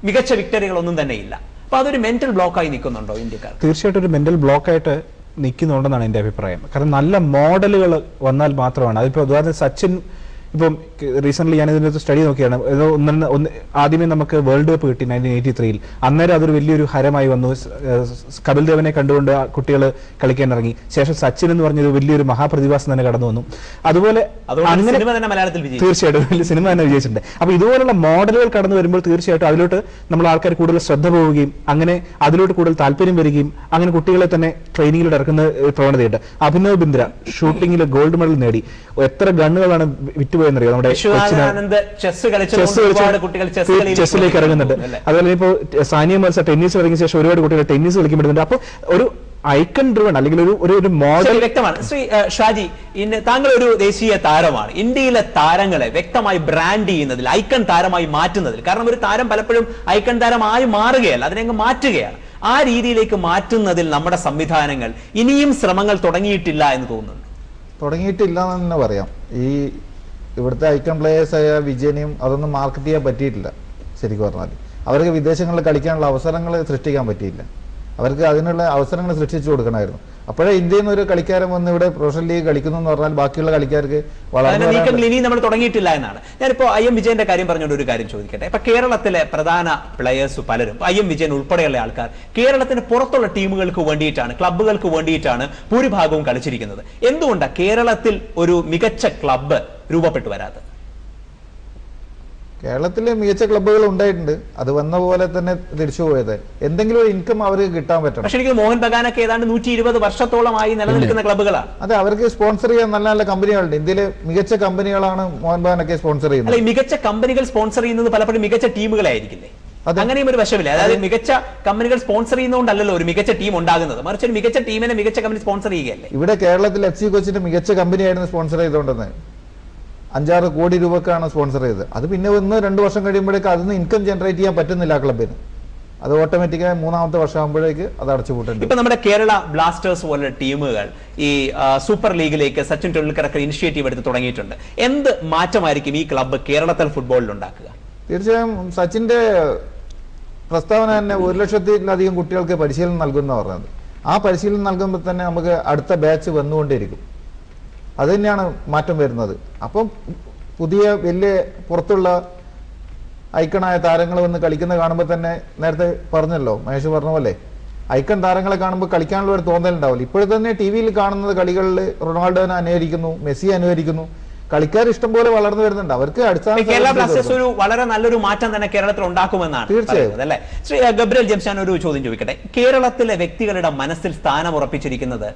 മികച്ച വിക്ടറികളൊന്നും തന്നെ ഇല്ല. അപ്പൊ അതൊരു മെന്റൽ ബ്ലോക്കായി നിൽക്കുന്നുണ്ടോ ഇന്ത്യക്കാർ? തീർച്ചയായിട്ടും ഒരു മെന്റൽ ബ്ലോക്കായിട്ട് നിൽക്കുന്നുണ്ടെന്നാണ് എൻ്റെ അഭിപ്രായം. കാരണം നല്ല മോഡലുകൾ വന്നാൽ മാത്രമാണ്. അതിപ്പോൾ ഉദാഹരണത്തിന് സച്ചിൻ ഇപ്പം റീസെന്റ് ഞാൻ ഇതിനകത്ത് സ്റ്റഡി നോക്കിയാണ്, ആദ്യമേ നമുക്ക് വേൾഡ് കപ്പ് കിട്ടി 1983. അന്നേരം അതൊരു വലിയൊരു ഹരമായി വന്നു. കപിൽ ദേവനെ കണ്ടുകൊണ്ട് കുട്ടികൾ കളിക്കാൻ ഇറങ്ങി. ശേഷം സച്ചിൻ എന്ന് പറഞ്ഞൊരു വലിയൊരു മഹാപ്രതിഭാസം തന്നെ കടന്നു വന്നു. അതുപോലെ തീർച്ചയായിട്ടും വലിയ സിനിമ തന്നെ വിജയിച്ചിട്ടുണ്ട്. അപ്പൊ ഇതുപോലുള്ള മോഡലുകൾ കടന്നു വരുമ്പോൾ തീർച്ചയായിട്ടും അതിലോട്ട് നമ്മൾ ആൾക്കാർ കൂടുതൽ ശ്രദ്ധ പോവുകയും അങ്ങനെ അതിലോട്ട് കൂടുതൽ താല്പര്യം വരികയും അങ്ങനെ കുട്ടികളെ തന്നെ ട്രെയിനിങ്ങിലൂടെ ഇറക്കുന്ന പ്രവണതയുണ്ട്. അഭിനവ് ബിന്ദ്ര ഷൂട്ടിംഗിൽ ഗോൾഡ് മെഡൽ നേടി. എത്ര ഗണ്ണുകളാണ് വിറ്റുപോയെന്നറിയോ? നമ്മുടെ ചെസ്സിലേക്ക് ഇറങ്ങുന്നുണ്ട്. അതുപോലെ ഇപ്പോൾ സാനിയ മിർസ ടെന്നീസ് ഇറങ്ങിയ ശേഷം ഒരുപാട് കുട്ടികൾ ടെന്നീസ് കളിക്കപ്പെടുന്നുണ്ട്. അപ്പൊ ഒരു ഐക്കൺ ഡ്രിവൺ അല്ലെങ്കിൽ ഒരു മോഡൽ വ്യക്തമാണ്. ശ്രീ ഷാജി, താങ്കൾ ഒരു ദേശീയ താരമാണ്. ഇന്ത്യയിലെ താരങ്ങളെ വ്യക്തമായി ബ്രാൻഡ് ചെയ്യുന്നതിൽ, ഐക്കൺ താരമായി മാറ്റുന്നതിൽ, കാരണം ഒരു താരം പലപ്പോഴും ഐക്കൺ താരമായി മാറുകയല്ല, അതിനെ അങ്ങ് മാറ്റുകയാണ്. ആ രീതിയിലേക്ക് മാറ്റുന്നതിൽ നമ്മുടെ സംവിധാനങ്ങൾ ഇനിയും ശ്രമങ്ങൾ തുടങ്ങിയിട്ടില്ല എന്ന് തോന്നുന്നു. തുടങ്ങിയിട്ടില്ല എന്ന് തന്നെ പറയാം. ഈ ഇവിടുത്തെ ഐക്കൺ പ്ലേയേഴ്സായ വിജയനെയും അതൊന്നും മാർക്കറ്റ് ചെയ്യാൻ പറ്റിയിട്ടില്ല. ശരിക്കും പറഞ്ഞാൽ അവർക്ക് വിദേശങ്ങളിൽ കളിക്കാനുള്ള അവസരങ്ങൾ സൃഷ്ടിക്കാൻ പറ്റിയില്ല. അവർക്ക് അതിനുള്ള അവസരങ്ങൾ സൃഷ്ടിച്ചു കൊടുക്കണമായിരുന്നു. അപ്പോഴേ ഇന്ത്യയിൽ നിന്ന് ഒരു കളിക്കാരൻ വന്ന് ഇവിടെ പ്രൊഫഷണൽ ലീഗ് കളിക്കുന്നു എന്ന് പറഞ്ഞാൽ ബാക്കിയുള്ള കളിക്കാർക്ക് ഇനിയും നമ്മൾ തുടങ്ങിയിട്ടില്ല എന്നാണ്. ഞാനിപ്പോ IM വിജയന്റെ കാര്യം പറഞ്ഞുകൊണ്ട് ഒരു കാര്യം ചോദിക്കട്ടെ. ഇപ്പൊ കേരളത്തിലെ പ്രധാന പ്ലെയേഴ്സ് പലരും, IM വിജയൻ ഉൾപ്പെടെയുള്ള ആൾക്കാർ കേരളത്തിന് പുറത്തുള്ള ടീമുകൾക്ക് വേണ്ടിയിട്ടാണ്, ക്ലബ്ബുകൾക്ക് വേണ്ടിയിട്ടാണ് ഭൂരിഭാഗവും കളിച്ചിരിക്കുന്നത്. എന്തുകൊണ്ടാണ് കേരളത്തിൽ ഒരു മികച്ച ക്ലബ്ബ് രൂപപ്പെട്ടു വരാത്തത്? കേരളത്തിലെ മികച്ച ക്ലബ്ബുകൾ ഉണ്ടായിട്ടുണ്ട്. അത് വന്ന പോലെ തന്നെ തിരിച്ചു പോയത്. എന്തെങ്കിലും ഒരു ഇൻകം അവർക്ക് കിട്ടാൻ പറ്റണം. പക്ഷേ എനിക്ക് മോഹൻ ബഗാനൊക്കെ ഏതാണ്ട് 120 വർഷത്തോളമായി നിലനിൽക്കുന്ന ക്ലബ്ബുകളാണ്. അതെ, അവർക്ക് സ്പോൺസർ ചെയ്യാൻ നല്ല നല്ല കമ്പനികളുണ്ട്. ഇന്ത്യയിലെ മികച്ച കമ്പനികളാണ് മോഹൻ ബഗാനൊക്കെ സ്പോൺസർ ചെയ്യുന്നത്. അല്ലെ, മികച്ച കമ്പനികൾ സ്പോൺസർ ചെയ്യുന്നത് പലപ്പോഴും മികച്ച ടീമുകളായിരിക്കില്ലേ? അങ്ങനെയും ഒരു വശമില്ല. അതായത് മികച്ച കമ്പനികൾ സ്പോൺസർ ചെയ്യുന്നതുകൊണ്ടല്ലോ ഒരു മികച്ച ടീം ഉണ്ടാകുന്നത്, മറിച്ച് ഒരു മികച്ച ടീമിനെ മികച്ച കമ്പനി സ്പോൺസർ ചെയ്യുകയല്ലേ? ഇവിടെ കേരളത്തിൽ FC കൊച്ചിന്റെ മികച്ച കമ്പനിയായിരുന്നു സ്പോൺസർ ചെയ്തുകൊണ്ടെന്ന്. 5-6 കോടി രൂപക്കാണ് സ്പോൺസർ ചെയ്തത്. അത് പിന്നെ 1-2 വർഷം കഴിയുമ്പോഴേക്ക് അതിന് ഇൻകം ജനറേറ്റ് ചെയ്യാൻ പറ്റുന്നില്ല ആ ക്ലബിന്. അത് ഓട്ടോമാറ്റിക്കായി 3ാമത്തെ വർഷം ആകുമ്പോഴേക്ക് അത് അടച്ചുപൂട്ടുണ്ട്. ഇപ്പൊ നമ്മുടെ കേരള ബ്ലാസ്റ്റേഴ്സ് പോലുള്ള ടീമുകൾ ഈ സൂപ്പർ ലീഗിലേക്ക് സച്ചിൻ ടെണ്ടുൽക്കറൊക്കെ ഇനിഷ്യേറ്റീവ് എടുത്ത് തുടങ്ങിയിട്ടുണ്ട്. എന്ത് മാറ്റമായിരിക്കും ഈ ക്ലബ്ബ് കേരളത്തിൽ ഫുട്ബോളിൽ ഉണ്ടാക്കുക? തീർച്ചയായും സച്ചിന്റെ പ്രസ്താവന തന്നെ 1 ലക്ഷത്തിലധികം കുട്ടികൾക്ക് പരിശീലനം നൽകുന്ന പറഞ്ഞത്. ആ പരിശീലനം നൽകുമ്പോൾ തന്നെ നമുക്ക് അടുത്ത ബാച്ച് വന്നുകൊണ്ടേയിരിക്കും. അത് തന്നെയാണ് മാറ്റം വരുന്നത്. അപ്പം പുതിയ വലിയ പുറത്തുള്ള ഐക്കണായ താരങ്ങൾ വന്ന് കളിക്കുന്ന കാണുമ്പോൾ തന്നെ, നേരത്തെ പറഞ്ഞല്ലോ മഹേഷ് പറഞ്ഞ പോലെ, ഐക്കൺ താരങ്ങളെ കാണുമ്പോൾ കളിക്കാനുള്ള ഒരു തോന്നലുണ്ടാവില്ല. ഇപ്പോഴത്തെ തന്നെ TV-യിൽ കാണുന്നത് കളികളിൽ റൊണാൾഡോനെ അനുകരിക്കുന്നു, മെസ്സി അനുകരിക്കുന്നു. കളിക്കാർ ഇഷ്ടം പോലെ വളർന്നു വരുന്നുണ്ട്. അവർക്ക് കേരള ബ്ലാസ്റ്റേഴ്സ് ഒരു വളരെ നല്ലൊരു മാറ്റം തന്നെ കേരളത്തിൽ ഉണ്ടാക്കുമെന്നാണ് തീർച്ചയായും അല്ലെ? ശ്രീ ഗബ്രിയേൽ ജെയിംസ്, ഞാൻ ഒരു ചോദ്യം ചോദിക്കട്ടെ. കേരളത്തിലെ വ്യക്തികളുടെ മനസ്സിൽ സ്ഥാനം ഉറപ്പിച്ചിരിക്കുന്നത്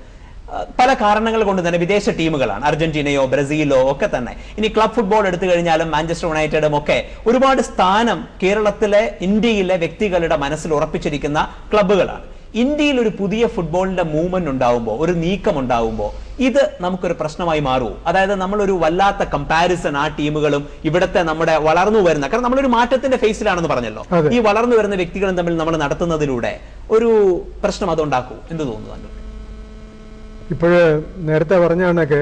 പല കാരണങ്ങൾ കൊണ്ട് തന്നെ വിദേശ ടീമുകളാണ്. അർജന്റീനയോ ബ്രസീലോ ഒക്കെ തന്നെ. ഇനി ക്ലബ് ഫുട്ബോൾ എടുത്തു കഴിഞ്ഞാലും മാഞ്ചസ്റ്റർ യുണൈറ്റഡും ഒക്കെ ഒരുപാട് സ്ഥാനം കേരളത്തിലെ, ഇന്ത്യയിലെ വ്യക്തികളുടെ മനസ്സിൽ ഉറപ്പിച്ചിരിക്കുന്ന ക്ലബ്ബുകളാണ്. ഇന്ത്യയിൽ ഒരു പുതിയ ഫുട്ബോളിന്റെ മൂവ്മെന്റ് ഉണ്ടാവുമ്പോൾ, ഒരു നീക്കം ഉണ്ടാവുമ്പോൾ ഇത് നമുക്കൊരു പ്രശ്നമായി മാറുമോ? അതായത് നമ്മളൊരു വല്ലാത്ത കമ്പാരിസൺ ആ ടീമുകളും ഇവിടുത്തെ നമ്മുടെ വളർന്നു വരുന്ന, കാരണം നമ്മളൊരു മാറ്റത്തിന്റെ ഫേസിലാണെന്ന് പറഞ്ഞല്ലോ, ഈ വളർന്നു വരുന്ന വ്യക്തികളും തമ്മിൽ നമ്മൾ നടത്തുന്നതിലൂടെ ഒരു പ്രശ്നം അതുണ്ടാക്കൂ എന്ന് തോന്നുന്നു? ഇപ്പോഴ് നേരത്തെ പറഞ്ഞ കണക്ക്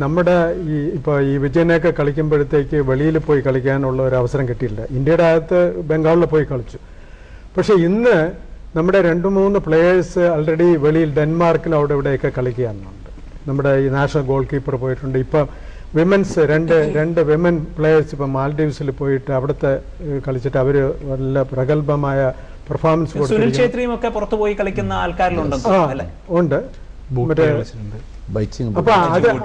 നമ്മുടെ ഈ വിജയനൊക്കെ കളിക്കുമ്പോഴത്തേക്ക് വെളിയിൽ പോയി കളിക്കാനുള്ള ഒരു അവസരം കിട്ടിയില്ല. ഇന്ത്യയുടെ അകത്ത് ബംഗാളിൽ പോയി കളിച്ചു. പക്ഷെ ഇന്ന് നമ്മുടെ 2-3 പ്ലെയേഴ്സ് ഓൾറെഡി വെളിയിൽ ഡെൻമാർക്കിൽ അവിടെ ഇവിടെയൊക്കെ കളിക്കാനുണ്ട്. നമ്മുടെ ഈ നാഷണൽ ഗോൾ കീപ്പർ പോയിട്ടുണ്ട്. ഇപ്പം വിമൻസ് രണ്ട് വിമൻ പ്ലെയേഴ്സ് ഇപ്പം മാൽഡീവ്സിൽ പോയിട്ട് അവിടുത്തെ കളിച്ചിട്ട് അവർ നല്ല പ്രഗത്ഭമായ പെർഫോമൻസ് ഉണ്ട്. അപ്പൊ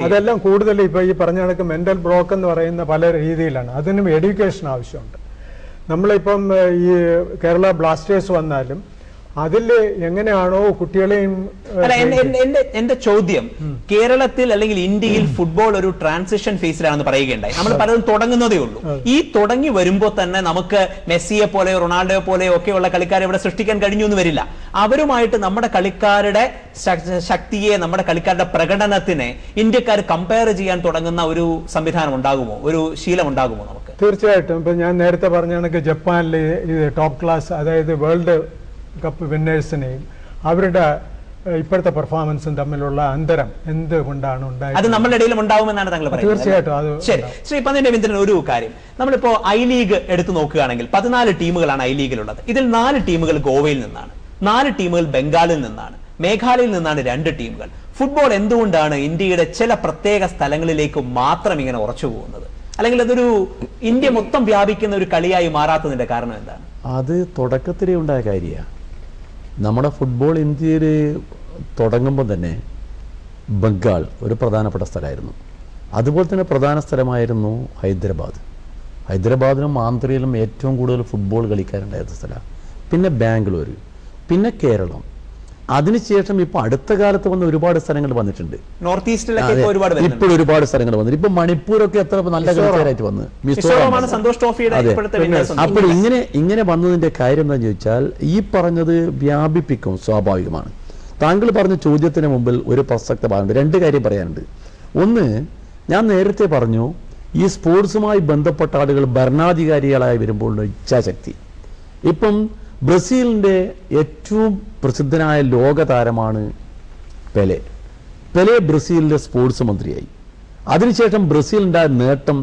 അതെല്ലാം കൂടുതൽ ഇപ്പൊ ഈ പറഞ്ഞ കണക്ക് മെന്റൽ ബ്ലോക്ക് എന്ന് പറയുന്ന പല രീതിയിലാണ്. അതിനും എഡ്യൂക്കേഷൻ ആവശ്യമുണ്ട്. നമ്മളിപ്പം ഈ കേരള ബ്ലാസ്റ്റേഴ്സ് വന്നാലും അതിൽ എങ്ങനെയാണോ കുട്ടികളെയും, എന്റെ ചോദ്യം, കേരളത്തിൽ അല്ലെങ്കിൽ ഇന്ത്യയിൽ ഫുട്ബോൾ ഒരു ട്രാൻസിഷൻ ഫേസിലാണെന്ന് പറയുകയുണ്ടായി. നമ്മൾ പലതും തുടങ്ങുന്നതേ ഉള്ളൂ. ഈ തുടങ്ങി വരുമ്പോൾ തന്നെ നമുക്ക് മെസ്സിയെ പോലെയോ റൊണാൾഡോയെ പോലെയോ ഒക്കെയുള്ള കളിക്കാരെ ഇവിടെ സൃഷ്ടിക്കാൻ കഴിഞ്ഞു എന്ന് വരില്ല. അവരുമായിട്ട് നമ്മുടെ കളിക്കാരുടെ ശക്തിയെ, നമ്മുടെ കളിക്കാരുടെ പ്രകടനത്തിനെ ഇന്ത്യക്കാർ കമ്പയർ ചെയ്യാൻ തുടങ്ങുന്ന ഒരു സംവിധാനം ഉണ്ടാകുമോ, ഒരു ശീലം ഉണ്ടാകുമോ നമുക്ക്? തീർച്ചയായിട്ടും. ഇപ്പൊ ഞാൻ നേരത്തെ പറഞ്ഞ കണക്ക് ജപ്പാനിലെ ടോപ്പ് ക്ലാസ്, അതായത് വേൾഡ് കപ്പ് വിന്നേഴ്സിനെയും അവരുടെ ഇപ്പോഴത്തെ പെർഫോമൻസും തമ്മിലുള്ള അന്തരം എന്തുകൊണ്ടാണ് ഉണ്ടായത്? അത് നമ്മുടെ ഇടയിലും ഉണ്ടാവുമെന്നാണ് താങ്കൾ പറയുന്നത്. തീർച്ചയായിട്ടും. അത് ശരി. ശ്രീ പന്തിന്റെ രവീന്ദ്രൻ, ഒരു കാര്യം, നമ്മളിപ്പോ ഐ ലീഗ് എടുത്തു നോക്കുകയാണെങ്കിൽ 14 ടീമുകളാണ് ഐ ലീഗിലുള്ളത്. ഇതിൽ 4 ടീമുകൾ ഗോവയിൽ നിന്നാണ്, 4 ടീമുകൾ ബംഗാളിൽ നിന്നാണ്, മേഘാലയയിൽ നിന്നാണ് 2 ടീമുകൾ. ഫുട്ബോൾ എന്തുകൊണ്ടാണ് ഇന്ത്യയുടെ ചില പ്രത്യേക സ്ഥലങ്ങളിലേക്ക് മാത്രം ഇങ്ങനെ ഉറച്ചു പോകുന്നത്? അല്ലെങ്കിൽ അതൊരു ഇന്ത്യ മൊത്തം വ്യാപിക്കുന്ന ഒരു കളിയായി മാറാത്തതിന്റെ കാരണം എന്താണ്? അത് തുടക്കത്തിലേ ഉണ്ടായ കാര്യമാണ്. നമ്മുടെ ഫുട്ബോൾ ഇന്ത്യയിൽ തുടങ്ങുമ്പോൾ തന്നെ ബംഗാൾ ഒരു പ്രധാനപ്പെട്ട സ്ഥലമായിരുന്നു. അതുപോലെ തന്നെ പ്രധാന സ്ഥലമായിരുന്നു ഹൈദരാബാദ്. ഹൈദരാബാദിലും ആന്ധ്രയിലും ഏറ്റവും കൂടുതൽ ഫുട്ബോൾ കളിക്കാരുണ്ടായിരുന്ന സ്ഥലമാണ്. പിന്നെ ബാംഗ്ലൂർ, പിന്നെ കേരളം. അതിനുശേഷം ഇപ്പോൾ അടുത്ത കാലത്ത് വന്ന ഒരുപാട് സ്ഥലങ്ങൾ വന്നിട്ടുണ്ട്. നോർത്ത് ഈസ്റ്റിലൊക്കെ ഇപ്പോൾ ഒരുപാട് സ്ഥലങ്ങൾ വന്നിട്ട് ഇപ്പൊ മണിപ്പൂരൊക്കെ എത്ര നല്ല കളിക്കാരായിട്ട് വന്ന് അപ്പോൾ ഇങ്ങനെ വന്നതിന്റെ കാര്യം എന്താണെന്ന് ചോദിച്ചാൽ ഈ പറഞ്ഞത് വ്യാപിപ്പിക്കും സ്വാഭാവികമാണ്. താങ്കൾ പറഞ്ഞ ചോദ്യത്തിന് മുമ്പിൽ ഒരു പ്രസക്ത ഭാഗമുണ്ട്. രണ്ട് കാര്യം പറയാനുണ്ട്. ഒന്ന്, ഞാൻ നേരത്തെ പറഞ്ഞു ഈ സ്പോർട്സുമായി ബന്ധപ്പെട്ട ആളുകൾ ഭരണാധികാരികളായി വരുമ്പോൾ ഇച്ഛാശക്തി. ഇപ്പം ബ്രസീലിന്റെ ഏറ്റവും പ്രസിദ്ധനായ ലോക താരമാണ് പെലെ. പെലെ ബ്രസീലിന്റെ സ്പോർട്സ് മന്ത്രിയായി. അതിനുശേഷം ബ്രസീലിന്റെ നേട്ടം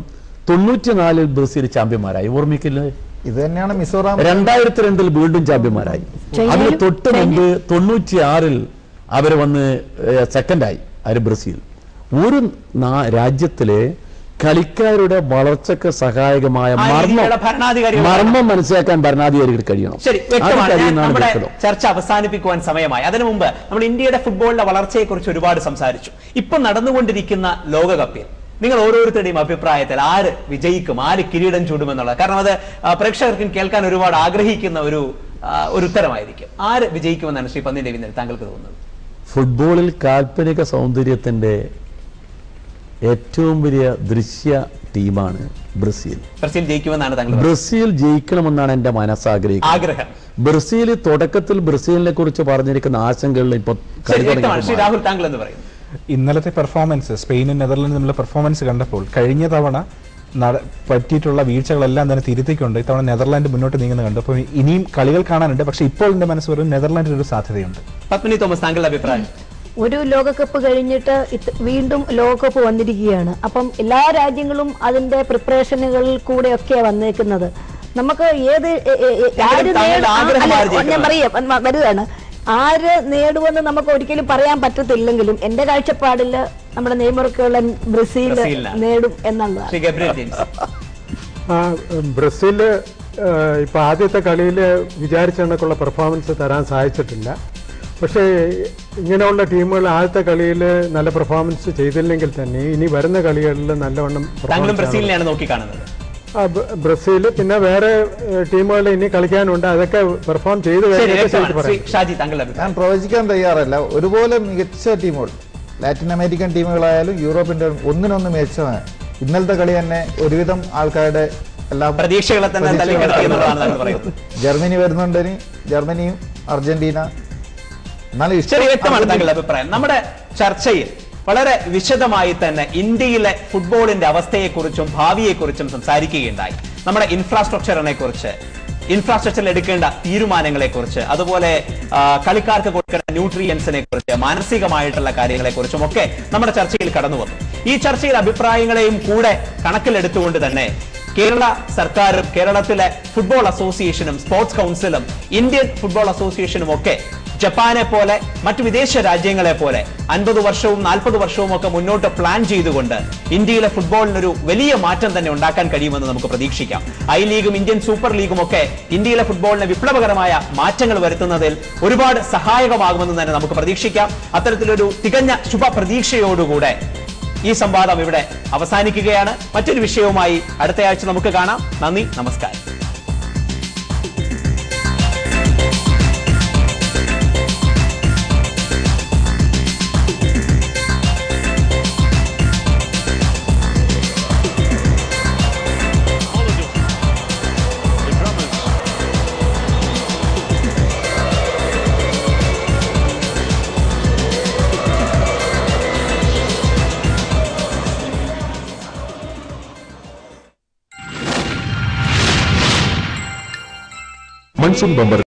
94 ബ്രസീൽ ചാമ്പ്യന്മാരായി. ഓർമ്മിക്കില്ലേ? ഇത് തന്നെയാണ് മിസോറാം 2002 വീണ്ടും ചാമ്പ്യന്മാരായി. അതിന് തൊട്ട് മുമ്പ് 96 അവര് വന്ന് സെക്കൻഡായി. അവര് ബ്രസീൽ. ഒരു രാജ്യത്തിലെ കളിക്കാരുടെ വളർച്ചയ്ക്ക് സഹായകമായ മർമ്മം മനസ്സിലാക്കാൻ ഭരണാധികാരികൾക്ക് കഴിയണം. ചർച്ച അവസാനിപ്പിക്കുവാൻ സമയമായി. അതിനു മുമ്പ് നമ്മൾ ഇന്ത്യയുടെ ഫുട്ബോളിന്റെ വളർച്ചയെ കുറിച്ച് ഒരുപാട് സംസാരിച്ചു. ഇപ്പൊ നടന്നുകൊണ്ടിരിക്കുന്ന ലോകകപ്പിൽ നിങ്ങൾ ഓരോരുത്തരുടെയും അഭിപ്രായത്തിൽ ആര് വിജയിക്കും, ആര് കിരീടം ചൂടുമെന്നുള്ളത്, കാരണം അത് പ്രേക്ഷകർക്കും കേൾക്കാൻ ഒരുപാട് ആഗ്രഹിക്കുന്ന ഒരു ഉത്തരമായിരിക്കും. ആര് വിജയിക്കുമെന്നാണ് ശ്രീ പന്ന്യൻ രവീന്ദ്രൻ താങ്കൾക്ക് തോന്നുന്നത്? ഫുട്ബോളിൽ കാൽപ്പനിക സൗന്ദര്യത്തിന്റെ ഏറ്റവും വലിയ ദൃശ്യ ടീമാണ് ബ്രസീൽ. ബ്രസീൽ ജയിക്കുമെന്നാണ് താങ്കൾ? ബ്രസീൽ ജയിക്കണമെന്നാണ് എന്റെ മനസ്സാഗ്രഹിക്കുന്നത്. ബ്രസീൽ തുടക്കത്തിൽ ബ്രസീലിനെ കുറിച്ച് പറഞ്ഞിരിക്കുന്ന ആശങ്കകളിൽ ഇപ്പൊ രാഹുൽ താങ്കൾ എന്ന് പറയും. ഇന്നലത്തെ പെർഫോമൻസ്, സ്പെയിനും നെതർലൻഡും തമ്മിലുള്ള പെർഫോമൻസ് കണ്ടപ്പോൾ കഴിഞ്ഞ തവണ പറ്റിയിട്ടുള്ള വീഴ്ചകളെല്ലാം തന്നെ തിരുത്തിക്കൊണ്ട് ഇത്തവണ നെതർലാൻഡ് മുന്നോട്ട് നീങ്ങുന്നത് കണ്ടു. അപ്പോൾ ഇനിയും കളികൾ കാണാനുണ്ട്. പക്ഷെ ഇപ്പോൾ എന്റെ മനസ്സ് പറയും നെതർലാൻഡിന് ഒരു സാധ്യതയുണ്ട്. പത്മിനി തോമസ്, താങ്കളുടെ അഭിപ്രായം? ഒരു ലോകകപ്പ് കഴിഞ്ഞിട്ട് വീണ്ടും ലോകകപ്പ് വന്നിരിക്കുകയാണ്. അപ്പം എല്ലാ രാജ്യങ്ങളും അതിന്റെ പ്രിപ്പറേഷനുകളിൽ കൂടെയൊക്കെ വന്നേക്കുന്നത്. നമുക്ക് ഞാൻ വരികയാണ്, ആര് നേടുമെന്ന് നമുക്ക് ഒരിക്കലും പറയാൻ പറ്റത്തില്ലെങ്കിലും എന്റെ കാഴ്ചപ്പാടിൽ നമ്മുടെ നെയ്മർക്കുള്ള ബ്രസീൽ നേടും എന്നുള്ളതാണ്. ബ്രസീല് ഇപ്പൊ ആദ്യത്തെ കളിയിൽ വിചാരിച്ച കണക്കുള്ള പെർഫോമൻസ് തരാൻ സാധിച്ചിട്ടില്ല. പക്ഷേ ഇങ്ങനെയുള്ള ടീമുകൾ ആദ്യത്തെ കളിയിൽ നല്ല പെർഫോമൻസ് ചെയ്തില്ലെങ്കിൽ തന്നെ ഇനി വരുന്ന കളികളിൽ നല്ലവണ്ണം ബ്രസീലിനെയാണ് നോക്കി കാണുന്നത്. ബ്രസീൽ പിന്നെ വേറെ ടീമുകൾ ഇനി കളിക്കാനുണ്ട്. അതൊക്കെ പെർഫോം ചെയ്ത് ഞാൻ പ്രവചിക്കാൻ തയ്യാറല്ല. ഒരുപോലെ മികച്ച ടീമുകൾ, ലാറ്റിൻ അമേരിക്കൻ ടീമുകളായാലും യൂറോപ്പിന്റെ ഒന്നിനൊന്ന് മെച്ചമാണ്. ഇന്നലത്തെ കളി തന്നെ ഒരുവിധം ആൾക്കാരുടെ എല്ലാ പ്രതീക്ഷകളെ തന്നെ ജർമ്മനി വരുന്നുണ്ടെങ്കിൽ ജർമ്മനിയും അർജന്റീന. വ്യക്തമാണ് താങ്കളുടെ അഭിപ്രായം. നമ്മുടെ ചർച്ചയിൽ വളരെ വിശദമായി തന്നെ ഇന്ത്യയിലെ ഫുട്ബോളിന്റെ അവസ്ഥയെക്കുറിച്ചും ഭാവിയെക്കുറിച്ചും സംസാരിക്കുകയുണ്ടായി. നമ്മുടെ ഇൻഫ്രാസ്ട്രക്ചറിനെ കുറിച്ച്, ഇൻഫ്രാസ്ട്രക്ചറിൽ എടുക്കേണ്ട തീരുമാനങ്ങളെ കുറിച്ച്, അതുപോലെ കളിക്കാർക്ക് കൊടുക്കേണ്ട ന്യൂട്രിയൻസിനെ കുറിച്ച്, മാനസികമായിട്ടുള്ള കാര്യങ്ങളെ കുറിച്ചും ഒക്കെ നമ്മുടെ ചർച്ചയിൽ കടന്നു വന്നു. ഈ ചർച്ചയിൽ അഭിപ്രായങ്ങളെയും കൂടെ കണക്കിലെടുത്തുകൊണ്ട് തന്നെ കേരള സർക്കാരും കേരളത്തിലെ ഫുട്ബോൾ അസോസിയേഷനും സ്പോർട്സ് കൗൺസിലും ഇന്ത്യൻ ഫുട്ബോൾ അസോസിയേഷനും ഒക്കെ ജപ്പാനെ പോലെ മറ്റു വിദേശ രാജ്യങ്ങളെ പോലെ 50 വർഷവും 40 വർഷവും ഒക്കെ മുന്നോട്ട് പ്ലാൻ ചെയ്തുകൊണ്ട് ഇന്ത്യയിലെ ഫുട്ബോളിനൊരു വലിയ മാറ്റം തന്നെ ഉണ്ടാക്കാൻ കഴിയുമെന്ന് നമുക്ക് പ്രതീക്ഷിക്കാം. ഐ ലീഗും ഇന്ത്യൻ സൂപ്പർ ലീഗും ഒക്കെ ഇന്ത്യയിലെ ഫുട്ബോളിന് വിപ്ലവകരമായ മാറ്റങ്ങൾ വരുത്തുന്നതിൽ ഒരുപാട് സഹായകമാകുമെന്ന് തന്നെ നമുക്ക് പ്രതീക്ഷിക്കാം. അത്തരത്തിലൊരു തികഞ്ഞ ശുഭപ്രതീക്ഷയോടുകൂടെ ഈ സംവാദം ഇവിടെ അവസാനിക്കുകയാണ്. മറ്റൊരു വിഷയവുമായി അടുത്തയാഴ്ച നമുക്ക് കാണാം. നന്ദി, നമസ്കാരം. Monsoon bumper